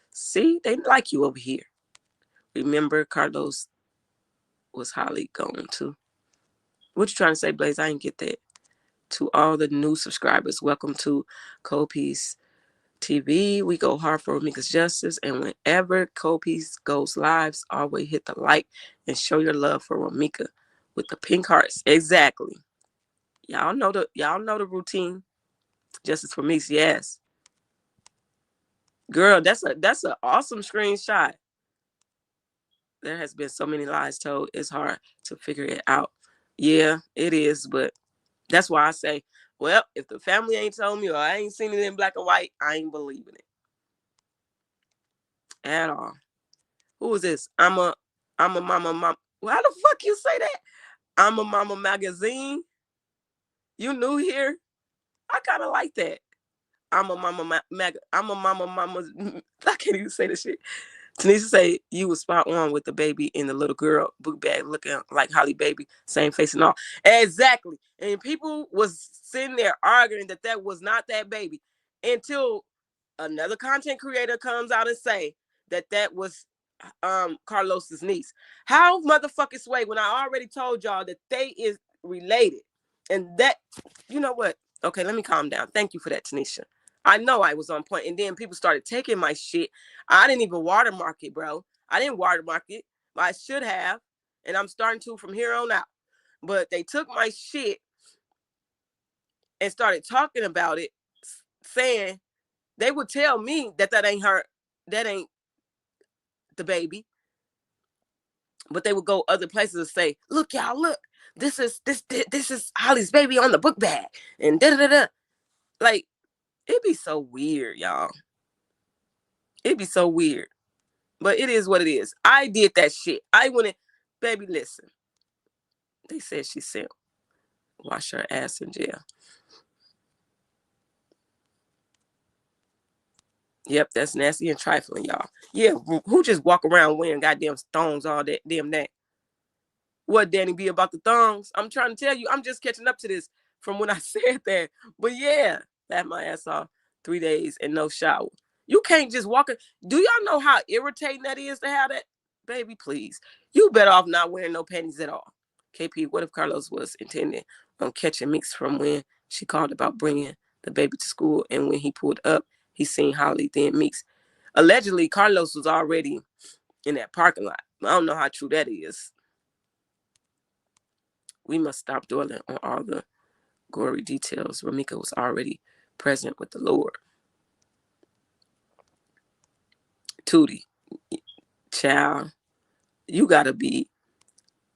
See, they like you over here. Remember, Carlos was Holly gone too. What you trying to say, Blaze? I didn't get that. To all the new subscribers, welcome to Kopi's TV. We go hard for Ramika's justice, and whenever Kopi's goes lives, always hit the like and show your love for Ramika with the pink hearts. Exactly. Y'all know the routine. Justice for Meeks, yes. Girl, that's an awesome screenshot. There has been so many lies told. It's hard to figure it out. Yeah, it is, but that's why I say, well, if the family ain't told me or I ain't seen it in black and white, I ain't believing it at all. Who is this? I'm a mama. How the fuck you say that? I'm a mama magazine. You new here? I kind of like that. I'm a mama I'm a mama. I can't even say this shit. Tanisha say you was spot on with the baby and the little girl book bag looking like Holly Baby, same face and all. Exactly. And people was sitting there arguing that was not that baby until another content creator comes out and say that was Carlos's niece. How motherfucking sway when I already told y'all that they is related. And that, you know what? Okay, let me calm down. Thank you for that, Tanisha. I know I was on point. And then people started taking my shit. I didn't even watermark it, bro. I didn't watermark it. I should have. And I'm starting to from here on out. But they took my shit and started talking about it, saying they would tell me that ain't her, that ain't the baby. But they would go other places and say, look, y'all, look, this is Holly's baby on the book bag. And da-da-da-da. Like, it'd be so weird, y'all. It'd be so weird. But it is what it is. I did that shit. I went in, baby, listen. They said she said, wash her ass in jail. Yep, that's nasty and trifling, y'all. Yeah, who just walk around wearing goddamn thongs all that, damn that? What, Danny B, about the thongs? I'm trying to tell you, I'm just catching up to this from when I said that. But yeah, laugh my ass off 3 days and no shower. You can't just walk in. Do y'all know how irritating that is to have that? Baby, please. You better off not wearing no panties at all. KP, what if Carlos was intending on catching Meeks from when she called about bringing the baby to school, and when he pulled up, he seen Holly, then Meeks? Allegedly, Carlos was already in that parking lot. I don't know how true that is. We must stop dwelling on all the gory details. Ramika was already present with the Lord. Tootie, child, you gotta be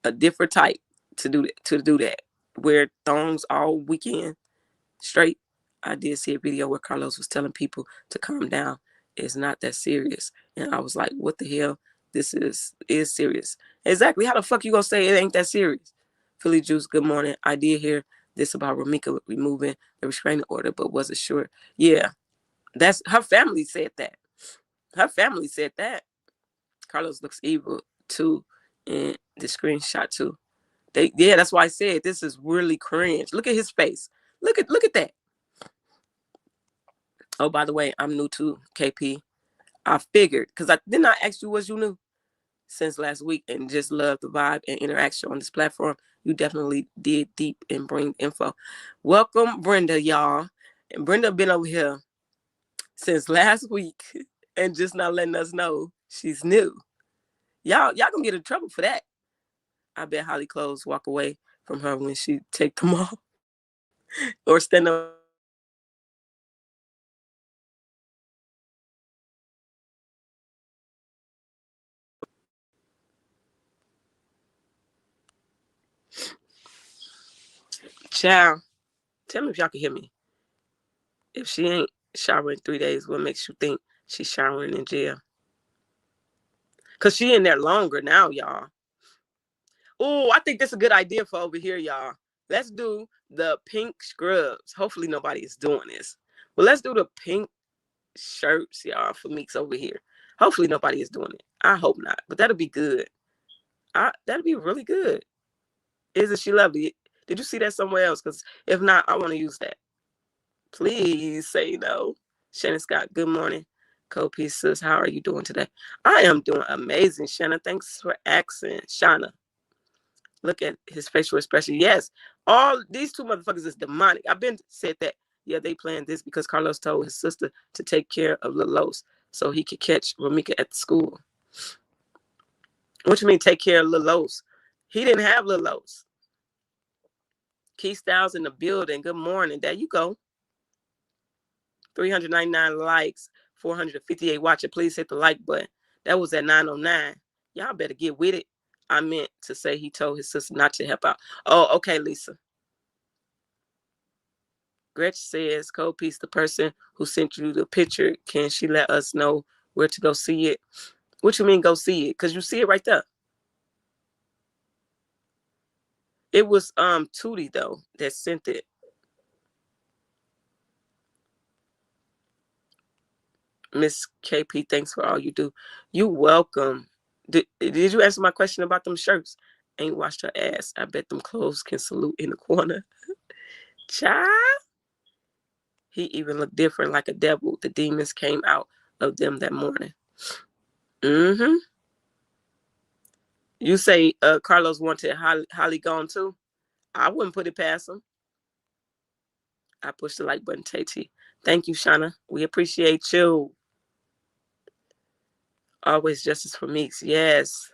a different type to do that. Wear thongs all weekend straight. I did see a video where Carlos was telling people to calm down. It's not that serious. And I was like, what the hell? This is serious. Exactly. How the fuck you gonna say it ain't that serious? Philly Juice, good morning. I did hear this about Ramika removing the restraining order, but wasn't sure. Yeah, that's her family said that. Her family said that. Carlos looks evil too in the screenshot too. That's why I said this is really cringe. Look at his face. Look at that. Oh, by the way, I'm new to KP. I figured, because I didn't ask you was you new since last week and just love the vibe and interaction on this platform. You definitely dig deep and bring info. Welcome, Brenda, y'all. And Brenda been over here since last week and just not letting us know she's new. Y'all gonna get in trouble for that. I bet Holly clothes walk away from her when she take them off or stand up. Child, tell me if y'all can hear me. If she ain't showering 3 days, what makes you think she's showering in jail? Because she in there longer now, y'all. Oh, I think that's a good idea for over here, y'all. Let's do the pink scrubs. Hopefully nobody is doing this. But let's do the pink shirts, y'all, for Meeks over here. Hopefully nobody is doing it. I hope not. But that'll be good. That'll be really good. Isn't she lovely? Did you see that somewhere else? Because if not, I want to use that. Please say no. Shannon Scott, good morning. Co-P sis, how are you doing today? I am doing amazing, Shannon. Thanks for asking. Shauna, look at his facial expression. Yes, all these two motherfuckers is demonic. I've been said that. Yeah, they planned this because Carlos told his sister to take care of Lilos so he could catch Ramika at the school. What you mean take care of Lilos? He didn't have Lilos. Key Styles in the building. Good morning. There you go. 399 likes, 458 watching. Please hit the like button. That was at 9:09. Y'all better get with it. I meant to say he told his sister not to help out. Oh, okay, Lisa. Gretch says, Cold Piece, the person who sent you the picture, can she let us know where to go see it? What you mean go see it? Because you see it right there. It was Tootie, though, that sent it. Miss KP, thanks for all you do. You welcome. Did you answer my question about them shirts? Ain't washed her ass. I bet them clothes can salute in the corner. Child. He even looked different like a devil. The demons came out of them that morning. Mm-hmm. You say Carlos wanted Holly gone too? I wouldn't put it past him. I pushed the like button, Tay. Thank you, Shauna. We appreciate you. Always justice for Meeks. Yes.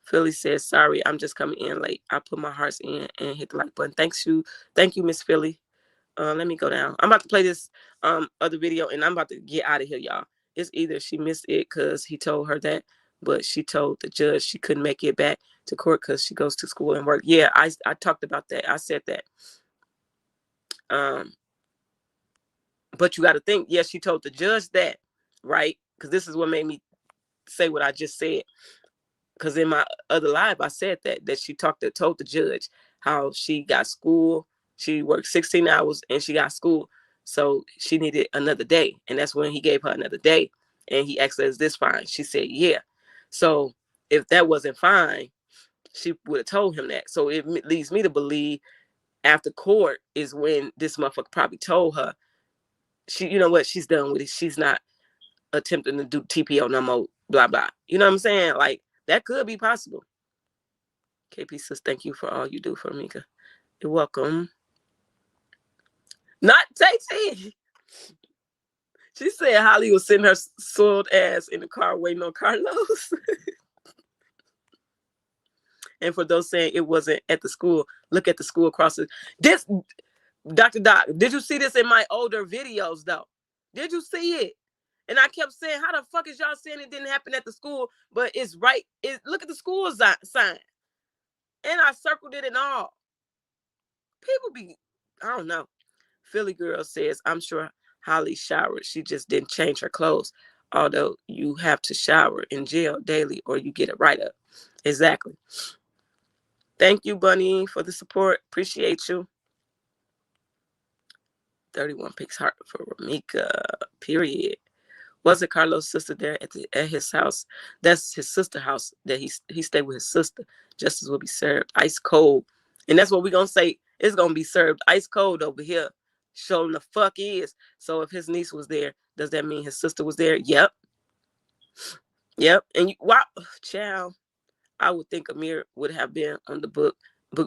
Philly says, sorry, I'm just coming in late. I put my hearts in and hit the like button. Thank you, Miss Philly. Let me go down. I'm about to play this other video, and I'm about to get out of here, y'all. It's either she missed it because he told her that, but she told the judge she couldn't make it back to court because she goes to school and work. Yeah, I talked about that. I said that. But you got to think, yes, she told the judge that, right? Because this is what made me say what I just said. Because in my other live, I said that she told the judge how she got school. She worked 16 hours and she got school. So she needed another day. And that's when he gave her another day. And he asked her, is this fine? She said, yeah. So if that wasn't fine, she would have told him that. So it leads me to believe after court is when this motherfucker probably told her, you know what, she's done with it. She's not attempting to do TPO no more, blah, blah. You know what I'm saying? Like, that could be possible. KP says, thank you for all you do for Mika. You're welcome. Not Tay. She said Holly was sitting her soiled ass in the car waiting on Carlos. And for those saying it wasn't at the school, look at the school across this. Dr. Doc, did you see this in my older videos, though? Did you see it? And I kept saying, how the fuck is y'all saying it didn't happen at the school? But it's right. Look at the school sign. And I circled it and all. People be, I don't know. Philly girl says, I'm sure Holly showered. She just didn't change her clothes. Although you have to shower in jail daily or you get it right up. Exactly. Thank you, Bunny, for the support. Appreciate you. 31 picks heart for Ramika. Period. Wasn't Carlos' sister there at his house? That's his sister's house that he stayed with his sister. Justice will be served ice cold. And that's what we're going to say. It's going to be served ice cold over here. Showing the fuck is. So if his niece was there, does that mean his sister was there? Yep. And wow, child, I would think Amir would have been on the book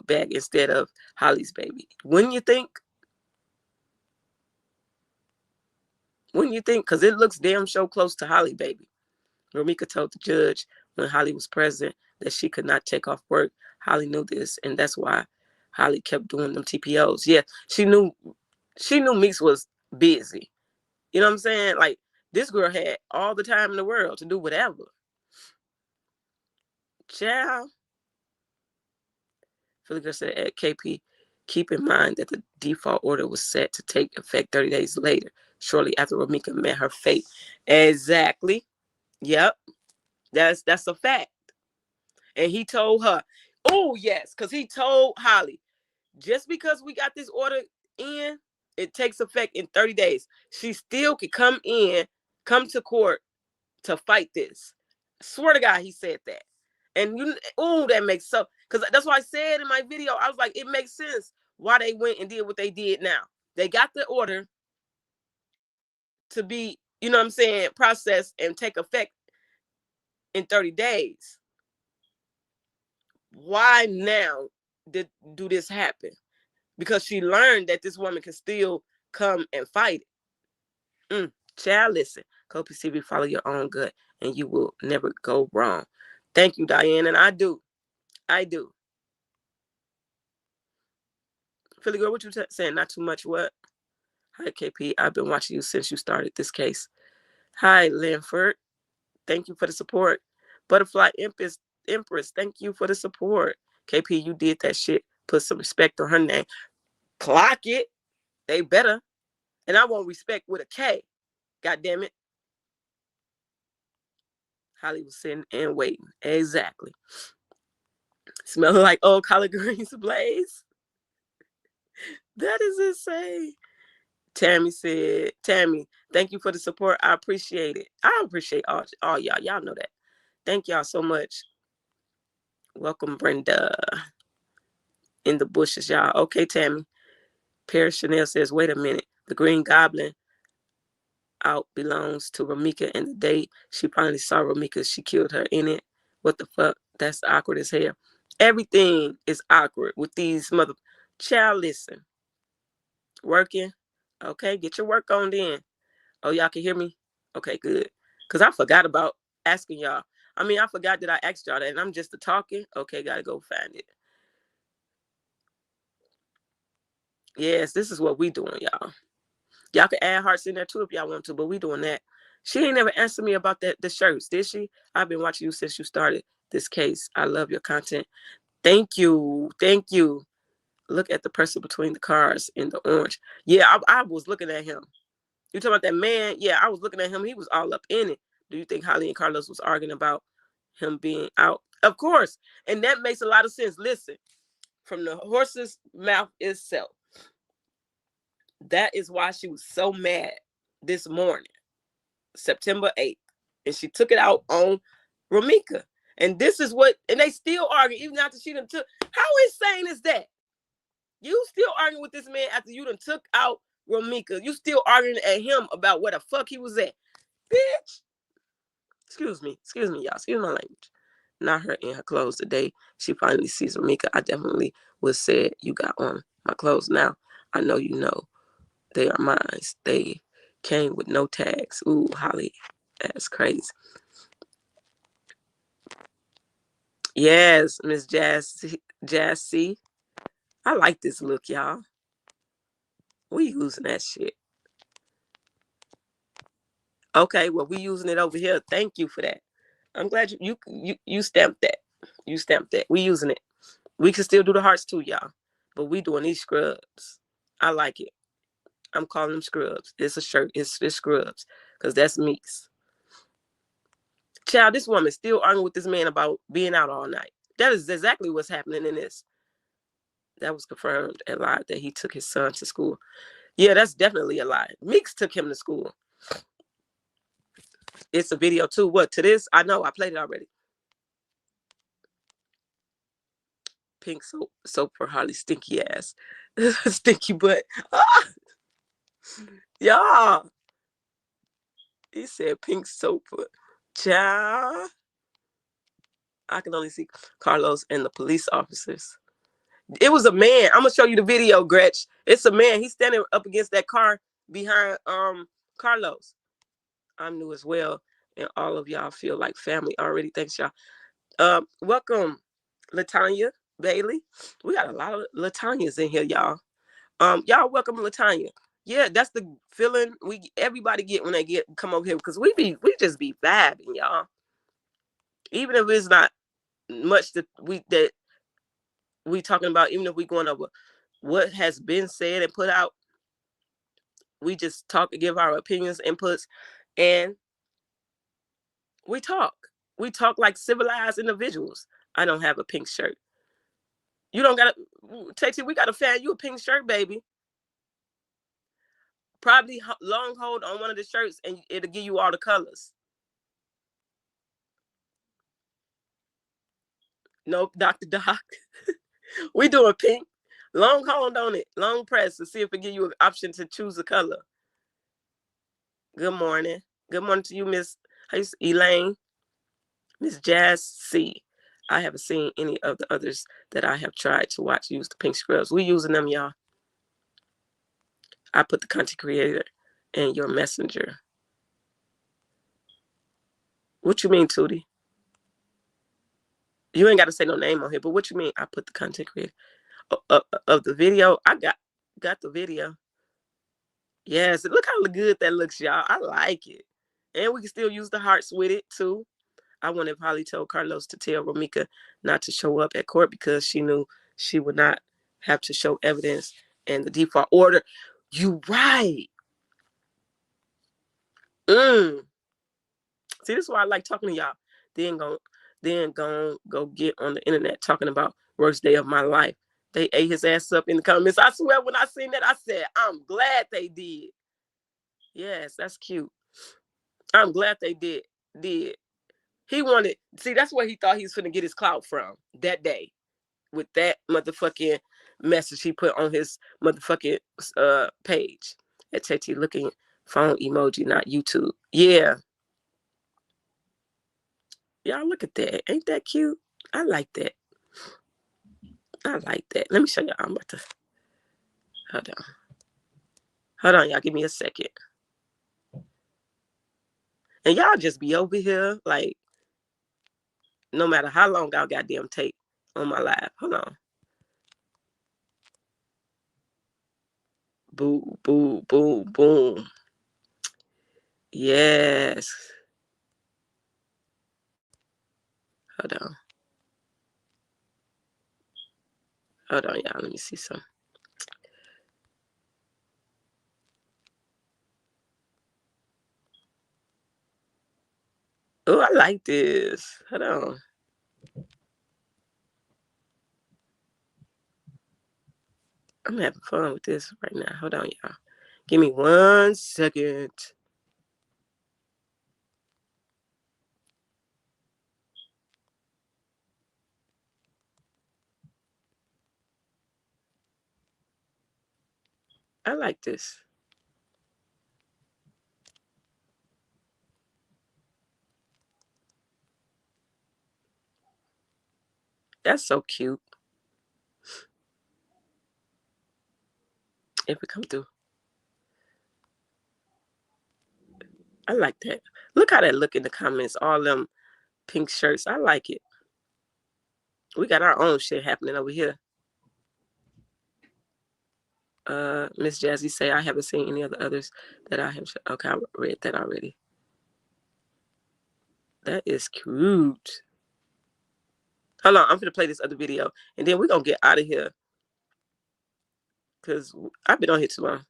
bag instead of Holly's baby. Wouldn't you think? Wouldn't you think? Because it looks damn so close to Holly baby. Ramika told the judge when Holly was present that she could not take off work. Holly knew this, and that's why Holly kept doing them TPOs. Yeah, she knew Meeks was busy. You know what I'm saying? Like, this girl had all the time in the world to do whatever. Child. Philly girl said at KP, keep in mind that the default order was set to take effect 30 days later, shortly after Ramika met her fate. Exactly. Yep. That's a fact. And he told her, oh, yes, because he told Holly, just because we got this order in, it takes effect in 30 days. She still could come to court to fight this. I swear to God, he said that. And that makes so, because that's what I said in my video. I was like, it makes sense why they went and did what they did now. They got the order to be, you know what I'm saying, processed and take effect in 30 days. Why now do this happen? Because she learned that this woman can still come and fight it. Child, listen. CoPCB, follow your own gut and you will never go wrong. Thank you, Diane. And I do. Philly girl, what you saying? Not too much what? Hi, KP. I've been watching you since you started this case. Hi, Linford. Thank you for the support. Butterfly Empress, thank you for the support. KP, you did that shit. Put some respect on her name. Clock it. They better. And I want respect with a K. God damn it. Holly was sitting and waiting. Exactly. Smelling like old collard greens ablaze. That is insane. Tammy said, Tammy, thank you for the support. I appreciate it. I appreciate all y'all. Y'all know that. Thank y'all so much. Welcome, Brenda. In the bushes, y'all. Okay, Tammy. Paris Chanel says, wait a minute. The Green Goblin out belongs to Ramika, and the day she finally saw Ramika, she killed her in it. What the fuck? That's awkward as hell. Everything is awkward with these mother... Child, listen. Working? Okay, get your work on then. Oh, y'all can hear me? Okay, good. Because I forgot about asking y'all. I mean, I forgot that I asked y'all that, and I'm just talking. Okay, gotta go find it. Yes, this is what we doing, y'all. Y'all can add hearts in there too if y'all want to, but we doing that. She ain't never answered me about the shirts, did she? I've been watching you since you started this case. I love your content. Thank you. Thank you. Look at the person between the cars in the orange. Yeah, I was looking at him. You talking about that man? Yeah, I was looking at him. He was all up in it. Do you think Holly and Carlos was arguing about him being out? Of course. And that makes a lot of sense. Listen, from the horse's mouth itself. That is why she was so mad this morning, September 8th. And she took it out on Ramika. And this is what, and they still argue, even after she done took. How insane is that? You still arguing with this man after you done took out Ramika. You still arguing at him about where the fuck he was at. Bitch. Excuse me, y'all. Excuse my language. Not her in her clothes today. She finally sees Ramika. I definitely would say you got on my clothes now. I know you know. They are mine. They came with no tags. Ooh, Holly, that's crazy. Yes, Miss Jazz C. I like this look, y'all. We using that shit. Okay, well, we using it over here. Thank you for that. I'm glad you stamped that. You stamped that. We using it. We can still do the hearts too, y'all. But we doing these scrubs. I like it. I'm calling them scrubs. It's a shirt. It's scrubs. Because that's Meeks. Child, this woman still arguing with this man about being out all night. That is exactly what's happening in this. That was confirmed a lie that he took his son to school. Yeah, that's definitely a lie. Meeks took him to school. It's a video too. What, to this? I know, I played it already. Pink soap for Harley stinky ass. Stinky butt. Ah! Y'all. He said pink soap for child. I can only see Carlos and the police officers. It was a man. I'm gonna show you the video, Gretch. It's a man. He's standing up against that car behind Carlos. I'm new as well, and all of y'all feel like family already. Thanks, y'all. Welcome, Latanya Bailey. We got a lot of Latanyas in here, y'all. Y'all welcome Latanya. Yeah, that's the feeling everybody get when they come over here, because we just be vibing, y'all. Even if it's not much that we talking about, even if we going over what has been said and put out, we just talk and give our opinions, inputs, and we talk. We talk like civilized individuals. I don't have a pink shirt. You don't gotta, Texie, we gotta fan you a pink shirt, baby. Probably long hold on one of the shirts and it'll give you all the colors. Nope, Dr. Doc. We doing pink. Long hold on it. Long press to see if it give you an option to choose a color. Good morning. Good morning to you, Miss Elaine. Miss Jazz C. I haven't seen any of the others that I have tried to watch use the pink scrubs. We using them, y'all. I put the content creator in your messenger. What you mean, Tootie? You ain't got to say no name on here, but what you mean? I put the content creator of the video. I got the video. Yes, look how good that looks, y'all. I like it. And we can still use the hearts with it, too. I wanted probably told Carlos to tell Romika not to show up at court because she knew she would not have to show evidence and the default order. You right. See, this is why I like talking to y'all. Then go get on the internet talking about worst day of my life. They ate his ass up in the comments. I swear when I seen that, I said, I'm glad they did. Yes, that's cute. I'm glad they did. He wanted, see, that's where he thought he was going to get his clout from that day with that motherfucking message he put on his motherfucking page. At Tete looking phone emoji, not YouTube. Yeah. Y'all look at that. Ain't that cute? I like that. I like that. Let me show y'all. I'm about to, hold on, y'all. Give me a second. And y'all just be over here, like, no matter how long I'll goddamn take on my live. Hold on. Boom, boom, boom, boom. Yes. Hold on. Hold on, y'all. Let me see some. Oh, I like this. Hold on. I'm having fun with this right now. Hold on, y'all. Give me 1 second. I like this. That's so cute. If it come through. I like that. Look how that look in the comments. All them pink shirts. I like it. We got our own shit happening over here. Miss Jazzy say, I haven't seen any of the others that I have. Okay, I read that already. That is cute. Hold on, I'm gonna play this other video, and then we're gonna get out of here. Because I've been on here too long.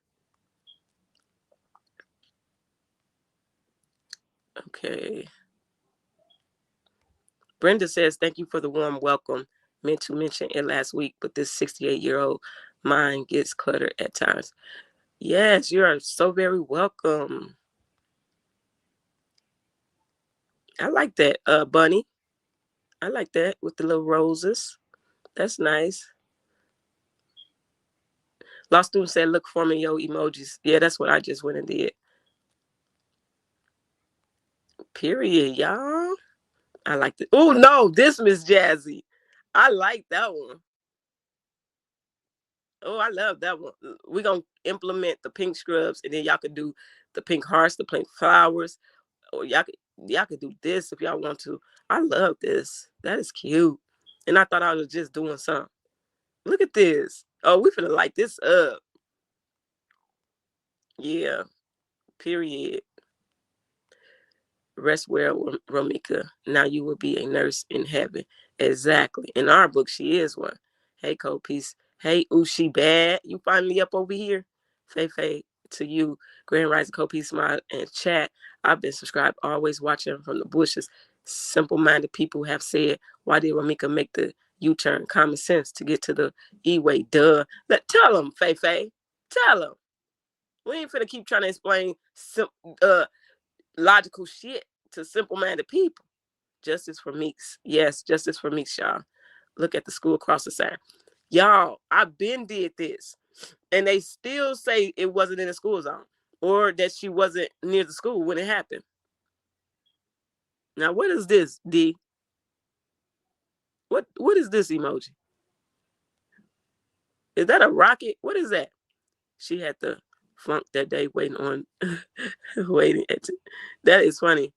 Okay. Brenda says, thank you for the warm welcome. Meant to mention it last week, but this 68-year-old mind gets cluttered at times. Yes, you are so very welcome. I like that, Bunny. I like that with the little roses. That's nice. Lost Student said, look for me, yo, emojis. Yeah, that's what I just went and did. Period, y'all. I like it. Oh, no, this Miss Jazzy. I like that one. Oh, I love that one. We're going to implement the pink scrubs, and then y'all could do the pink hearts, the pink flowers. Or y'all could do this if y'all want to. I love this. That is cute. And I thought I was just doing something. Look at this. Oh, we finna light this up. Yeah. Period. Rest well, Romika. Now you will be a nurse in heaven. Exactly. In our book, she is one. Hey, Cold Peace. Hey, Ushi Bad. You finally up over here? Faye, to you. Grand Rising Cold Peace, Smile, and chat. I've been subscribed, always watching from the bushes. Simple-minded people have said, why did Romika make the U-turn? Common sense to get to the E-way. Duh. Tell them, Faye. Tell them. We ain't finna keep trying to explain logical shit to simple-minded people. Justice for Meeks. Yes, justice for Meeks, y'all. Look at the school across the sign. Y'all, I've been did this. And they still say it wasn't in the school zone or that she wasn't near the school when it happened. Now, what is this, D? What is this emoji? Is that a rocket? What is that? She had to flunk that day waiting on waiting at it. That is funny.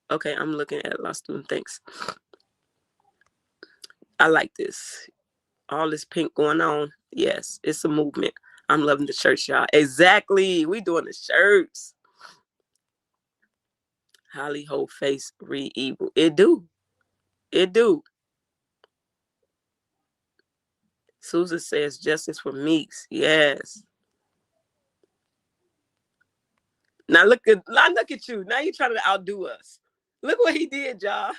Okay, I'm looking at Lost Student. Thanks. I like this. All this pink going on. Yes, it's a movement. I'm loving the shirts, y'all. Exactly. We doing the shirts. Holly whole face read evil. It do. It do. Susan says justice for Meeks. Yes. Now look at you. Now you're trying to outdo us. Look what he did, y'all.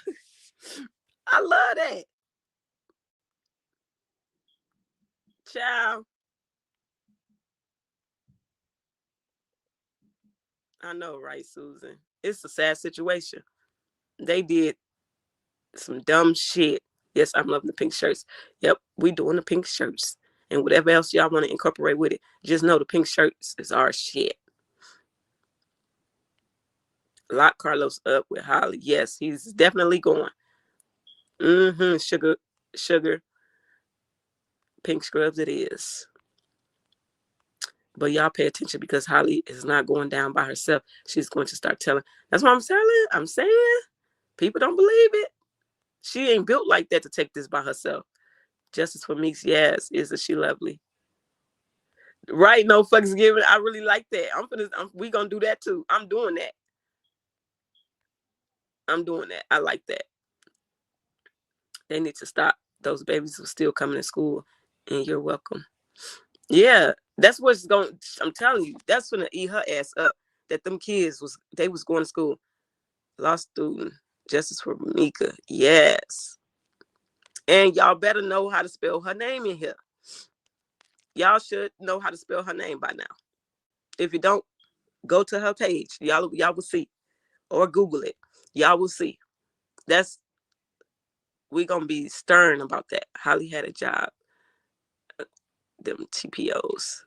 I love that. Ciao. I know, right, Susan? It's a sad situation. They did some dumb shit. Yes, I'm loving the pink shirts. Yep, we doing the pink shirts. And whatever else y'all want to incorporate with it, just know the pink shirts is our shit. Lock Carlos up with Holly. Yes, he's definitely going. Sugar. Pink scrubs it is. But y'all pay attention because Holly is not going down by herself. She's going to start telling. That's what I'm telling. I'm saying. People don't believe it. She ain't built like that to take this by herself. Justice for Meeks, yes. Isn't she lovely? Right, no fucks given. I really like that. We gonna do that too. I'm doing that. I like that. They need to stop. Those babies are still coming to school, and you're welcome. Yeah, that's what's going. I'm telling you, that's gonna eat her ass up. That them kids was going to school. Lost student. Justice for Mika. Yes. And y'all better know how to spell her name in here. Y'all should know how to spell her name by now. If you don't, go to her page. Y'all will see. Or Google it. Y'all will see. We're going to be stern about that. Holly had a job. Them TPOs.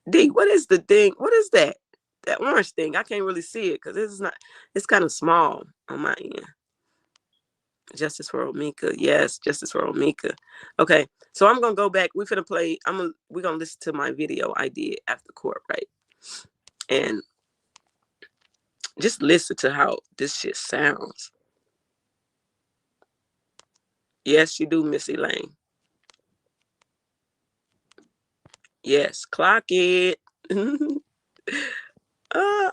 D, what is the thing? What is that? That orange thing? I can't really see it because it's kind of small on my end. Justice for Omika. Yes, Justice for Omika. Okay, so I'm gonna go back. We're gonna play. We're gonna listen to my video I did after court, right? And just listen to how this shit sounds. Yes, you do, Missy Lane. Yes, clock it.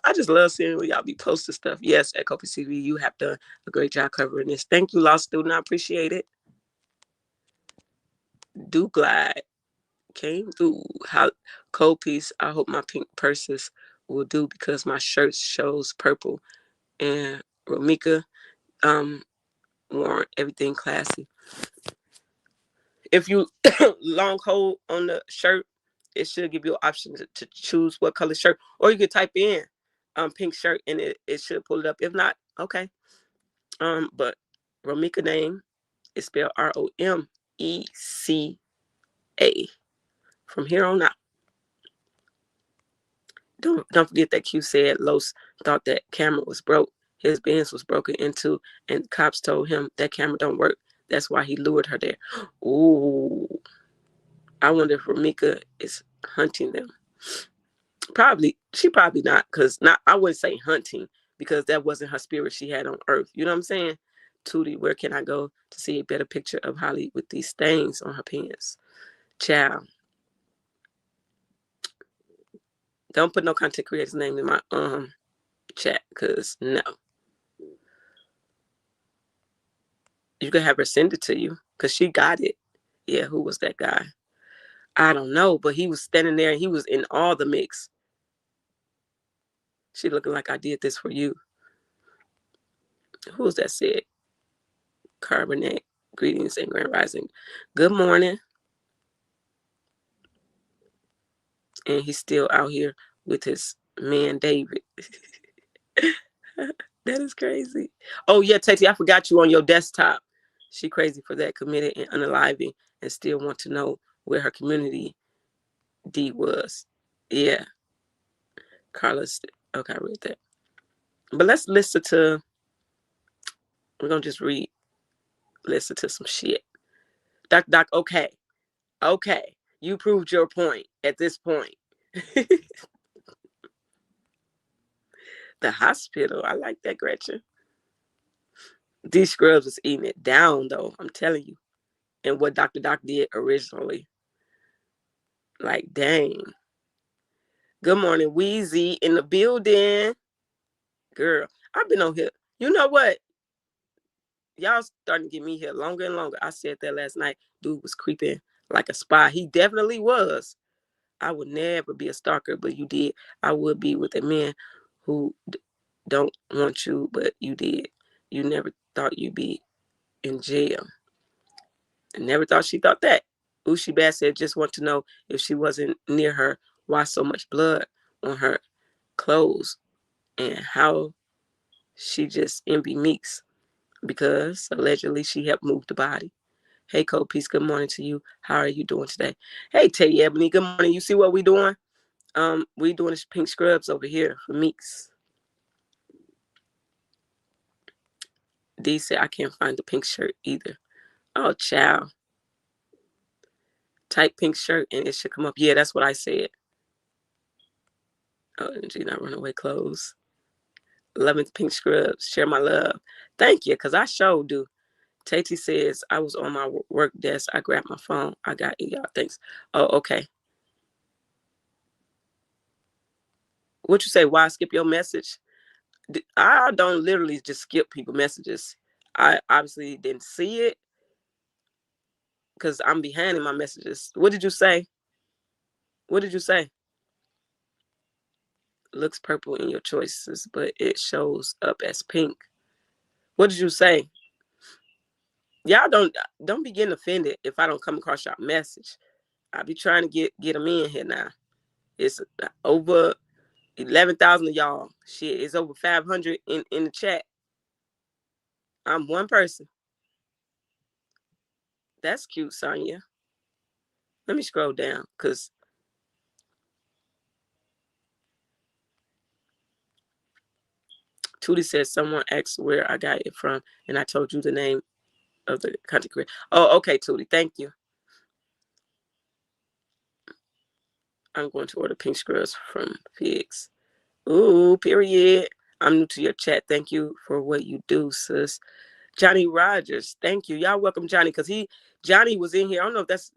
I just love seeing when y'all be posting stuff. Yes, Echo PCV, you have done a great job covering this. Thank you, law student. I appreciate it. Do glide came through. How cold piece. I hope my pink purses will do because my shirt shows purple. And Romika worn everything classy. If you long hold on the shirt, it should give you an option to choose what color shirt, or you could type in pink shirt and it should pull it up. If not, okay. But Romika name is spelled Romeka. From here on out. Don't forget that Q said Los thought that camera was broke. His Benz was broken into, and cops told him that camera don't work. That's why he lured her there. Ooh. I wonder if Romika is hunting them. She probably not, because I wouldn't say hunting, because that wasn't her spirit she had on earth. You know what I'm saying? Tootie, where can I go to see a better picture of Holly with these stains on her pants? Child. Don't put no content creator's name in my chat, because no. You can have her send it to you, because she got it. Yeah, who was that guy? I don't know, but he was standing there and he was in all the mix. She looking like I did this for you. Who's that said? Carbonet. Greetings and Grand Rising. Good morning. And he's still out here with his man David. That is crazy. Oh yeah, Tati, I forgot you on your desktop. She crazy for that, committed and unaliving, and still want to know where her community D was. Yeah. Carlos. Okay, I read that. But let's listen to, we're going to just listen to some shit. Doc, okay. Okay. You proved your point at this point. The hospital. I like that, Gretchen. These scrubs is eating it down, though. I'm telling you. and what Dr. Doc did originally. Like, dang. Good morning, Weezy in the building. Girl, I've been on here. You know what? Y'all starting to get me here longer and longer. I said that last night. Dude was creeping like a spy. He definitely was. I would never be a stalker, but you did. I would be with a man who don't want you, but you did. You never thought you'd be in jail. I never thought she thought that. Ushi Bad said, just want to know if she wasn't near her, why so much blood on her clothes, and how she just envy Meeks, because allegedly she helped move the body. Hey, Cole, peace. Good morning to you. How are you doing today? Hey, Tay Ebony. Good morning. You see what we doing? We doing this pink scrubs over here for Meeks. D said I can't find the pink shirt either. Oh, child. Type pink shirt and it should come up. Yeah, that's what I said. Oh, OMG, not runaway clothes. 11th pink scrubs. Share my love. Thank you, because I sure do. Tati says, I was on my work desk. I grabbed my phone. I got it, y'all. Thanks. Oh, okay. What you say? Why skip your message? I don't literally just skip people messages. I obviously didn't see it because I'm behind in my messages. What did you say? What did you say? Looks purple in your choices, but it shows up as pink. What did you say? Y'all don't be getting offended if I don't come across y'all message. I be trying to get them in here now. It's over 11,000 of y'all. Shit, it's over 500 in the chat. I'm one person. That's cute, Sonya. Let me scroll down, because Tootie says someone asked where I got it from, and I told you the name of the content creator. Oh, okay, Tootie. Thank you. I'm going to order pink scrubs from Figs. Ooh, period. I'm new to your chat. Thank you for what you do, sis. Johnny Rogers, thank you. Y'all welcome Johnny, because Johnny was in here. I don't know if that's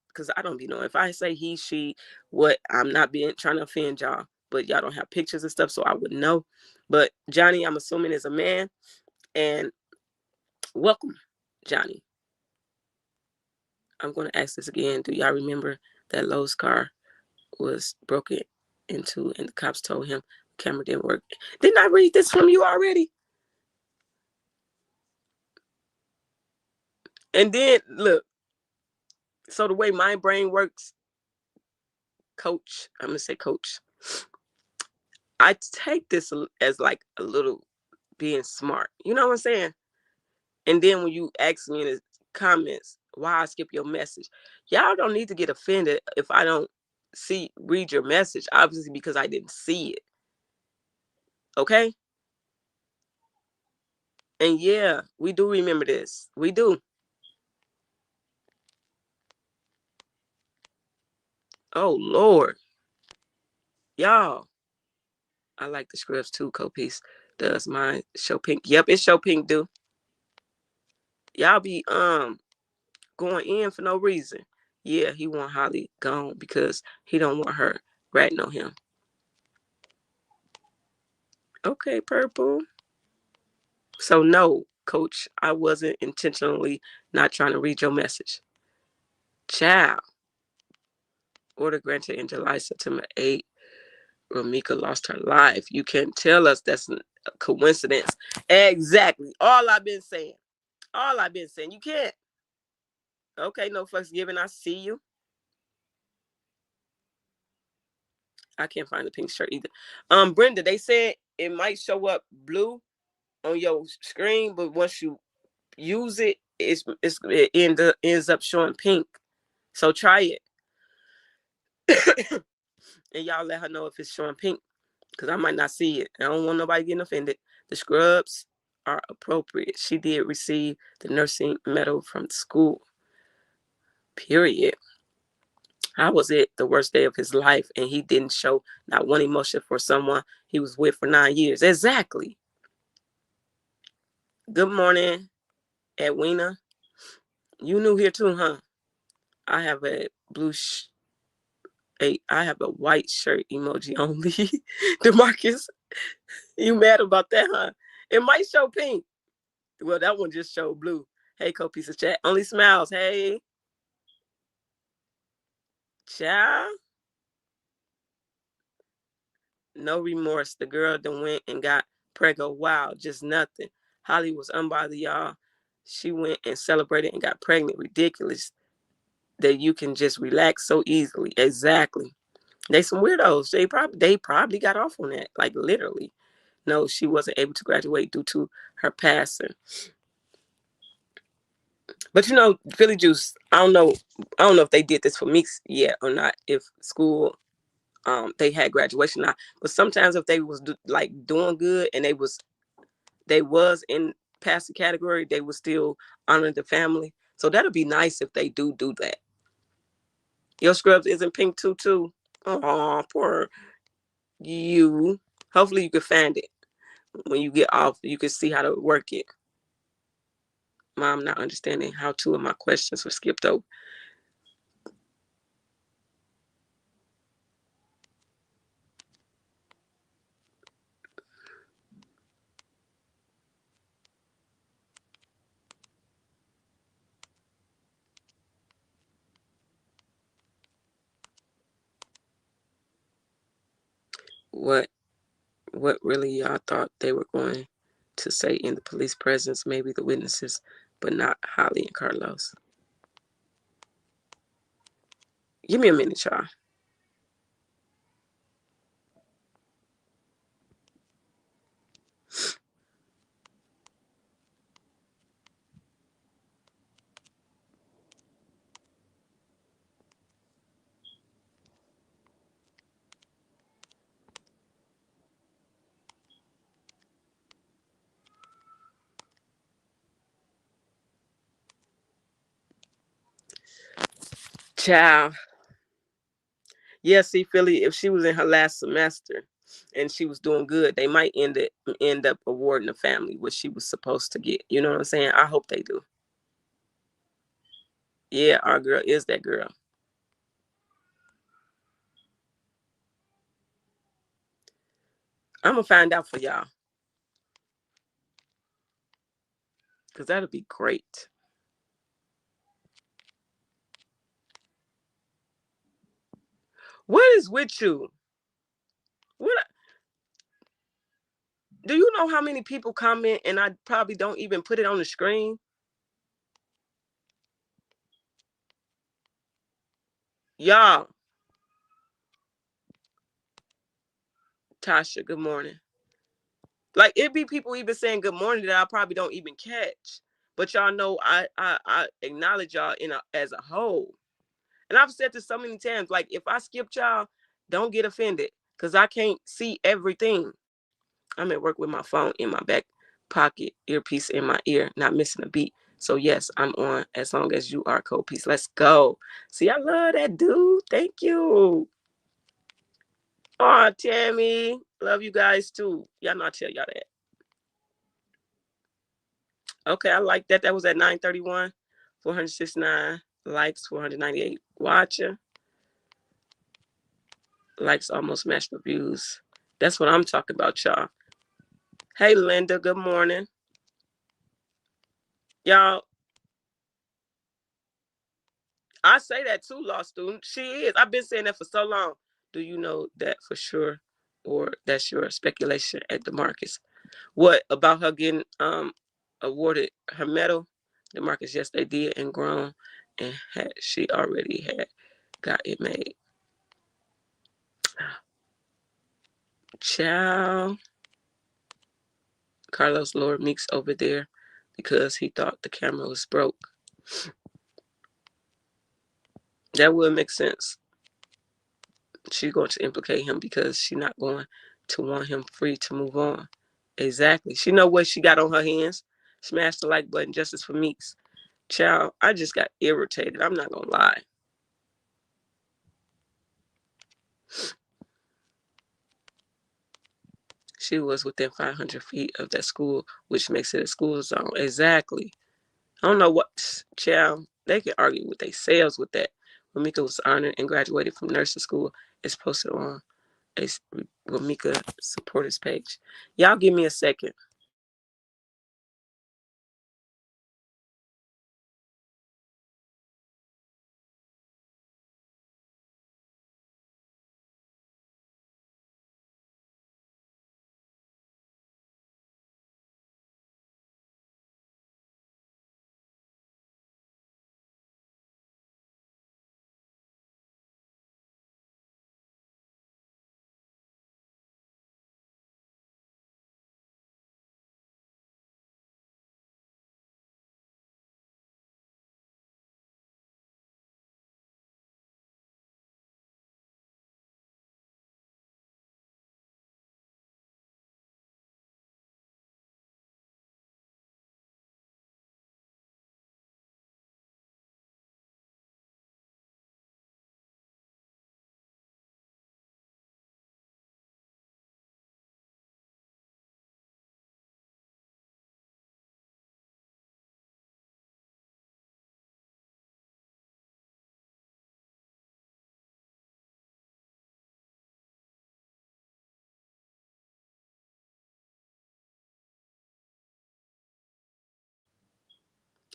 because I don't be knowing. If I say he, she, what, I'm not trying to offend y'all, but y'all don't have pictures and stuff, so I wouldn't know. But Johnny, I'm assuming, is a man, and welcome, Johnny. I'm going to ask this again. Do y'all remember that Lowe's car was broken into and the cops told him the camera didn't work? Didn't I read this from you already? And then, look, so the way my brain works, coach, I'm going to say coach, I take this as like a little being smart. You know what I'm saying? And then when you ask me in the comments why I skip your message, y'all don't need to get offended if I don't read your message, obviously, because I didn't see it. Okay? And yeah, we do remember this. We do. Oh, Lord. Y'all. I like the scrubs too, Copiece. Does mine show pink? Yep, it show pink, do. Y'all be going in for no reason. Yeah, he want Holly gone because he don't want her ratting on him. Okay, Purple. So no, Coach, I wasn't intentionally not trying to read your message. Child. Order granted in July, September 8th. Ramika lost her life. You can't tell us that's a coincidence. Exactly. All I've been saying. You can't. Okay, no fucks given. I see you. I can't find the pink shirt either. Brenda, they said it might show up blue on your screen, but once you use it, it ends up showing pink. So try it. And y'all let her know if it's showing pink, because I might not see it. I don't want nobody getting offended. The scrubs are appropriate. She did receive the nursing medal from the school. Period. How was it the worst day of his life and he didn't show not one emotion for someone he was with for 9 years? Exactly. Good morning, Edwina. You new here too, huh? I have a I have a white shirt emoji only. DeMarcus, you mad about that, huh? It might show pink. Well, that one just showed blue. Hey, co-piece of chat. Only smiles. Hey. Ciao. No remorse. The girl done went and got preggo. Wow, just nothing. Holly was unbothered, y'all. She went and celebrated and got pregnant. Ridiculous that you can just relax so easily. Exactly. They some weirdos. They probably got off on that. Like literally. No, she wasn't able to graduate due to her passing. But you know, Philly Juice, I don't know if they did this for Meeks yet or not. If school they had graduation now. But sometimes if they was like doing good and they was in past the category, they would still honor the family. So that'd be nice if they do that. Your scrubs isn't pink too. Oh, poor you. Hopefully you can find it. When you get off, you can see how to work it. Mom not understanding how 2 of my questions were skipped over. What really y'all thought they were going to say in the police presence? Maybe the witnesses, but not Holly and Carlos. Give me a minute, y'all. Child. Yeah, see, Philly, if she was in her last semester and she was doing good, they might end up awarding the family what she was supposed to get. You know what I'm saying? I hope they do. Yeah, our girl is that girl. I'm going to find out for y'all. Because that'll be great. What is with you? What? Do you know how many people comment and I probably don't even put it on the screen? Y'all. Tasha, good morning. Like, it be people even saying good morning that I probably don't even catch. But y'all know I acknowledge y'all as a whole. And I've said this so many times, like, if I skip y'all, don't get offended because I can't see everything. I'm at work with my phone in my back pocket, earpiece in my ear, not missing a beat. So, yes, I'm on as long as you are co-piece. Let's go. See, I love that dude. Thank you. Oh, Tammy. Love you guys, too. Y'all know I tell y'all that. Okay, I like that. That was at 931. 469 likes, 498 watching. Likes almost matched the views. That's what I'm talking about, y'all. Hey, Linda, good morning. Y'all, I say that too, law student. She is. I've been saying that for so long. Do you know that for sure? Or that's your speculation at DeMarcus? What about her getting awarded her medal? DeMarcus, yes, they did, and grown, and she already had got it made. Ciao. Carlos lured Meeks over there because he thought the camera was broke. That would make sense. She's going to implicate him because she's not going to want him free to move on. Exactly. She know what she got on her hands. Smash the like button. Justice for Meeks. Child, I just got irritated. I'm not going to lie. She was within 500 feet of that school, which makes it a school zone. Exactly. I don't know what, child. They can argue with themselves with that. Ramika was honored and graduated from nursing school. It's posted on a Ramika supporters page. Y'all give me a second.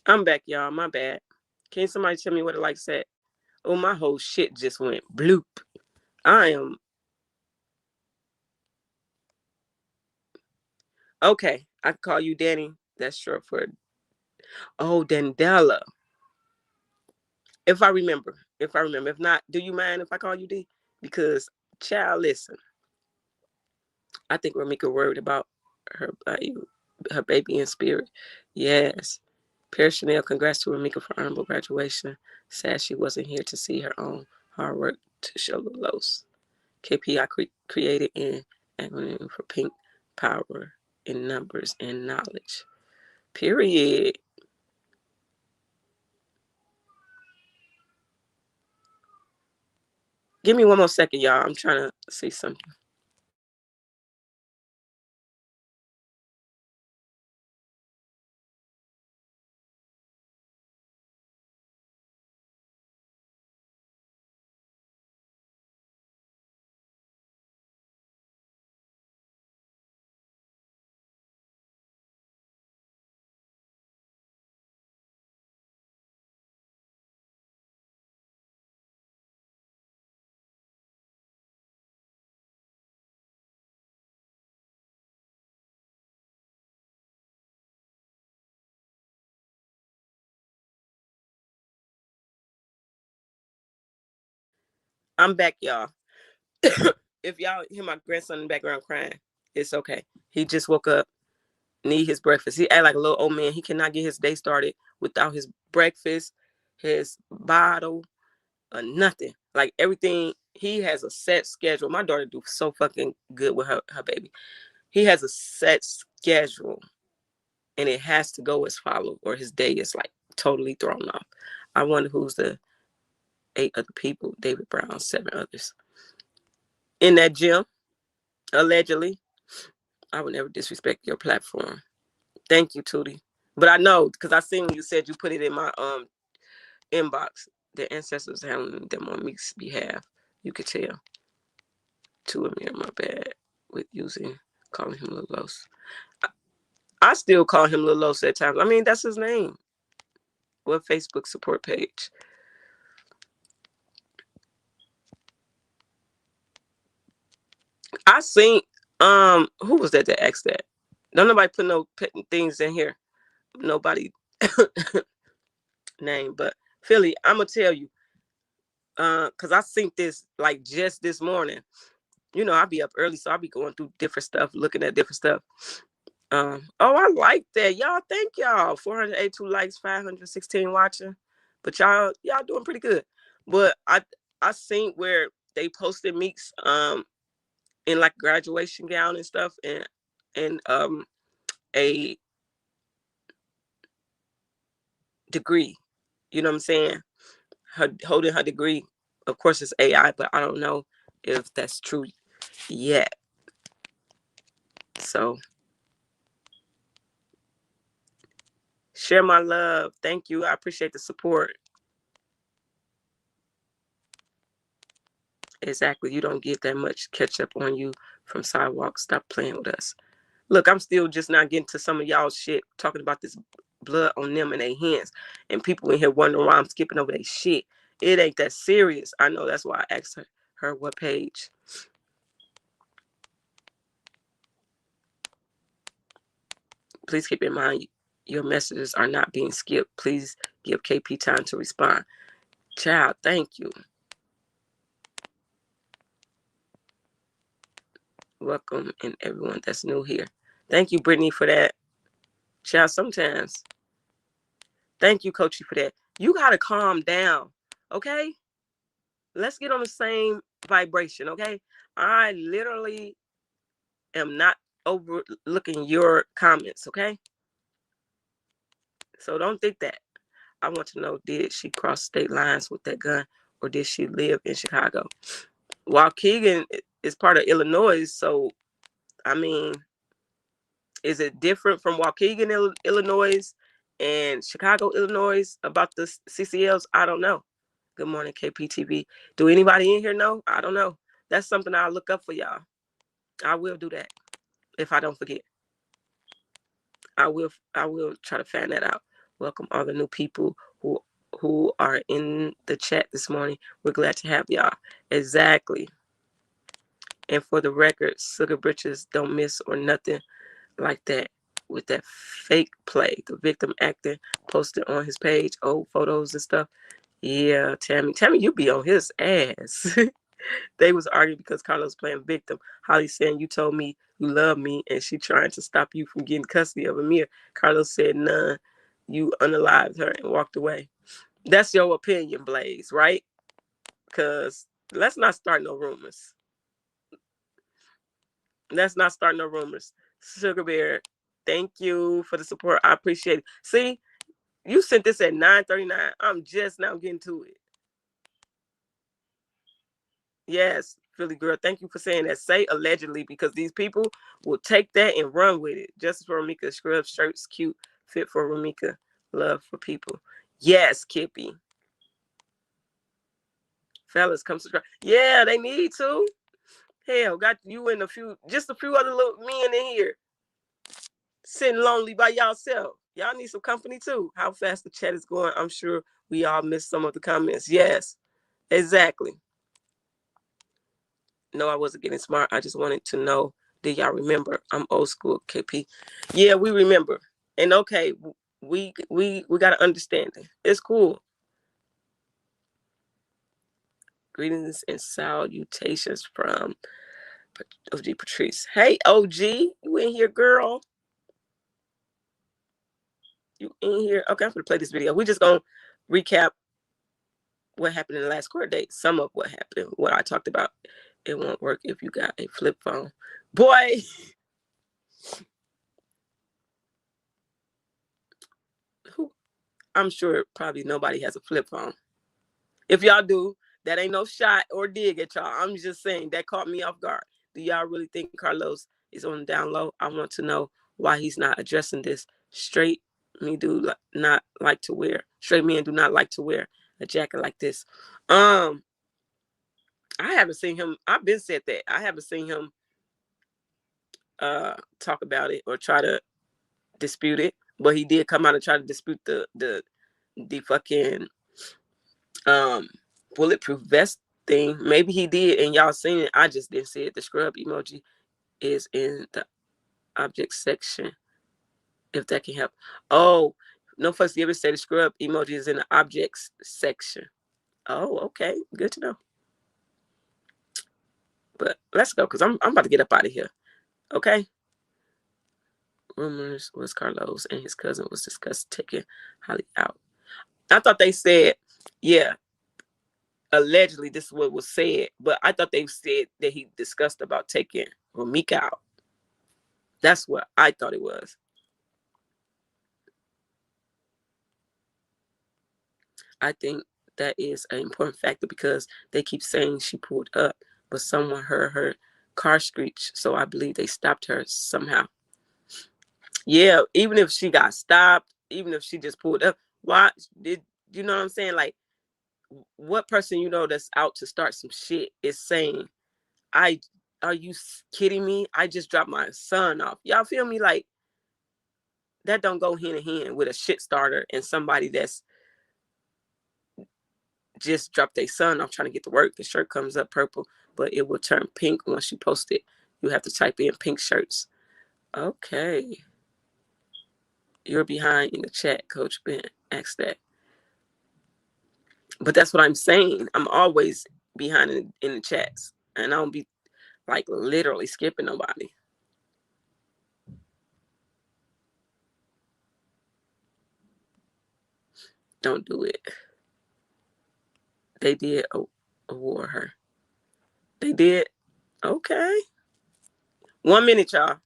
I'm back, y'all. My bad. Can somebody tell me what it like said? Oh, my whole shit just went bloop. I am okay. I can call you Danny. That's short for Dandela. If I remember. If I remember. If not, do you mind if I call you D? Because child, listen. I think Ramika worried about her baby in spirit. Yes. Paris Chanel, congrats to Ramika for honorable graduation. Sad she wasn't here to see her own hard work to show the lows. KPI created an acronym for Pink Power in Numbers and Knowledge. Period. Give me one more second, y'all. I'm trying to see something. I'm back, y'all. If y'all hear my grandson in the background crying, it's okay. He just woke up, need his breakfast. He act like a little old man. He cannot get his day started without his breakfast, his bottle, or nothing. Like everything, he has a set schedule. My daughter do so fucking good with her baby. He has a set schedule, and it has to go as follows, or his day is like totally thrown off. I wonder who's the 8 other people. David Brown, 7 others in that gym, allegedly. I would never disrespect your platform. Thank you, Tootie. But I know because I seen when you said you put it in my inbox. The ancestors handling them on me's behalf. You could tell. Two of me are my bad with calling him Lil Los. I still call him Lil Los at times. I mean, that's his name. What Facebook support page? I seen who was that asked that? Don't nobody put no things in here. Nobody name, but Philly, I'm gonna tell you, cause I seen this like just this morning. You know, I'll be up early, so I'll be going through different stuff, looking at different stuff. Oh, I like that. Y'all, thank y'all. 482 likes, 516 watching. But y'all doing pretty good. But I seen where they posted Meeks in like graduation gown and stuff and a degree. You know what I'm saying? Her holding her degree. Of course it's AI, but I don't know if that's true yet. So Share my love. Thank you. I appreciate the support. Exactly. You don't get that much ketchup on you from sidewalk. Stop playing with us. Look, I'm still just not getting to some of y'all shit talking about this blood on them and their hands. And people in here wondering why I'm skipping over their shit. It ain't that serious. I know, that's why I asked her what page. Please keep in mind your messages are not being skipped. Please give KP time to respond. Child, thank you. Welcome and everyone that's new here. Thank you, Brittany, for that. Child, sometimes. Thank you, Coachy, for that. You got to calm down, okay? Let's get on the same vibration, okay? I literally am not overlooking your comments, okay? So don't think that. I want to know, did she cross state lines with that gun, or did she live in Chicago? Waukegan is part of Illinois, so, I mean, is it different from Waukegan, Illinois, and Chicago, Illinois about the CCLs? I don't know. Good morning, KPTV. Do anybody in here know? I don't know. That's something I'll look up for y'all. I will do that if I don't forget. I will try to find that out. Welcome all the new people who are in the chat this morning. We're glad to have y'all. Exactly. And for the record, Sugar Britches don't miss or nothing like that with that fake play. The victim acting posted on his page, old photos and stuff. Yeah, Tammy, you be on his ass. They was arguing because Carlos playing victim. Holly saying, you told me you love me, and she trying to stop you from getting custody of Amir. Carlos said, none. You unalived her and walked away. That's your opinion, Blaze, right? Because let's not start no rumors. Let's not start no rumors. Sugar Bear, thank you for the support. I appreciate it. See, you sent this at 9:39. I'm just now getting to it. Yes, Philly girl, thank you for saying that. Say allegedly, because these people will take that and run with it. Justice for Ramika, scrub shirts, cute, fit for Ramika, love for people. Yes, Kippy. Fellas, come subscribe. Yeah, they need to. Hell, got you and just a few other little men in here sitting lonely by yourself. Y'all need some company too. How fast the chat is going, I'm sure we all missed some of the comments. Yes, exactly. No, I wasn't getting smart. I just wanted to know, did y'all remember? I'm old school, KP. Yeah, we remember. And okay, we got to understand it. It's cool. Greetings and salutations from OG Patrice. Hey, OG, you in here, girl? You in here? Okay, I'm going to play this video. We're just going to recap what happened in the last court date. Some of what happened, what I talked about. It won't work if you got a flip phone. Boy. I'm sure probably nobody has a flip phone. If y'all do, that ain't no shot or dig at y'all. I'm just saying that caught me off guard. Do y'all really think Carlos is on the down low? I want to know why he's not addressing this. Straight men do not like to wear a jacket like this. I haven't seen him. I've been said that. I haven't seen him talk about it or try to dispute it. But he did come out and try to dispute the fucking bulletproof vest thing. Maybe he did, and y'all seen it. I just didn't see it. The scrub emoji is in the object section, if that can help. Oh, no fuss. You ever say the scrub emoji is in the objects section? Oh, okay. Good to know. But let's go, because I'm about to get up out of here. Okay? Rumors was Carlos and his cousin was discussed taking Holly out. I thought they said, yeah, allegedly this is what was said, but I thought they said that he discussed about taking Ramika out. That's what I thought it was. I think that is an important factor because they keep saying she pulled up, but someone heard her car screech, so I believe they stopped her somehow. Yeah, even if she got stopped, even if she just pulled up, why did you know what I'm saying? Like, what person you know that's out to start some shit is saying, are you kidding me? I just dropped my son off. Y'all feel me? Like, that don't go hand in hand with a shit starter and somebody that's just dropped their son off trying to get to work. The shirt comes up purple, but it will turn pink once you post it. You have to type in pink shirts. Okay. You're behind in the chat, Coach Ben. Ask that. But that's what I'm saying. I'm always behind in the chats. And I don't be like literally skipping nobody. Don't do it. They did award her. They did? Okay. 1 minute, y'all.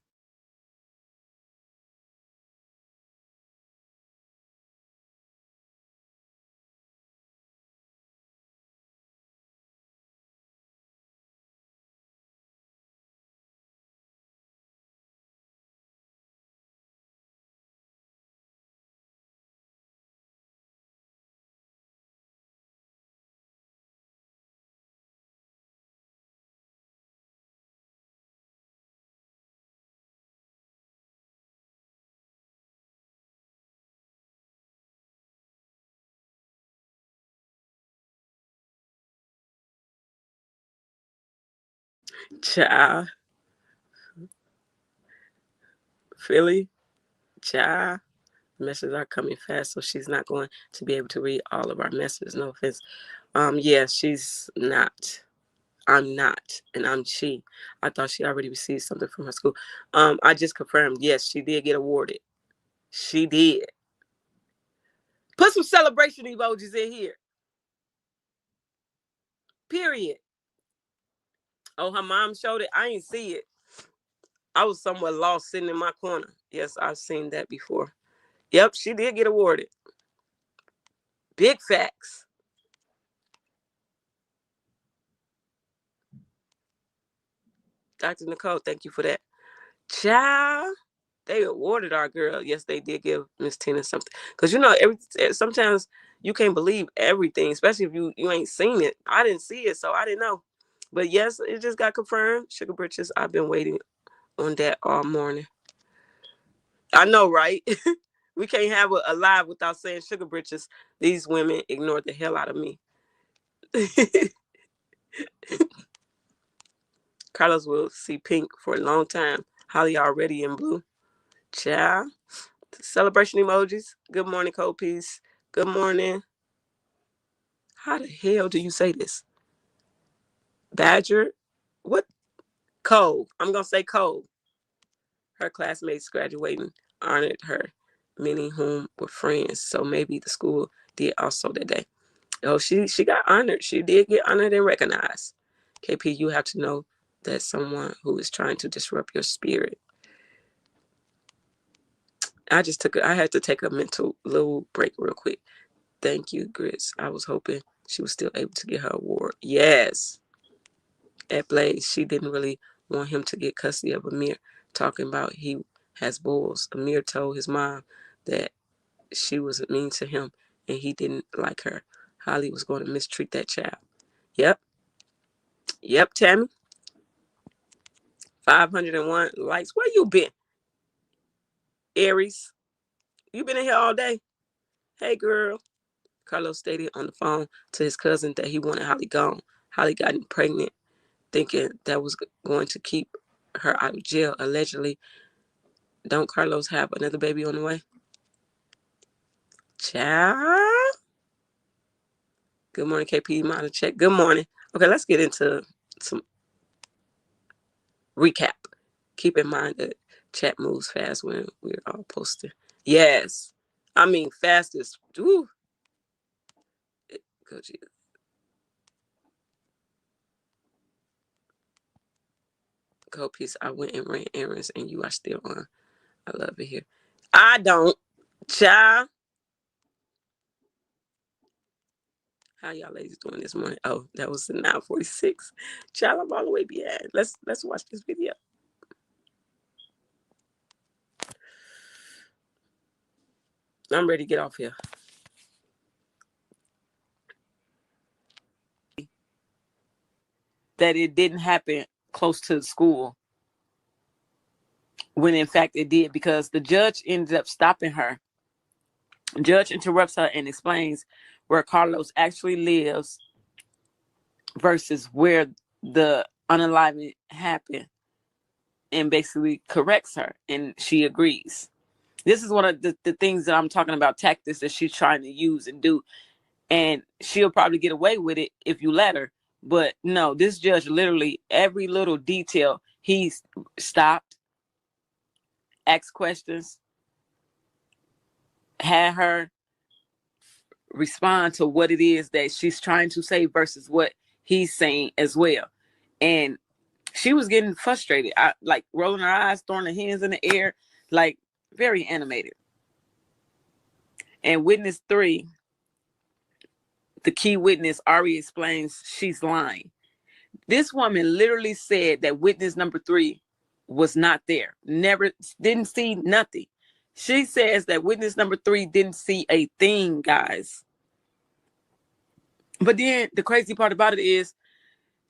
Child. Philly. Child. Messages are coming fast, so she's not going to be able to read all of our messages. No offense. Yeah, she's not. I'm not, and I'm she. I thought she already received something from her school. I just confirmed. Yes, she did get awarded. She did. Put some celebration emojis in here. Period. Oh, her mom showed it. I ain't see it. I was somewhere lost sitting in my corner. Yes, I've seen that before. Yep, she did get awarded. Big facts. Dr. Nicole, thank you for that. Child, they awarded our girl. Yes, they did give Miss Tina something. Because, you know, sometimes you can't believe everything, especially if you ain't seen it. I didn't see it, so I didn't know. But, yes, it just got confirmed. Sugar Britches, I've been waiting on that all morning. I know, right? We can't have a live without saying Sugar Britches. These women ignored the hell out of me. Carlos will see pink for a long time. Holly already in blue. Ciao. Celebration emojis. Good morning, Cold Peace. Good morning. How the hell do you say this? Badger? What? Cole. I'm going to say Cole. Her classmates graduating honored her, many whom were friends. So maybe the school did also that day. Oh, she got honored. She did get honored and recognized. KP, you have to know that someone who is trying to disrupt your spirit. I had to take a mental little break real quick. Thank you, Grits. I was hoping she was still able to get her award. Yes. At Blaze, she didn't really want him to get custody of Amir, talking about he has bulls. Amir told his mom that she was mean to him and he didn't like her. Holly was going to mistreat that child. Yep. Yep, Tammy. 501 likes. Where you been? Aries. You been in here all day? Hey, girl. Carlos stated on the phone to his cousin that he wanted Holly gone. Holly got pregnant, thinking that was going to keep her out of jail. Allegedly, don't Carlos have another baby on the way? Child. Good morning, KP. Model check. Good morning. Okay, let's get into some recap. Keep in mind that chat moves fast when we're all posting. Yes. I mean, fastest. Woo. Go, Jesus. Go, peace. I went and ran errands and you are still on. I love it here. I don't. Child. How y'all ladies doing this morning? Oh, that was the 9:46. Child, I'm all the way behind. Let's watch this video. I'm ready to get off here. That it didn't happen close to the school, when in fact it did, because the judge ended up stopping her. The judge interrupts her and explains where Carlos actually lives versus where the unaliving happened, and basically corrects her, and she agrees. This is one of the things that I'm talking about, tactics that she's trying to use and do, and she'll probably get away with it if you let her. But no, this judge literally every little detail he stopped, asked questions, had her respond to what it is that she's trying to say versus what he's saying as well. And she was getting frustrated, like rolling her eyes, throwing her hands in the air, like very animated. And witness 3, the key witness, Ari, explains she's lying. This woman literally said that witness number 3 was not there, never, didn't see nothing. She says that witness number 3 didn't see a thing, guys. But then the crazy part about it is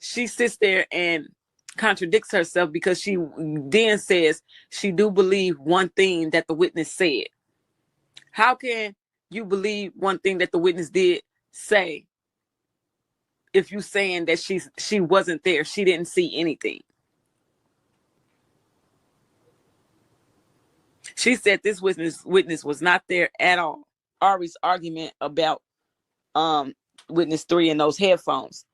she sits there and contradicts herself, because she then says she do believe one thing that the witness said. How can you believe one thing that the witness did say if you saying that she wasn't there, she didn't see anything? She said this witness was not there at all. Ari's argument about witness 3 and those headphones.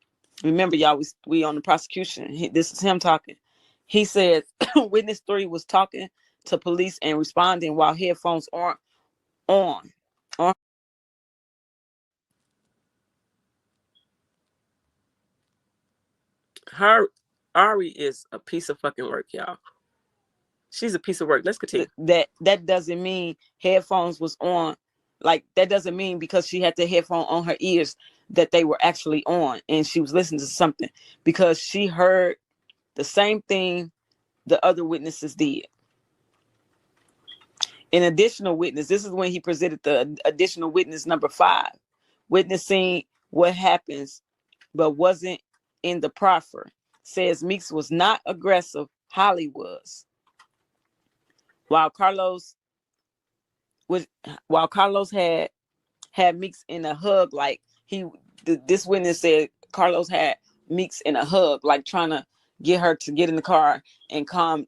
Remember, y'all, we on the prosecution. This is him talking. He said witness 3 was talking to police and responding while headphones aren't on. Ari is a piece of fucking work, y'all. She's a piece of work. Let's continue. That doesn't mean headphones was on. Like, that doesn't mean because she had the headphone on her ears that they were actually on and she was listening to something, because she heard the same thing the other witnesses did. An additional witness, this is when he presented the additional witness number 5, witnessing what happens but wasn't in the proffer, says Meeks was not aggressive, Holly was. While Carlos had Meeks in a hug, like this witness said Carlos had Meeks in a hug, like trying to get her to get in the car and calm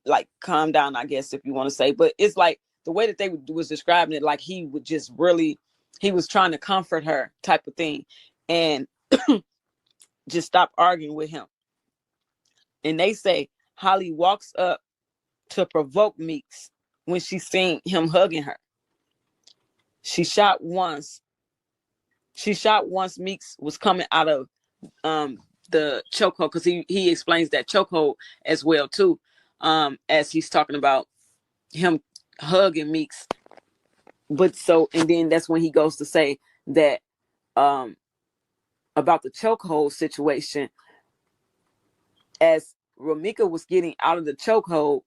down, I guess, if you want to say. But it's like the way that they was describing it, like he was trying to comfort her type of thing, and just stop arguing with him. And they say Holly walks up to provoke Meeks when she seen him hugging her. She shot once Meeks was coming out of the chokehold, because he explains that chokehold as well too, as he's talking about him hugging Meeks. But and then that's when he goes to say that about the chokehold situation, as Ramika was getting out of the chokehold,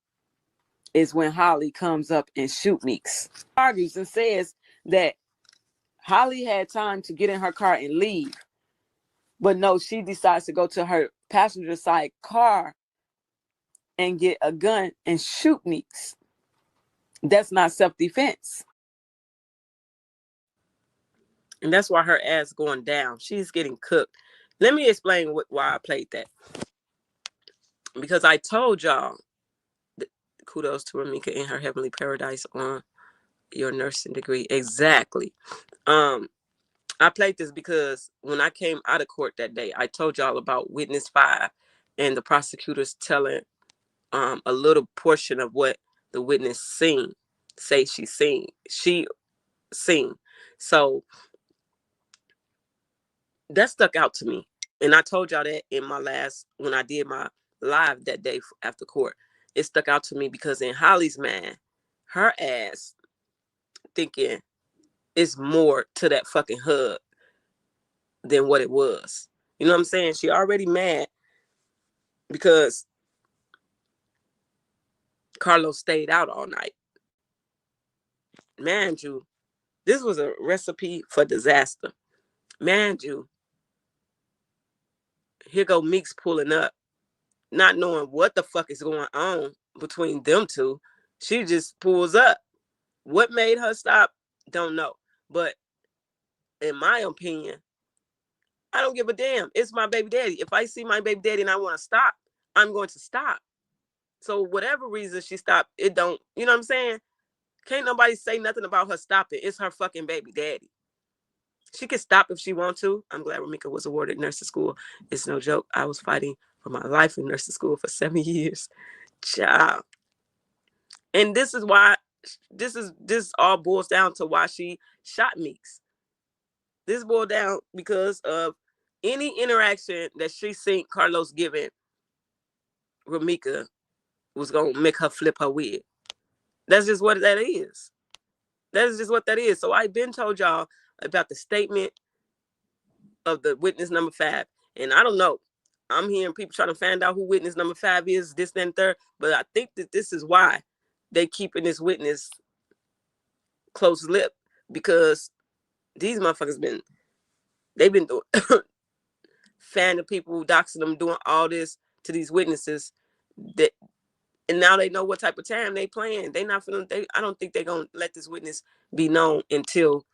is when Holly comes up and shoot Meeks. Argues and says that Holly had time to get in her car and leave, but no, she decides to go to her passenger side car and get a gun and shoot Meeks. That's not self-defense. And that's why her ass going down. She's getting cooked. Let me explain why I played that. Because I told y'all, kudos to Ramika in her heavenly paradise on your nursing degree. Exactly. I played this because when I came out of court that day, I told y'all about witness 5 and the prosecutors telling a little portion of what the witness she seen. So that stuck out to me. And I told y'all that in when I did my live that day after court. It stuck out to me because in Holly's mind, her ass thinking it's more to that fucking hug than what it was. You know what I'm saying? She already mad because Carlos stayed out all night. Mind you, This was a recipe for disaster. Man, you. Here go Meeks pulling up, not knowing what the fuck is going on between them two. She just pulls up. What made her stop? Don't know. But in my opinion, I don't give a damn. It's my baby daddy. If I see my baby daddy and I want to stop, I'm going to stop. So whatever reason she stopped, it don't, you know what I'm saying? Can't nobody say nothing about her stopping. It's her fucking baby daddy. She can stop if she wants to. I'm glad Ramika was awarded nursing school. It's no joke. I was fighting for my life in nursing school for 7 years. Child. And this is why, this all boils down to why she shot Meeks. This boiled down because of any interaction that she seen Carlos giving Ramika was going to make her flip her wig. That's just what that is. That is just what that is. So I've been told y'all about the statement of the witness number 5. And I don't know. I'm hearing people trying to find out who witness number 5 is, this, then, third. But I think that this is why they keeping this witness close lip. Because these motherfuckers they've been doing fanning people, doxing them, doing all this to these witnesses. And now they know what type of time they playing. They not feeling. I don't think they're gonna let this witness be known until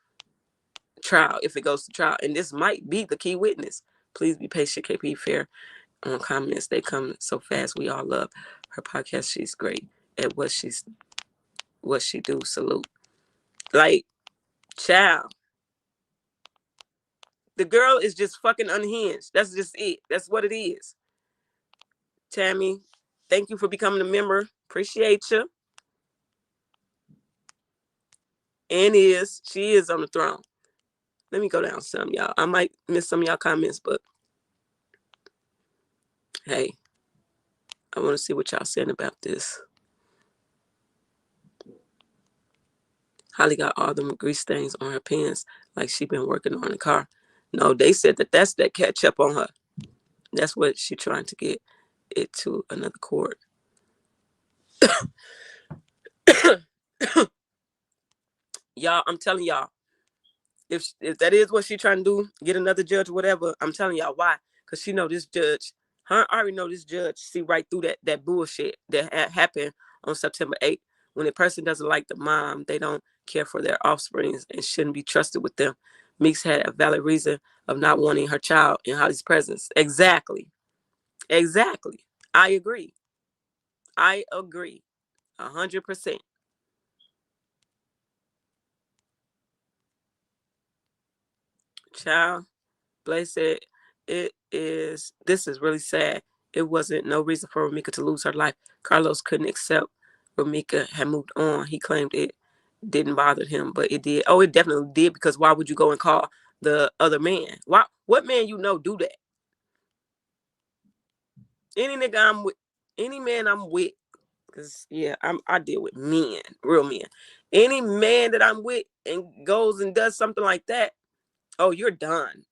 trial, if it goes to trial. And this might be the key witness. Please be patient, KP Fair. On comments, they come so fast. We all love her podcast. She's great at what she do. Salute. Like, child. The girl is just fucking unhinged. That's just it. That's what it is. Tammy, thank you for becoming a member. Appreciate you. And she is on the throne. Let me go down some, y'all. I might miss some of y'all comments, but hey, I want to see what y'all saying about this. Holly got all them grease stains on her pants like she been working on the car. No, they said that's that ketchup on her. That's what she trying to get it to another court. Y'all, I'm telling y'all, if that is what she trying to do, get another judge or whatever, I'm telling y'all why. Because she know this judge, I already know this judge see right through that bullshit that happened on September 8th. When a person doesn't like the mom, they don't care for their offspring and shouldn't be trusted with them. Meeks had a valid reason of not wanting her child in Holly's presence. Exactly. I agree. 100%. Child, Blaze said, this is really sad. It wasn't no reason for Ramika to lose her life. Carlos couldn't accept Ramika had moved on. He claimed it didn't bother him, but it did. Oh, it definitely did, because why would you go and call the other man? What man do that? Any nigga I'm with, any man I'm with, because yeah, I deal with men, real men. Any man that I'm with and goes and does something like that, oh, you're done.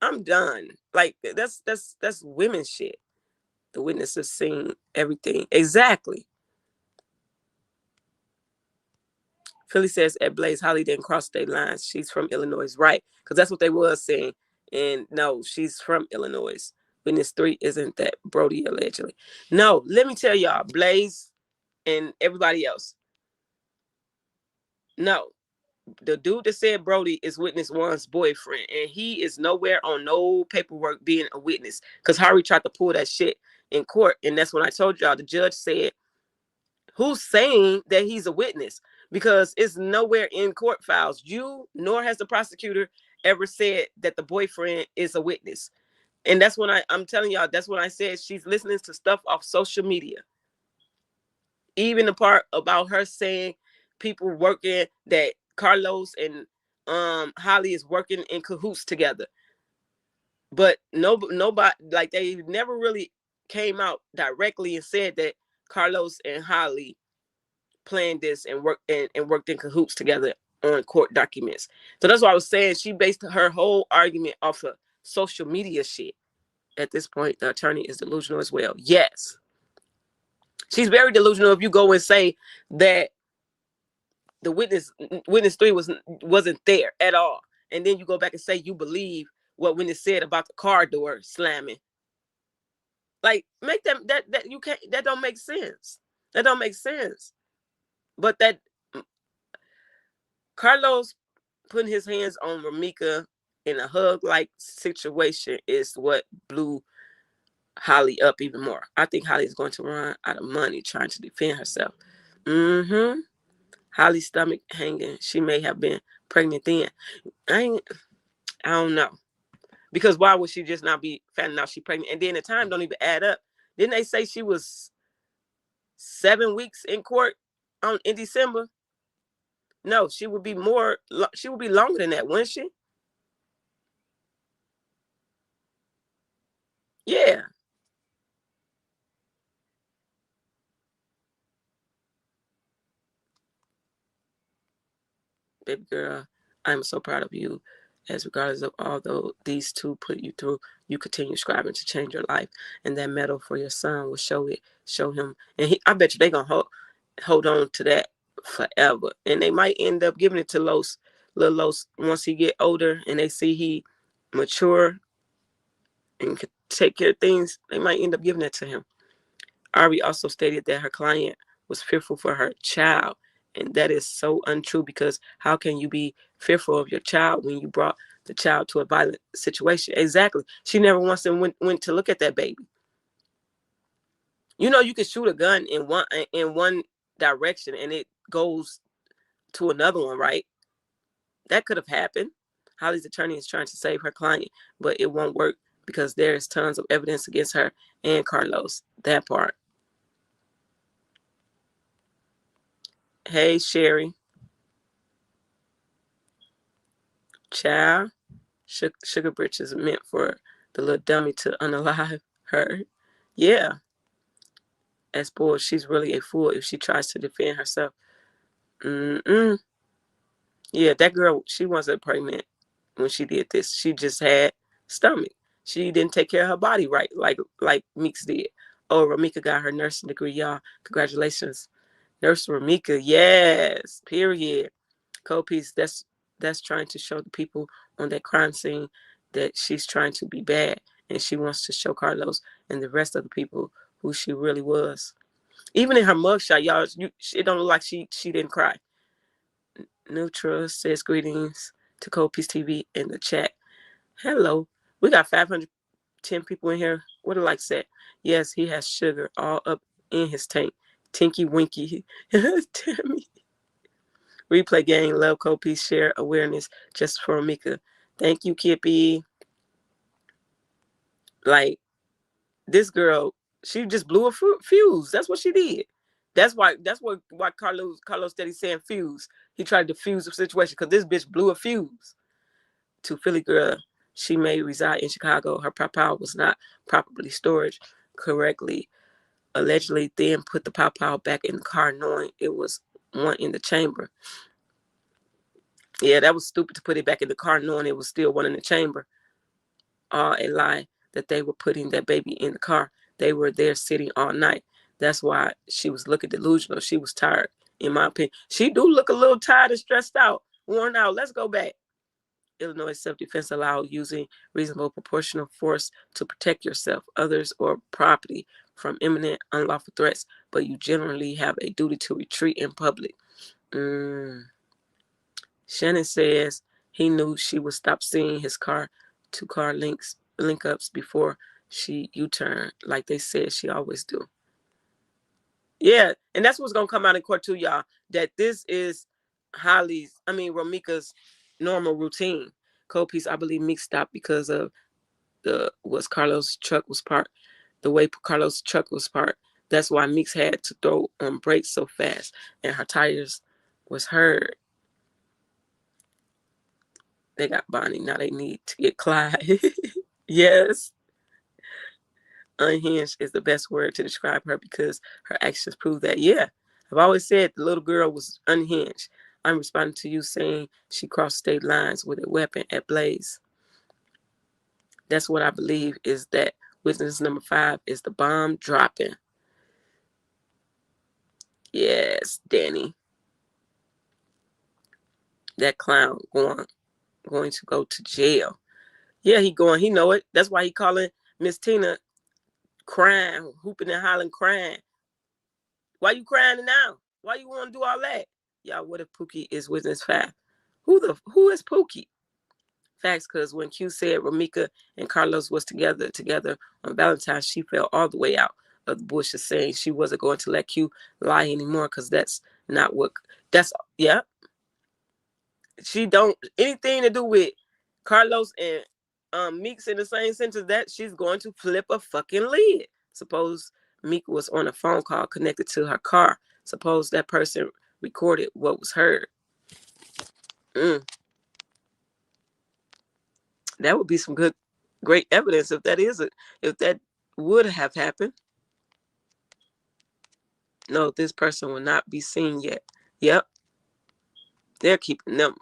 I'm done. Like, that's women shit. The witness has seen everything. Exactly. Philly says at Blaze, Holly didn't cross state lines. She's from Illinois, right? Because that's what they was saying. And no, she's from Illinois. Witness 3 isn't that Brody allegedly. No, let me tell y'all, Blaze and everybody else. No, the dude that said Brody is witness 1's boyfriend, and he is nowhere on no paperwork being a witness, because Harry tried to pull that shit in court. And that's when I told y'all, the judge said, who's saying that he's a witness? Because it's nowhere in court files. You nor has the prosecutor ever said that the boyfriend is a witness. And that's when I'm telling y'all, that's when I said she's listening to stuff off social media. Even the part about her saying people working, that Carlos and Holly is working in cahoots together. But nobody, like, they never really came out directly and said that Carlos and Holly planned this and worked in cahoots together on court documents. So that's why I was saying she based her whole argument off of social media shit. At this point, the attorney is delusional as well. Yes. She's very delusional if you go and say that the witness 3 wasn't there at all. And then you go back and say you believe what witness said about the car door slamming. Like, make them that you can't, that don't make sense. That don't make sense. But that Carlos putting his hands on Ramika in a hug-like situation is what blew Holly up even more. I think Holly is going to run out of money trying to defend herself. Holly's stomach hanging. She may have been pregnant then. I don't know. Because why would she just not be finding out she's pregnant? And then the time don't even add up. Didn't they say she was 7 weeks in court in December? No, she would be longer than that, wouldn't she? Yeah. Baby girl, I'm so proud of you. As regardless of although these two put you through, you continue striving to change your life. And that medal for your son will show him. And I bet you they're going to hold on to that forever. And they might end up giving it to little Los once he get older and they see he mature and can take care of things. They might end up giving it to him. Ari also stated that her client was fearful for her child. And that is so untrue, because how can you be fearful of your child when you brought the child to a violent situation? Exactly. She never once went to look at that baby. You know, you can shoot a gun in one direction and it goes to another one, right? That could have happened. Holly's attorney is trying to save her client, but it won't work because there's tons of evidence against her and Carlos. That part. Hey, Sherry. Child, sugar britches meant for the little dummy to unalive her. Yeah. As boy, she's really a fool if she tries to defend herself. Yeah, that girl, she wasn't pregnant when she did this. She just had stomach. She didn't take care of her body right, like Meeks did. Oh, Ramika got her nursing degree, y'all. Congratulations. Nurse Ramika, yes. Period. Cold piece, that's trying to show the people on that crime scene that she's trying to be bad, and she wants to show Carlos and the rest of the people who she really was. Even in her mugshot, y'all, it don't look like she didn't cry. Neutra says greetings to Cold Piece TV in the chat. Hello. We got 510 people in here. What do like said? Yes, he has sugar all up in his tank. Tinky Winky. Tammy. Replay gang, love Cold Piece, share awareness just for Mika. Thank you, Kippy. Like, this girl, she just blew a fuse. That's what she did. That's why Carlos steady saying fuse. He tried to fuse the situation because this bitch blew a fuse. To Philly girl, she may reside in Chicago. Her pow was not properly stored correctly. Allegedly, then put the pow back in the car, knowing it was one in the chamber. Yeah, that was stupid to put it back in the car, knowing it was still one in the chamber. All a lie that they were putting that baby in the car. They were there sitting all night. That's why she was looking delusional. She was tired, in my opinion. She do look a little tired and stressed out, worn out. Let's go back. Illinois self-defense allows using reasonable proportional force to protect yourself, others, or property from imminent unlawful threats, but you generally have a duty to retreat in public. Shannon says he knew she would stop seeing his two-car link-ups before she U-turned, like they said she always do. Yeah, and that's what's going to come out in court too, y'all, that this is Ramika's normal routine. Cold Piece, I believe Meek stopped because of Carlos' truck was parked. The way Carlos' truck was parked. That's why Meeks had to throw on brakes so fast, and her tires was hurt. They got Bonnie. Now they need to get Clyde. Yes. Unhinged is the best word to describe her because her actions prove that. Yeah. I've always said the little girl was unhinged. I'm responding to you saying she crossed state lines with a weapon at Blaze. That's what I believe is that witness number 5 is the bomb dropping. Yes, Danny. That clown going to go to jail. Yeah, he going. He know it. That's why he calling Miss Tina crying, hooping and hollering, crying. Why you crying now? Why you want to do all that? Y'all, what if Pookie is witness fact? Who is Pookie? Facts, because when Q said Ramika and Carlos was together on Valentine's, she fell all the way out of the bushes, saying she wasn't going to let Q lie anymore, because that's not what. That's yeah. She don't anything to do with Carlos and Meeks in the same sentence, that she's going to flip a fucking lid. Suppose Meek was on a phone call connected to her car. Suppose that person recorded what was heard. That would be some great evidence if that would have happened. No, this person will not be seen yet. Yep. They're keeping them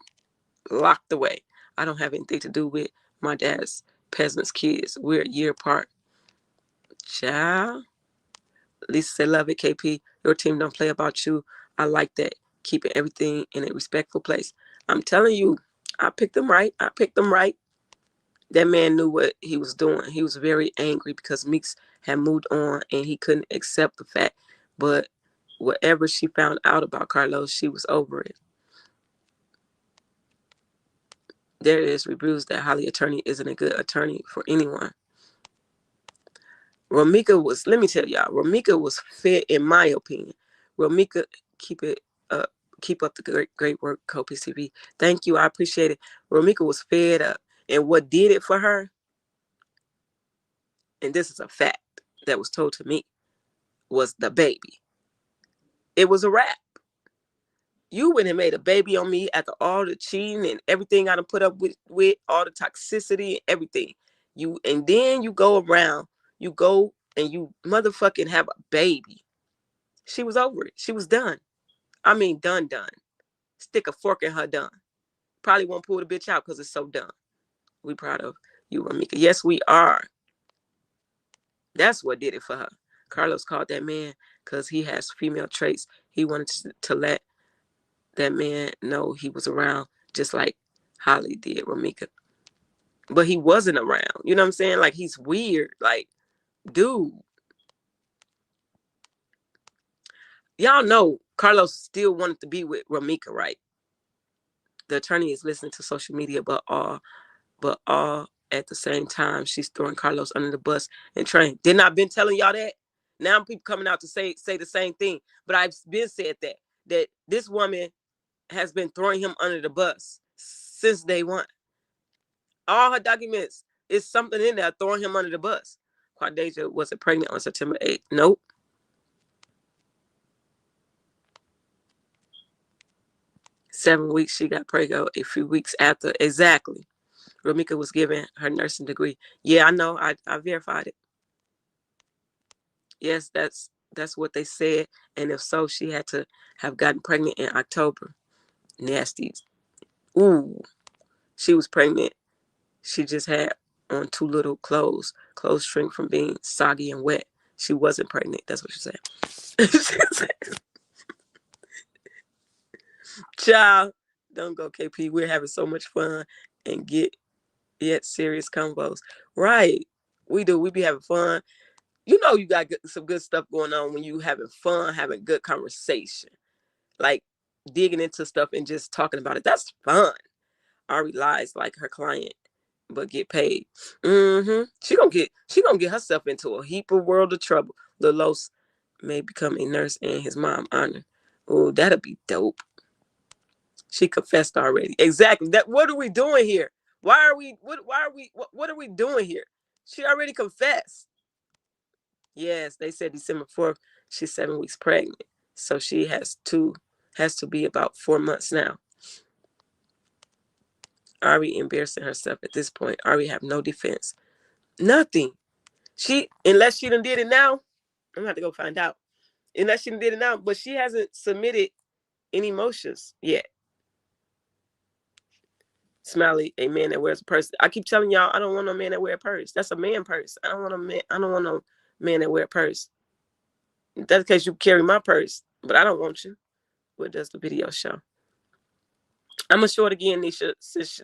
locked away. I don't have anything to do with my dad's peasant's kids. We're a year apart. Child. Lisa said, love it, KP. Your team don't play about you. I like that. Keeping everything in a respectful place. I'm telling you, I picked them right. That man knew what he was doing. He was very angry because Meeks had moved on and he couldn't accept the fact. But whatever she found out about Carlos, she was over it. There is reviews that Holly attorney isn't a good attorney for anyone. Ramika was, let me tell y'all, Ramika was fed, in my opinion. Ramika, keep up the great work, CoPCB. Thank you, I appreciate it. Ramika was fed up. And what did it for her, and this is a fact that was told to me, was the baby. It was a wrap. You went and made a baby on me after all the cheating and everything I done put up with all the toxicity and everything. And then you go around, you go and you motherfucking have a baby. She was over it. She was done. I mean, done. Stick a fork in her done. Probably won't pull the bitch out because it's so done. We proud of you, Ramika. Yes, we are. That's what did it for her. Carlos called that man because he has female traits. He wanted to let that man know he was around, just like Holly did Ramika. But he wasn't around. You know what I'm saying? Like, he's weird. Like, dude. Y'all know Carlos still wanted to be with Ramika, right? The attorney is listening to social media, but all at the same time, she's throwing Carlos under the bus and trying. Didn't I been telling y'all that? Now people coming out to say the same thing. But I've been said that this woman has been throwing him under the bus since day one. All her documents is something in there throwing him under the bus. Quadeja wasn't pregnant on September 8th. Nope. Seven weeks she got pregnant a few weeks after. Exactly. Ramika was given her nursing degree. Yeah, I know. I verified it. Yes, that's what they said. And if so, she had to have gotten pregnant in October. Nasty. Ooh. She was pregnant. She just had on too little clothes. Clothes shrink from being soggy and wet. She wasn't pregnant. That's what she said. Child, don't go, KP. We're having so much fun and get yet serious combos. Right. We do. We be having fun. You know you got some good stuff going on when you having fun, having good conversation. Like digging into stuff and just talking about it. That's fun. Ari lies like her client, but get paid. She gonna get herself into a heap of world of trouble. Los may become a nurse and his mom honor. Oh, that'll be dope. She confessed already. Exactly. What are we doing here? What are we doing here? She already confessed. Yes, they said December 4th, she's 7 weeks pregnant. So she has to be about 4 months now. Ari embarrassing herself at this point. Ari have no defense. Nothing. Unless she done did it now, I'm gonna have to go find out. Unless she done did it now, but she hasn't submitted any motions yet. Smiley, a man that wears a purse. I keep telling y'all, I don't want no man that wear a purse. That's a man purse. I don't want no man that wear a purse. That's because you carry my purse, but I don't want you. What does the video show? I'm gonna show it again, Nisha. Since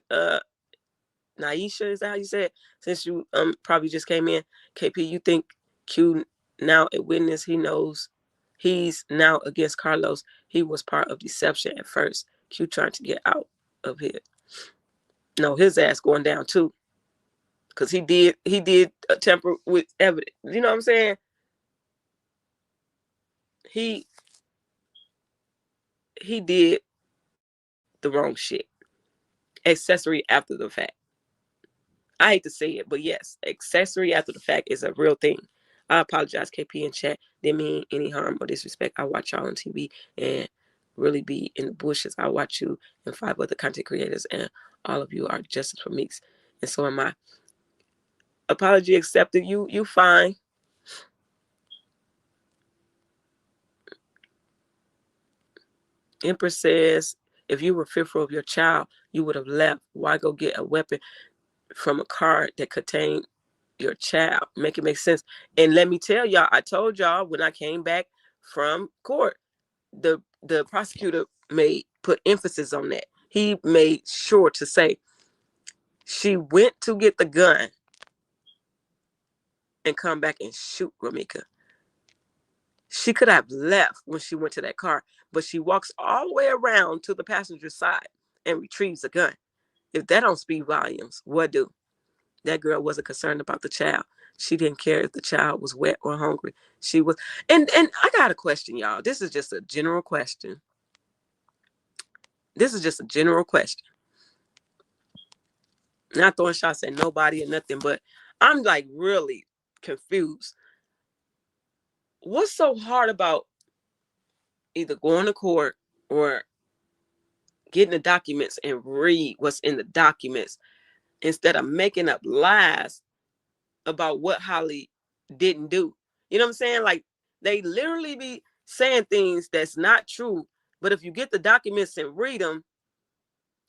Naisha, is that how you say it? Since you probably just came in, KP, you think Q now a witness? He knows he's now against Carlos. He was part of deception at first. Q trying to get out of it. No, his ass going down too, because he did tamper with evidence. You know what I'm saying? He did the wrong shit. Accessory after the fact. I hate to say it, but yes, accessory after the fact is a real thing. I apologize, KP in chat. Didn't mean any harm or disrespect. I watch y'all on TV and really be in the bushes. I watch you and 5 other content creators, and all of you are justice for Meeks, and so am I. Apology accepted. You fine. Empress says, if you were fearful of your child, you would have left. Why go get a weapon from a car that contained your child? Make it make sense. And let me tell y'all, I told y'all when I came back from court, the prosecutor put emphasis on that. He made sure to say she went to get the gun and come back and shoot Ramika. She could have left when she went to that car, but she walks all the way around to the passenger side and retrieves the gun. If that don't speak volumes, what do? That girl wasn't concerned about the child. She didn't care if the child was wet or hungry. She was, and I got a question, y'all. This is just a general question. This is just a general question. Not throwing shots at nobody or nothing, but I'm like really confused. What's so hard about either going to court or getting the documents and read what's in the documents instead of making up lies about what Holly didn't do? You know what I'm saying? Like, they literally be saying things that's not true, but if you get the documents and read them,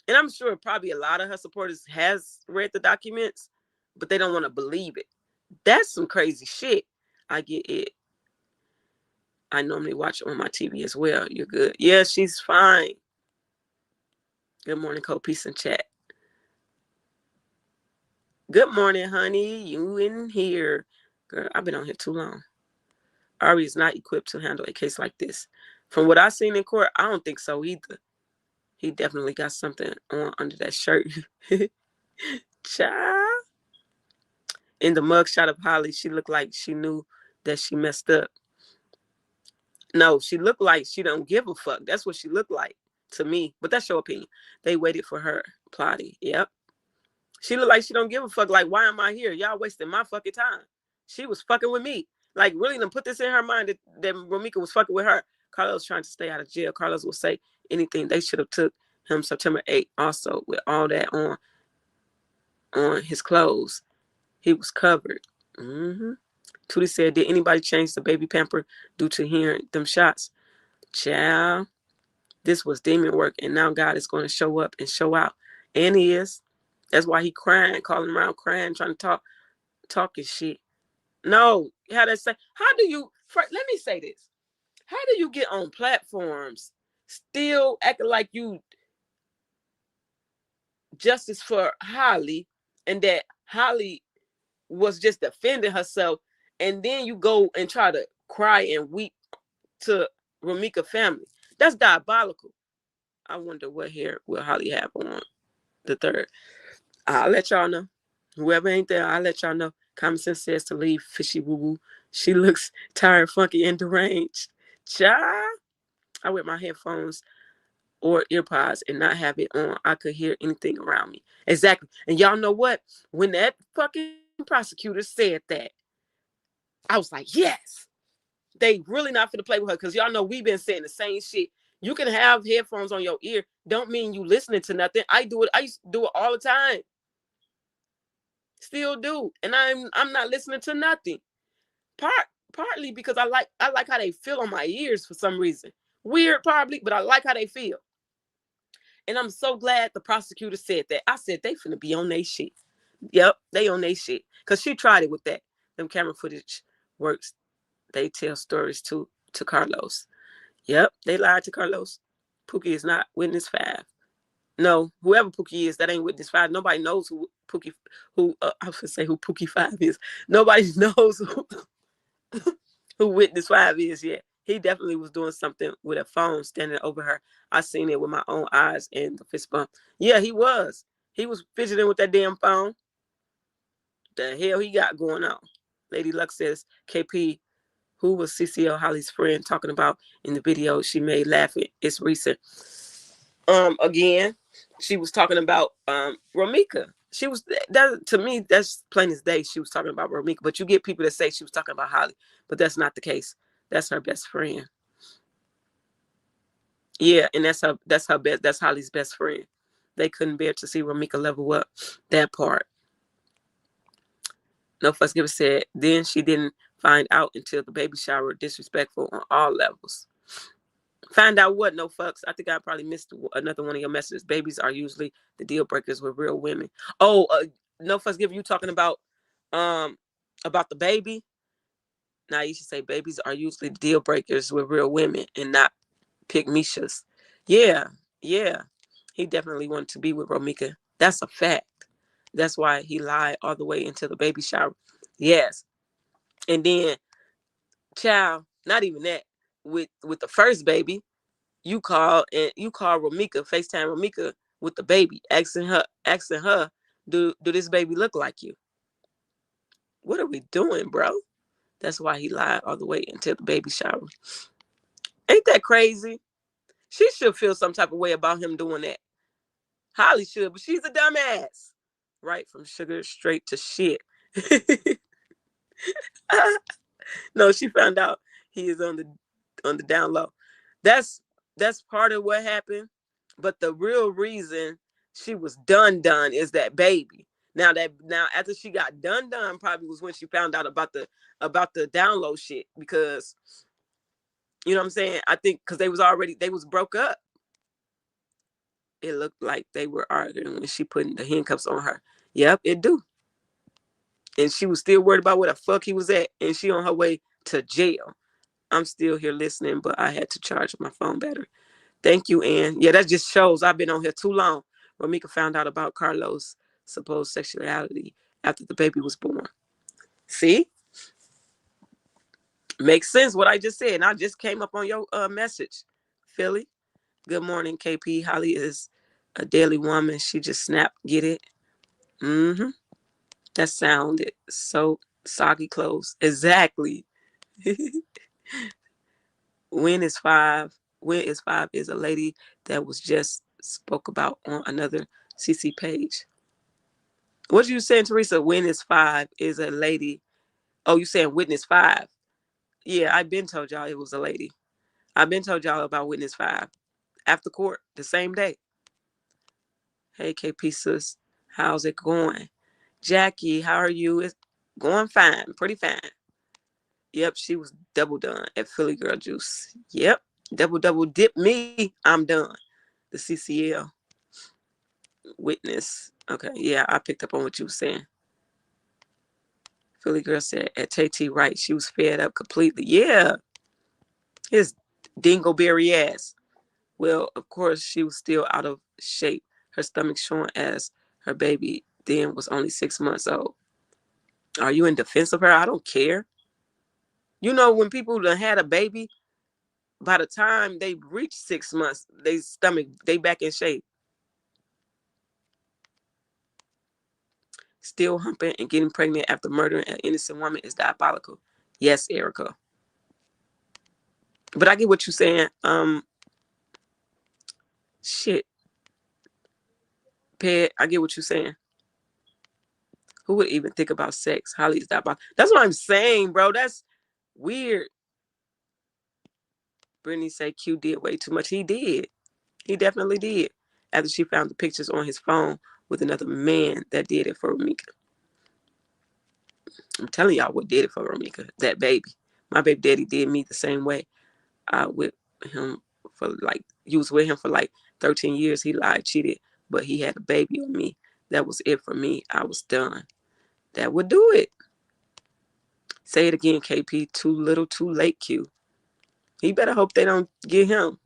and I'm sure probably a lot of her supporters has read the documents, but they don't want to believe it. That's some crazy shit. I get it. I normally watch on my TV as well. You're good. Yeah, she's fine. Good morning, Cole. Peace and chat. Good morning, honey. You in here. Girl, I've been on here too long. Ari is not equipped to handle a case like this. From what I've seen in court, I don't think so either. He definitely got something on under that shirt. Child. In the mugshot of Holly, she looked like she knew that she messed up. No, she looked like she don't give a fuck. That's what she looked like to me. But that's your opinion. They waited for her plotting. Yep. She looked like she don't give a fuck. Like, why am I here? Y'all wasting my fucking time. She was fucking with me. Like, really, done put this in her mind that Ramika was fucking with her. Carlos trying to stay out of jail. Carlos will say anything. They should have took him September 8th also with all that on his clothes. He was covered. Mm-hmm. Tootie said, did anybody change the baby pamper due to hearing them shots? Child, this was demon work, and now God is going to show up and show out. And he is. That's why he crying, calling around crying, trying to talk his shit. No, how they say, let me say this. How do you get on platforms still acting like you justice for Holly and that Holly was just defending herself, and then you go and try to cry and weep to Ramika family? That's diabolical. I wonder what hair will Holly have on the 3rd. I'll let y'all know. Whoever ain't there, I'll let y'all know. Common sense says to leave fishy woo-woo. She looks tired, funky, and deranged. Child, I wear my headphones or earpods and not have it on. I could hear anything around me. Exactly. And y'all know what? When that fucking prosecutor said that, I was like, yes. They really not finna play with her, because y'all know we've been saying the same shit. You can have headphones on your ear. Don't mean you listening to nothing. I do it. I used to do it all the time. Still do. And I'm not listening to nothing. Partly because I like how they feel on my ears for some reason. Weird probably, but I like how they feel. And I'm so glad the prosecutor said that. I said they finna be on their shit. Yep, they on their shit. Because she tried it with that. Them camera footage works. They tell stories to Carlos. Yep, they lied to Carlos. Pookie is not witness 5. No, whoever Pookie is, that ain't Witness 5. Nobody knows who Pookie, I was gonna say who Pookie 5 is. Nobody knows who Witness 5 is yet. He definitely was doing something with a phone standing over her. I seen it with my own eyes and the fist bump. Yeah, he was. He was fidgeting with that damn phone. The hell he got going on? Lady Luck says, KP, who was CCL Holly's friend talking about in the video she made laughing? It's recent. Again, she was talking about Romika. She was, that to me, that's plain as day. She was talking about Romika, but you get people that say she was talking about Holly, but that's not the case. That's her best friend. Yeah, and that's her best. That's Holly's best friend. They couldn't bear to see Romika level up. That part. No Fuss Giver said, then she didn't find out until the baby shower. Disrespectful on all levels. Find out what? No fucks. I think I probably missed another one of your messages. Babies are usually the deal breakers with real women. Oh, No Fuss Giver, you talking about the baby? Now you should say babies are usually deal breakers with real women and not pygmishas. Yeah. He definitely wanted to be with Romika. That's a fact. That's why he lied all the way into the baby shower. Yes. And then, child, not even that. With the first baby, you call Romika, FaceTime Romika with the baby, asking her, do this baby look like you? What are we doing, bro? That's why he lied all the way into the baby shower. Ain't that crazy? She should feel some type of way about him doing that. Holly should, but she's a dumbass. Right from sugar straight to shit. No, she found out he is on the down low. That's part of what happened. But the real reason she was done is that baby. Now after she got done probably was when she found out about the download shit, because you know what I'm saying? I think because they was broke up. It looked like they were arguing when she putting the handcuffs on her. Yep, it do. And she was still worried about where the fuck he was at, and she on her way to jail. I'm still here listening, but I had to charge my phone battery. Thank you, Ann. Yeah, that just shows I've been on here too long. Romika found out about Carlos' supposed sexuality after the baby was born. See? Makes sense what I just said. And I just came up on your message. Philly, good morning, KP. Holly is a daily woman. She just snapped. Get it? Mm-hmm. That sounded so soggy clothes. Exactly. When is five is a lady that was just spoke about on another CC page. What you saying, Teresa? When is 5 is a lady. Oh, you saying Witness 5? Yeah, I've been told y'all it was a lady. I've been told y'all about Witness 5 after court the same day. Hey, KP sis, how's it going? Jackie, how are you? It's going fine, pretty fine. Yep, she was double done at Philly Girl Juice. Yep, double dip me. I'm done. The CCL Witness. Okay, yeah, I picked up on what you were saying. Philly Girl said at Tay Right, she was fed up completely. Yeah, his dingleberry ass. Well, of course, she was still out of shape. Her stomach showing as her baby then was only 6 months old. Are you in defense of her? I don't care. You know, when people done had a baby, by the time they reach 6 months, they back in shape. Still humping and getting pregnant after murdering an innocent woman is diabolical. Yes, Erica. But I get what you're saying. Shit. Pet, I get what you're saying. Who would even think about sex? Holly's diabolical. That's what I'm saying, bro. That's weird. Brittany said Q did way too much. He did. He definitely did. After she found the pictures on his phone with another man that did it for Romika. I'm telling y'all what did it for Romika. That baby. My baby daddy did me the same way. I with him he was with him for like 13 years. He lied, cheated, but he had a baby on me. That was it for me. I was done. That would do it. Say it again, KP. Too little, too late, Q. He better hope they don't get him.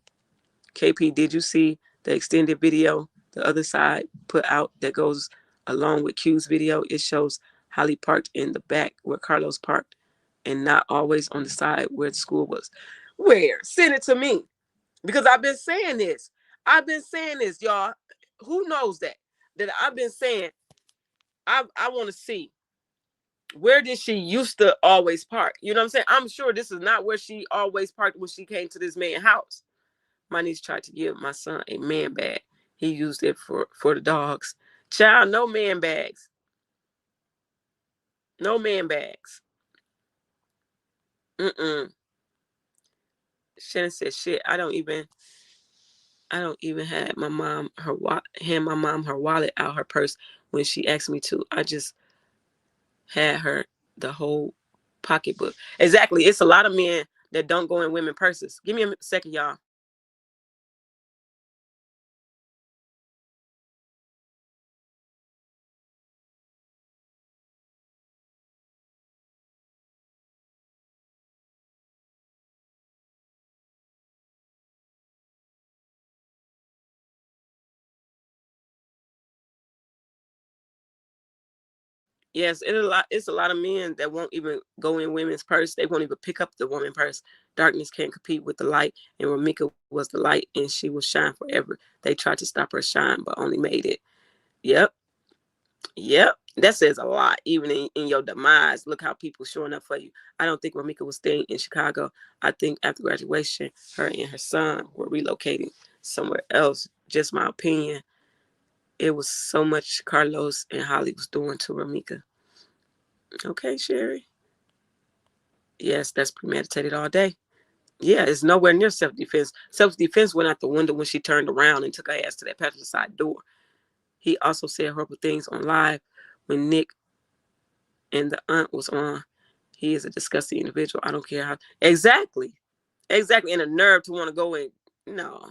KP, did you see the extended video the other side put out that goes along with Q's video, it shows Holly parked in the back where Carlos parked and not always on the side where the school was. Where? Send it to me. Because I've been saying this. Y'all. Who knows that? That I've been saying, I want to see, where did she used to always park? You know what I'm saying? I'm sure this is not where she always parked when she came to this man's house. My niece tried to give my son a man bag. He used it for the dogs. Child, no man bags. No man bags. Shannon said, shit, I don't even have my mom hand my mom her wallet out her purse when she asked me to. I just had her the whole pocketbook. Exactly. It's a lot of men that don't go in women purses. Give me a second, y'all. Yes, it's a lot of men that won't even go in women's purse. They won't even pick up the woman purse. Darkness can't compete with the light, and Ramika was the light, and she will shine forever. They tried to stop her shine, but only made it. Yep. That says a lot. Even in your demise, look how people showing up for you. I don't think Ramika was staying in Chicago. I think after graduation, her and her son were relocating somewhere else. Just my opinion. It was so much Carlos and Holly was doing to Ramika. Okay, Sherry. Yes, that's premeditated all day. Yeah, it's nowhere near self-defense. Self-defense went out the window when she turned around and took her ass to that passenger side door. He also said horrible things on live when Nick and the aunt was on. He is a disgusting individual. I don't care how. Exactly. And a nerve to want to go in. No.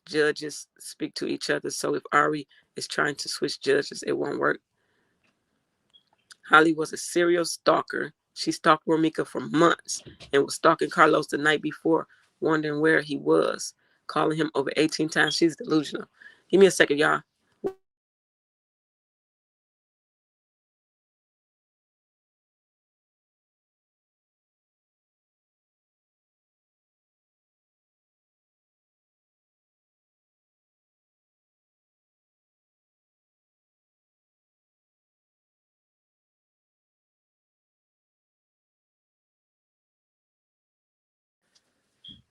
Judges speak to each other. So if Ari is trying to switch judges, it won't work. Holly was a serial stalker. She stalked Ramika for months and was stalking Carlos the night before, wondering where he was, calling him over 18 times. She's delusional. Give me a second, y'all.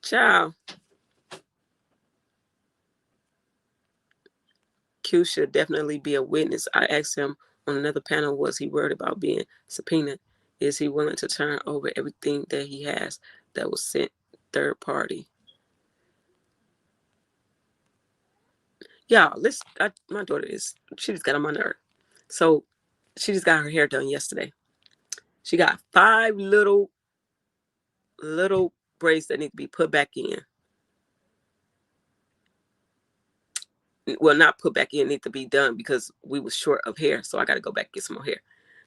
Ciao. Q should definitely be a witness. I asked him on another panel, was he worried about being subpoenaed? Is he willing to turn over everything that he has that was sent third party? Yeah, my daughter she just got on my nerve. So she just got her hair done yesterday. She got 5 little braids that need to be put back in. Well, not put back in, need to be done because we was short of hair. So I got to go back and get some more hair.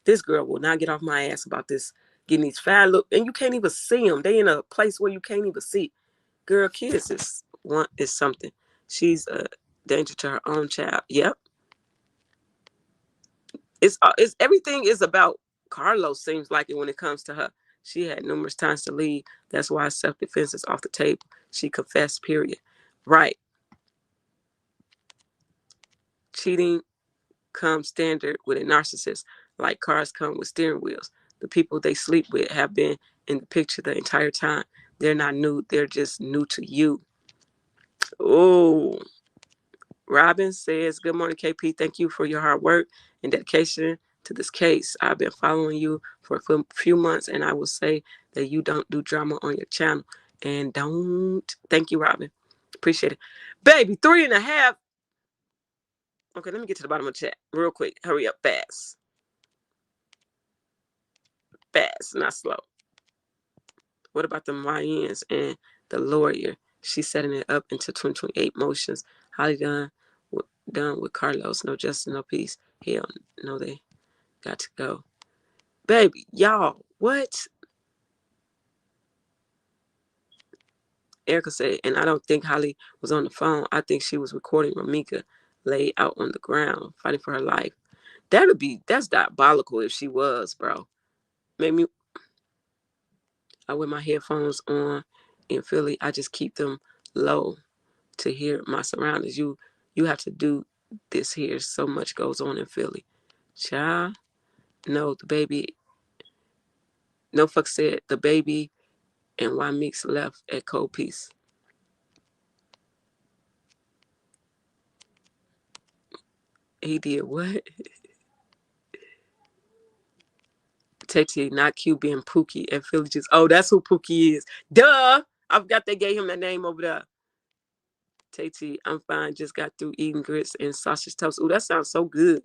This girl will not get off my ass about this, getting these 5 little, and you can't even see them. They in a place where you can't even see. Girl, kids is something. She's a danger to her own child. Yep. It's everything is about Carlos, seems like it when it comes to her. She had numerous times to leave. That's why self-defense is off the table. She confessed, period. Right. Cheating comes standard with a narcissist, like cars come with steering wheels. The people they sleep with have been in the picture the entire time. They're not new. They're just new to you. Oh, Robin says, good morning, KP. Thank you for your hard work and dedication to this case. I've been following you for a few months, and I will say that you don't do drama on your channel. And don't. Thank you, Robin. Appreciate it. Baby, 3.5. Okay, let me get to the bottom of the chat real quick. Hurry up, fast. Fast, not slow. What about the YNs and the lawyer? She's setting it up into 2028 motions. Holly done with Carlos. No justice, no peace. Hell no, they got to go. Baby, y'all, what? Erica said, and I don't think Holly was on the phone. I think she was recording Ramika. laid out on the ground, fighting for her life. That's diabolical if she was, bro. Made me. I wear my headphones on in Philly. I just keep them low to hear my surroundings. You have to do this here. So much goes on in Philly. Child, no, the baby. No fuck said the baby and why Meeks left at Cold Peace. He did what? Tete, not Q being Pookie and Philly just. Oh, that's who Pookie is. Duh! I forgot they gave him that name over there. Tete, I'm fine. Just got through eating grits and sausage toast. Oh, that sounds so good.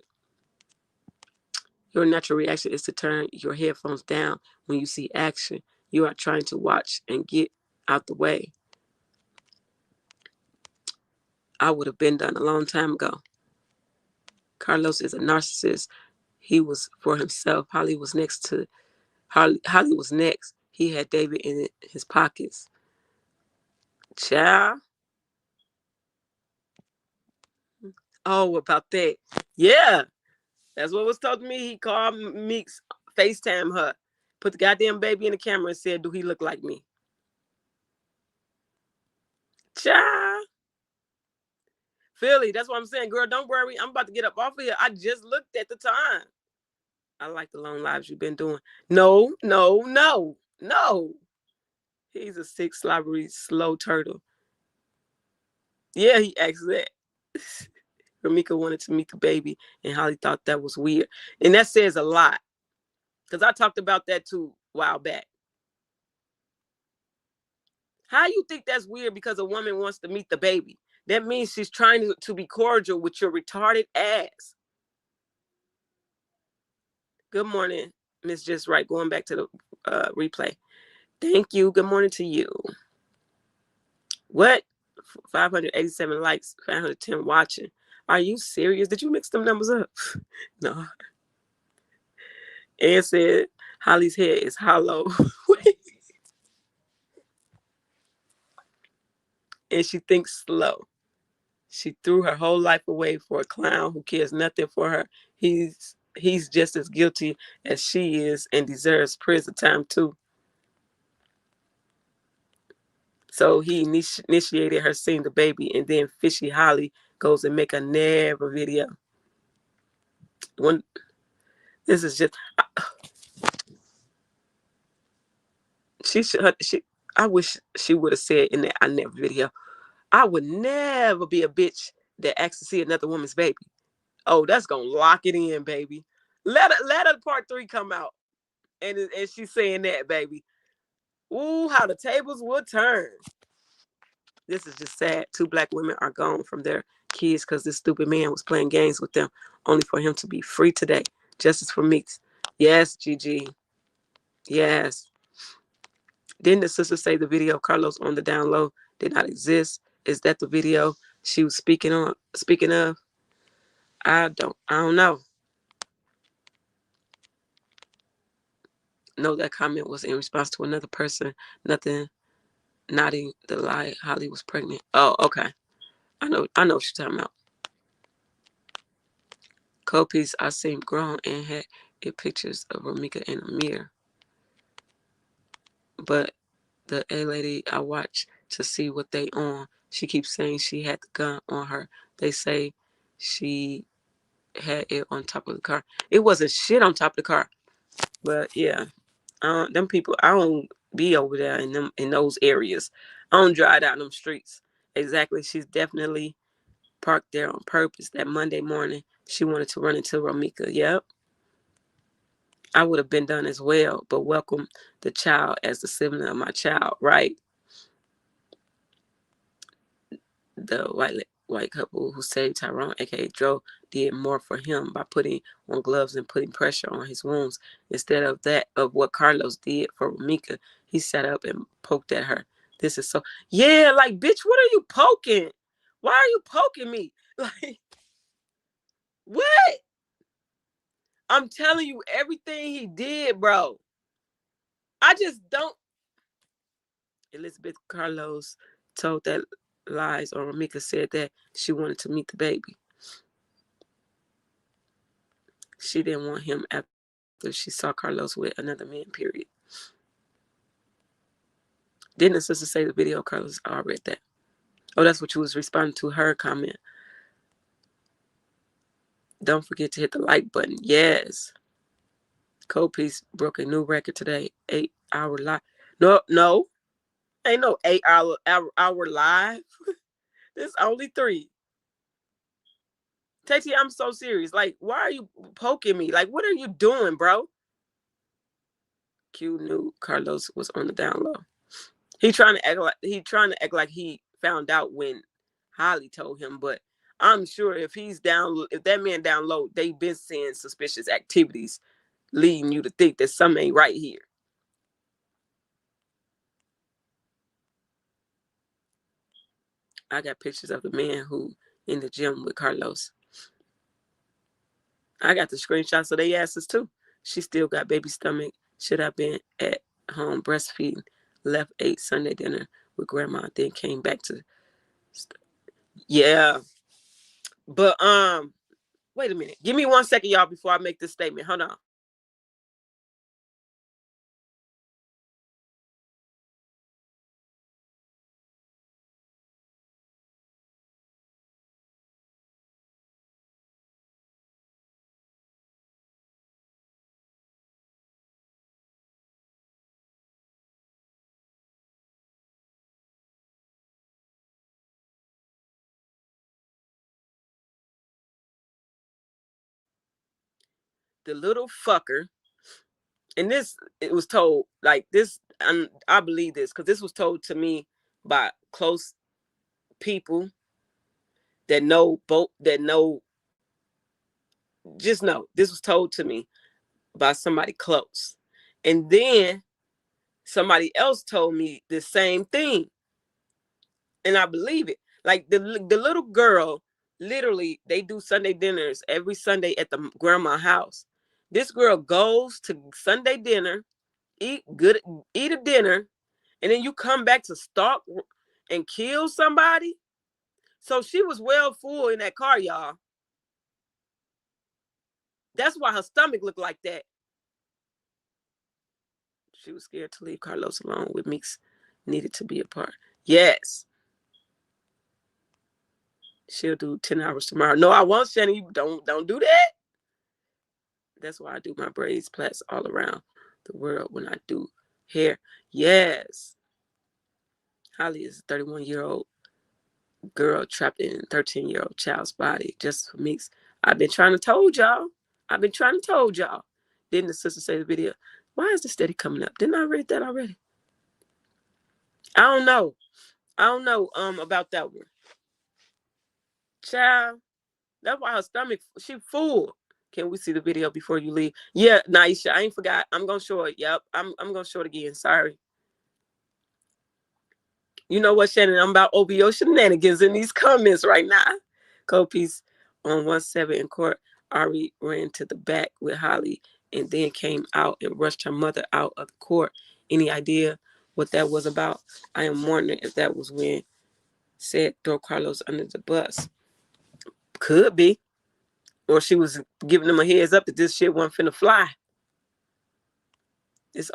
Your natural reaction is to turn your headphones down when you see action. You are trying to watch and get out the way. I would have been done a long time ago. Carlos is a narcissist. He was for himself. Holly was next. He had David in his pockets. Child. Oh, about that. Yeah. That's what was told to me. He called Meeks, FaceTime her, put the goddamn baby in the camera and said, do he look like me? Child. Philly, that's what I'm saying. Girl, don't worry. I'm about to get up off of here. I just looked at the time. I like the long lives you've been doing. No. He's a sick, slobbery, slow turtle. Yeah, he asked that. Ramika wanted to meet the baby, and Holly thought that was weird. And that says a lot. Because I talked about that too a while back. How you think that's weird because a woman wants to meet the baby? That means she's trying to be cordial with your retarded ass. Good morning, Miss Just Right. Going back to the replay. Thank you. Good morning to you. What? 587 likes, 510 watching. Are you serious? Did you mix them numbers up? No. Ann said Holly's head is hollow. And she thinks slow. She threw her whole life away for a clown who cares nothing for her. He's just as guilty as she is and deserves prison time too. So he initiated her seeing the baby, and then Fishy Holly goes and make a never video. This is just I wish she would have said in that I never video, I would never be a bitch that asks to see another woman's baby. Oh, that's gonna lock it in, baby. Let her part 3 come out, and she's saying that, baby. Ooh, how the tables will turn. This is just sad. 2 black women are gone from their kids because this stupid man was playing games with them, only for him to be free today. Justice for Meeks. Yes, Gigi. Yes. Didn't the sister say the video of Carlos on the down low did not exist? Is that the video she was speaking of? I don't know. No, that comment was in response to another person. Nothing, nodding the lie. Holly was pregnant. Oh, okay. I know what you're talking about. Cold Piece, I seemed grown and had pictures of Ramika and Amir. But the A lady I watch to see what they on, she keeps saying she had the gun on her. They say she had it on top of the car. It wasn't shit on top of the car. But yeah, them people, I don't be over there in those areas. I don't drive down them streets. Exactly. She's definitely parked there on purpose. That Monday morning, she wanted to run into Ramika. Yep. I would have been done as well, but welcome the child as the sibling of my child, right? The white couple who saved Tyrone, aka Joe, did more for him by putting on gloves and putting pressure on his wounds instead of what Carlos did for Ramika. He sat up and poked at her. This is so like, bitch, what are you poking? Why are you poking me? Like, what? I'm telling you, everything he did, bro. I just don't. Elizabeth Carlos told that lies, or Ramika said that she wanted to meet the baby. she didn't want him after she saw Carlos with another man, period. Didn't the sister say the video, Carlos? Oh, I read that. Oh, that's what you was responding to her comment. Don't forget to hit the like button. Yes. Cold Piece broke a new record today. 8-hour live. No. Ain't no 8-hour live. There's only 3. Tati, I'm so serious. Like, why are you poking me? Like, what are you doing, bro? Q knew Carlos was on the down low. He trying to act like he found out when Holly told him, but I'm sure if that man down low, they've been seeing suspicious activities leading you to think that something ain't right here. I got pictures of the man who in the gym with Carlos. I got the screenshots of their asses too. She still got baby stomach. Should have been at home breastfeeding. Left, ate Sunday dinner with grandma, then came back to. Yeah. But wait a minute. Give me 1 second, y'all, before I make this statement. Hold on. The little fucker, and it was told like this, and I believe this because this was told to me by close people that know just know this was told to me by somebody close, and then somebody else told me the same thing, and I believe it. Like the little girl, literally, they do Sunday dinners every Sunday at the grandma house. This girl goes to Sunday dinner, eat a dinner, and then you come back to stalk and kill somebody. So she was well full in that car, y'all. That's why her stomach looked like that. She was scared to leave Carlos alone with Meeks. Needed to be apart. Yes. She'll do 10 hours tomorrow. No, I won't, Shani. Don't do that. That's why I do my braids, plaits all around the world when I do hair. Yes. Holly is a 31-year-old girl trapped in a 13-year-old child's body just for Meeks. I've been trying to told y'all. Didn't the sister say the video? Why is the steady coming up? Didn't I read that already? I don't know about that one. Child, that's why her stomach, she full. Can we see the video before you leave? Yeah, Naisha, I ain't forgot. I'm gonna show it. Yep, I'm gonna show it again. Sorry. You know what, Shannon? I'm about OBO shenanigans in these comments right now. Cold Piece on 1-7 in court. Ari ran to the back with Holly and then came out and rushed her mother out of the court. Any idea what that was about? I am wondering if that was when said throw Carlos under the bus. Could be. Or she was giving them a heads up that this shit wasn't finna fly. It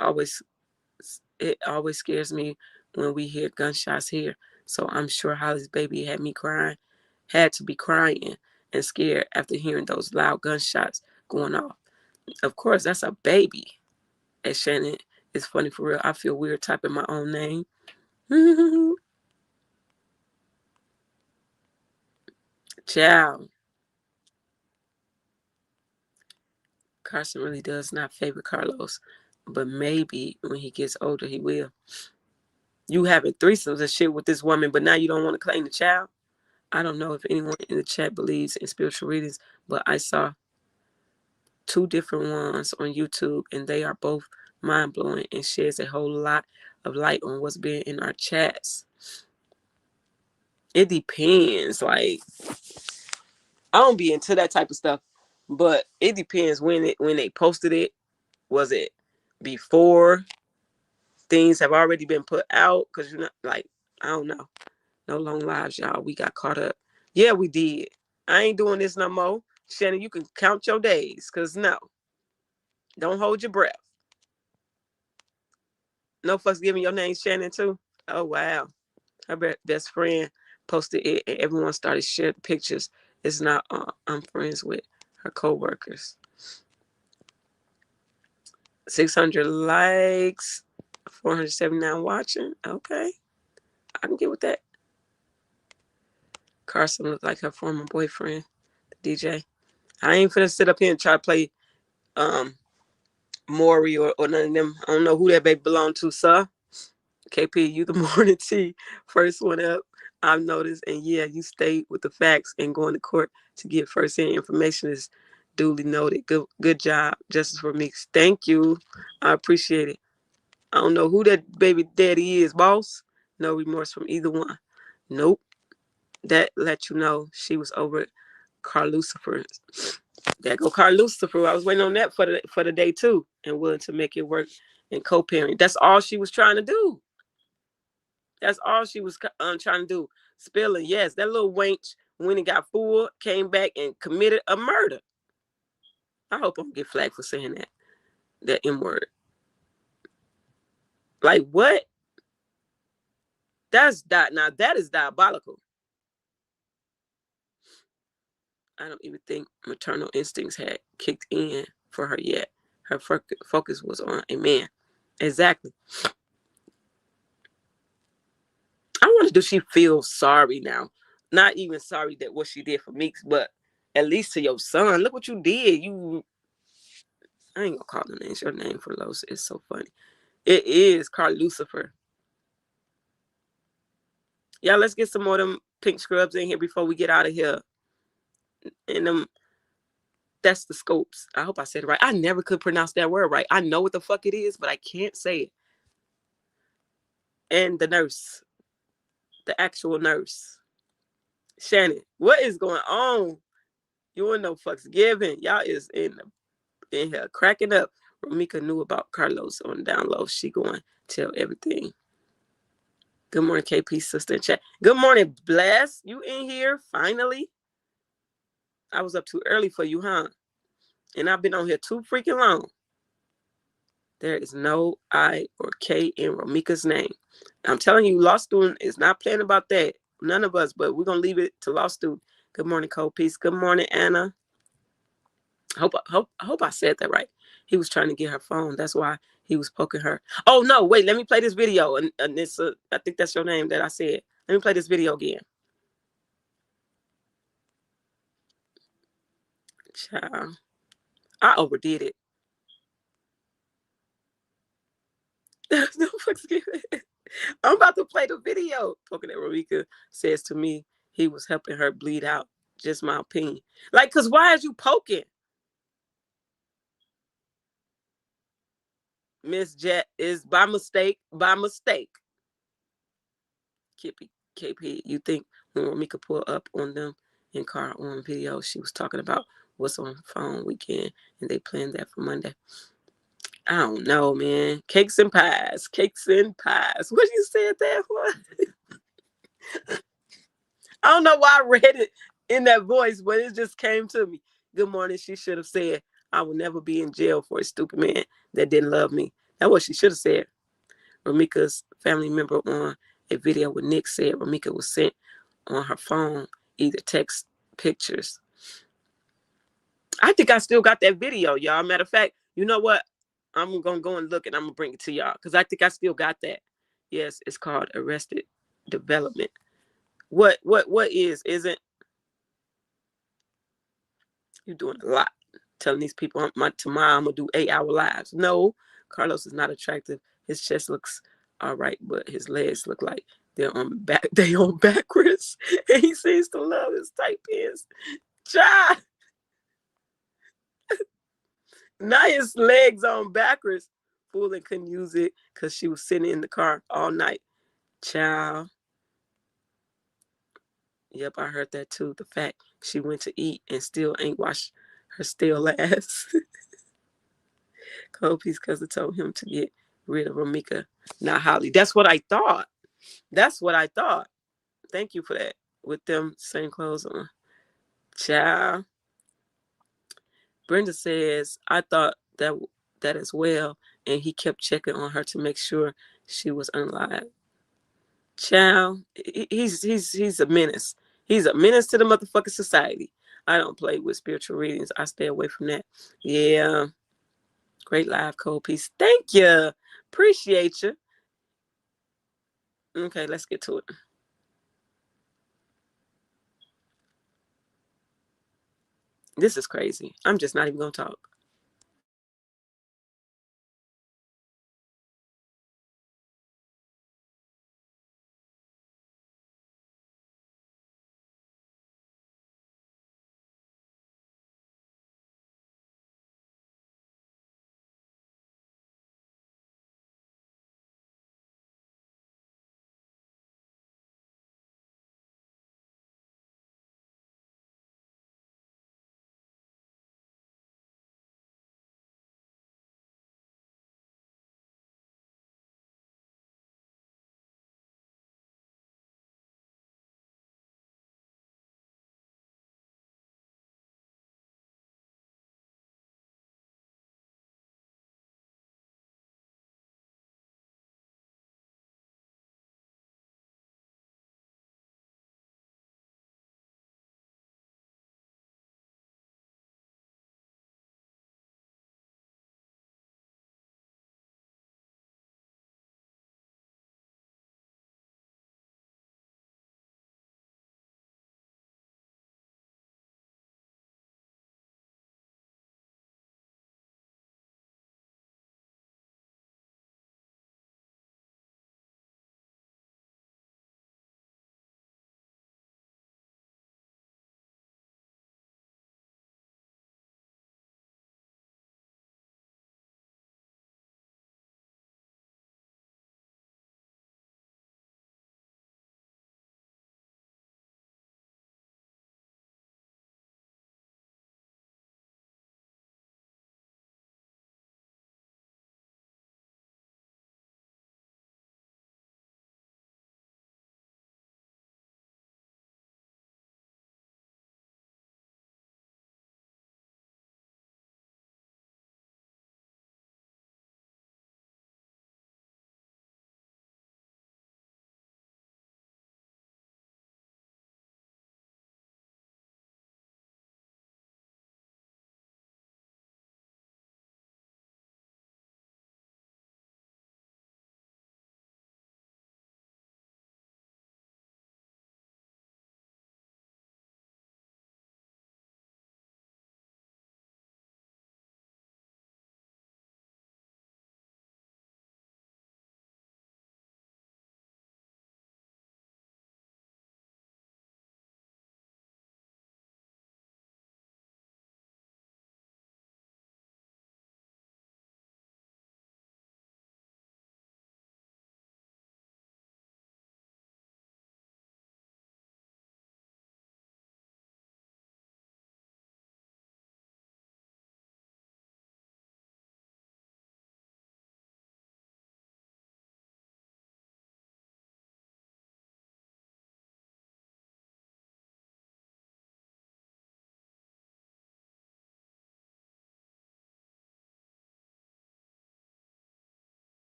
always scares me when we hear gunshots here. So I'm sure Holly's baby had to be crying and scared after hearing those loud gunshots going off. Of course, that's a baby. And Shannon, it's funny for real. I feel weird typing my own name. Ciao. Carson really does not favor Carlos, but maybe when he gets older, he will. You having threesomes and shit with this woman, but now you don't want to claim the child? I don't know if anyone in the chat believes in spiritual readings, but I saw 2 different ones on YouTube, and they are both mind-blowing and sheds a whole lot of light on what's been in our chats. It depends. Like, I don't be into that type of stuff, but it depends when they posted it. Was it before things have already been put out? Because you're not like, I don't know. No long lives, y'all. We got caught up. Yeah, we did. I ain't doing this no more. Shannon, you can count your days, because no. Don't hold your breath. No fucks giving your name Shannon, too? Oh, wow. Her best friend posted it, and everyone started sharing pictures. It's not, I'm friends with her co-workers. 600 likes, 479 watching. Okay. I can get with that. Carson looked like her former boyfriend, the DJ. I ain't finna sit up here and try to play Maury or none of them. I don't know who that baby belonged to, sir. KP, you the morning tea. First one up, I've noticed. And yeah, you stayed with the facts, and going to court to get first-hand information is duly noted. Good job. Justice for me. Thank you. I appreciate it. I don't know who that baby daddy is, boss. No remorse from either one. Nope. That let you know she was over Carl Lucifer. There go Carl Lucifer. I was waiting on that for the day too, and willing to make it work and co-parent. That's all she was trying to do. That's all she was trying to do. Spilling, yes, that little wench went and got fooled, came back and committed a murder. I hope I don't get flagged for saying that M word. Like what? Now that is diabolical. I don't even think maternal instincts had kicked in for her yet. Her focus was on a man. Exactly. I wonder, does she feel sorry now? Not even sorry that what she did for Meeks, but at least to your son. Look what you did. I ain't gonna call the names. Your name for Los is so funny. It is Carl Lucifer. Yeah, let's get some more of them pink scrubs in here before we get out of here. And that's the scopes. I hope I said it right. I never could pronounce that word right. I know what the fuck it is, but I can't say it. And the nurse. The actual nurse. Shannon, what is going on? You ain't no fucks given. Y'all is in here cracking up. Romika knew about Carlos on the down low. She going to tell everything. Good morning, KP sister in chat. Good morning, Bless. You in here finally? I was up too early for you, huh? And I've been on here too freaking long. There is no I or K in Romika's name. I'm telling you, law student is not playing about that. None of us, but we're going to leave it to law student. Good morning, Cold Peace. Good morning, Anna. I hope I said that right. He was trying to get her phone. That's why he was poking her. Oh, no, wait, let me play this video. And it's I think that's your name that I said. Let me play this video again. Child. I overdid it. No fucks given. I'm about to play the video. Poking at Romika says to me he was helping her bleed out. Just my opinion. Like, because why is you poking? Miss Jet is by mistake. KP, you think when Romika pulled up on them in car on video, she was talking about what's on phone weekend and they planned that for Monday? I don't know, man. Cakes and pies. What you said that for? I don't know why I read it in that voice, but it just came to me. Good morning. She should have said, I will never be in jail for a stupid man that didn't love me. That's what she should have said. Romika's family member on a video with Nick said Romika was sent on her phone, either text, pictures. I think I still got that video, y'all. Matter of fact, you know what? I'm going to go and look and I'm going to bring it to y'all because I think I still got that. Yes, it's called Arrested Development. What isn't you doing a lot? Telling these people tomorrow I'm going to do 8-hour lives. No, Carlos is not attractive. His chest looks all right, but his legs look like they on backwards. And he seems to love his tight pants. Child. Now his legs on backwards. Fooling couldn't use it because she was sitting in the car all night. Child. Yep, I heard that too. The fact she went to eat and still ain't washed her stale ass. Kobe's cousin told him to get rid of Romika, not Holly. That's what I thought. Thank you for that. With them same clothes on. Child. Brenda says, I thought that as well, and he kept checking on her to make sure she was unalive. Child, he's a menace. He's a menace to the motherfucking society. I don't play with spiritual readings. I stay away from that. Yeah. Great live, cold piece. Thank you. Appreciate you. Okay, let's get to it. This is crazy. I'm just not even going to talk.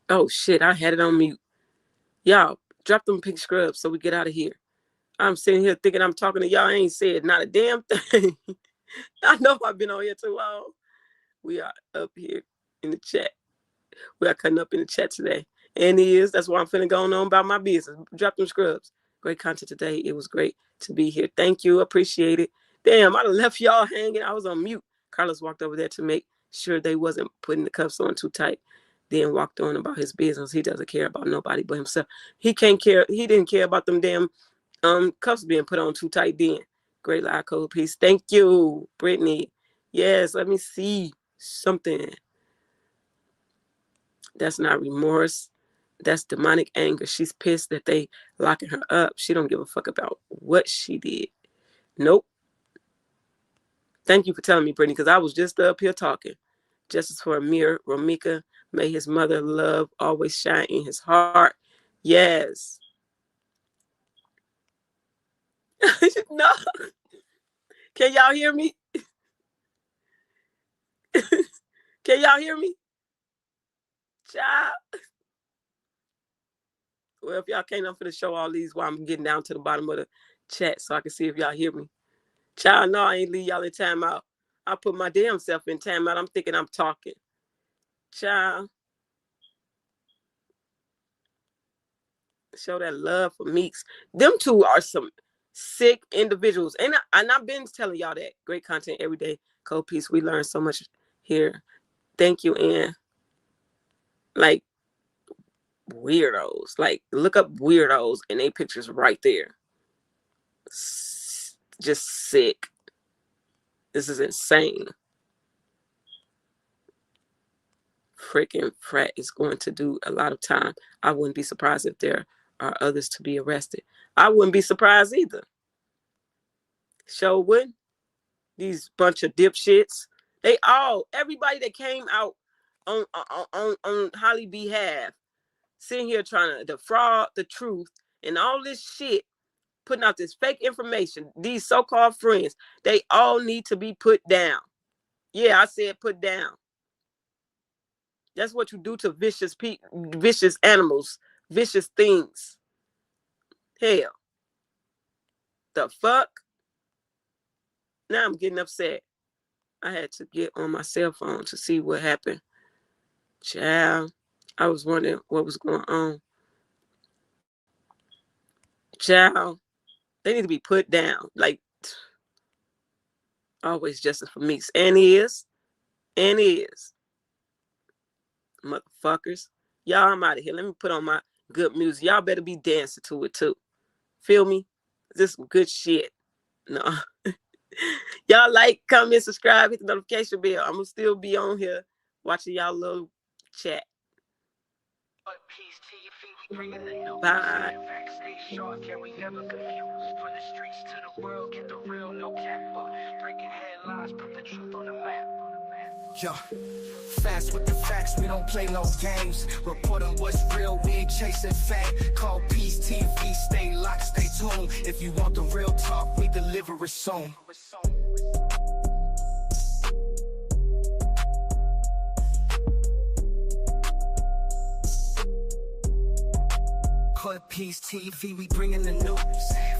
Oh, shit. I had it on mute. Y'all, drop them pink scrubs so we get out of here. I'm sitting here thinking I'm talking to y'all. I ain't said not a damn thing. I know I've been on here too long. We are up here in the chat. We are cutting up in the chat today. And that's why I'm finna go on about my business. Drop them scrubs. Great content today. It was great to be here. Thank you. Appreciate it. Damn, I done left y'all hanging. I was on mute. Carlos walked over there to make sure they wasn't putting the cuffs on too tight. Then walked on about his business. He doesn't care about nobody but himself. He can't care. He didn't care about them damn cuffs being put on too tight then. Great live code piece. Thank you, Brittany. Yes, let me see something. That's not remorse. That's demonic anger. She's pissed that they locking her up. She don't give a fuck about what she did. Nope. Thank you for telling me, Brittany, because I was just up here talking. Justice for Amir Romika. May his mother love always shine in his heart. Yes. No. Can y'all hear me? Can y'all hear me? Child. Well, if y'all can't, I'm finna show all these while I'm getting down to the bottom of the chat so I can see if y'all hear me. Child, no, I ain't leave y'all in timeout. I put my damn self in timeout. I'm thinking I'm talking. Child. Show that love for Meeks. Them two are some sick individuals. And I've been telling y'all that. Great content every day. Cold Peace. We learn so much here. Thank you, Ann. Like, weirdos. Like, look up weirdos and they pictures right there. Just sick. This is insane. Freaking Pratt is going to do a lot of time. I wouldn't be surprised if there are others to be arrested. I wouldn't be surprised either. Sure wouldn't. These bunch of dipshits. Everybody that came out on Holly's behalf, sitting here trying to defraud the truth and all this shit, putting out this fake information. These so-called friends, they all need to be put down. Yeah, I said put down. That's what you do to vicious animals, vicious things. Hell. The fuck? Now I'm getting upset. I had to get on my cell phone to see what happened. Child, I was wondering what was going on. Child, they need to be put down. Like, always justice for Meeks. And he is. Motherfuckers. Y'all, I'm out of here. Let me put on my good music. Y'all better be dancing to it too. Feel me? This is some good shit. No. Y'all like, comment, subscribe, hit the notification bell. I'm gonna still be on here watching y'all little chat. Bye. Yo, fast with the facts, we don't play no games. Report on what's real, we ain't chasing fame. Call Peace TV, stay locked, stay tuned. If you want the real talk, we deliver it soon. Call Peace TV, we bringing the news.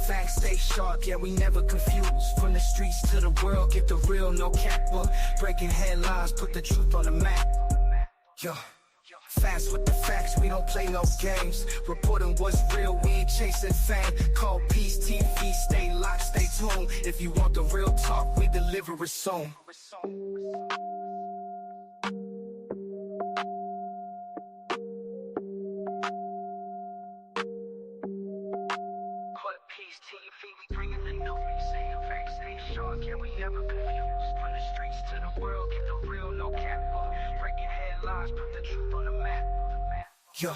Facts stay sharp, yeah, we never confused. From the streets to the world, get the real, no cap. Breaking headlines, put the truth on the map. Yo, fast with the facts, we don't play no games. Reporting what's real, we ain't chasing fame. Call Peace TV, stay locked, stay tuned. If you want the real talk, we deliver it soon. Peace TV, we bringing the news. Facts stay sharp, yeah, we never confused. From the streets to the world, get the real, no cap. Breaking headlines, put the truth on the map. Yo,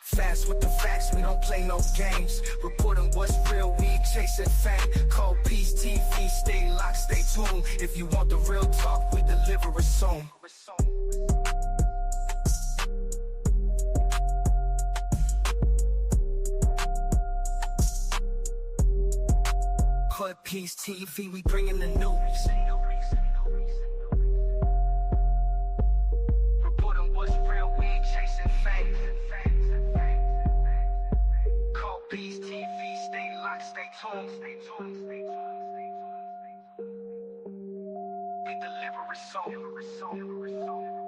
fast with the facts, we don't play no games. Reporting what's real, we ain't chasing fame. Call Peace TV, stay locked, stay tuned. If you want the real talk, we deliver it soon. Call Peace TV, we bringing the news. Reporting what's real, we ain't chasing fame. Call Peace TV, stay locked, stay tuned. We deliver it soon.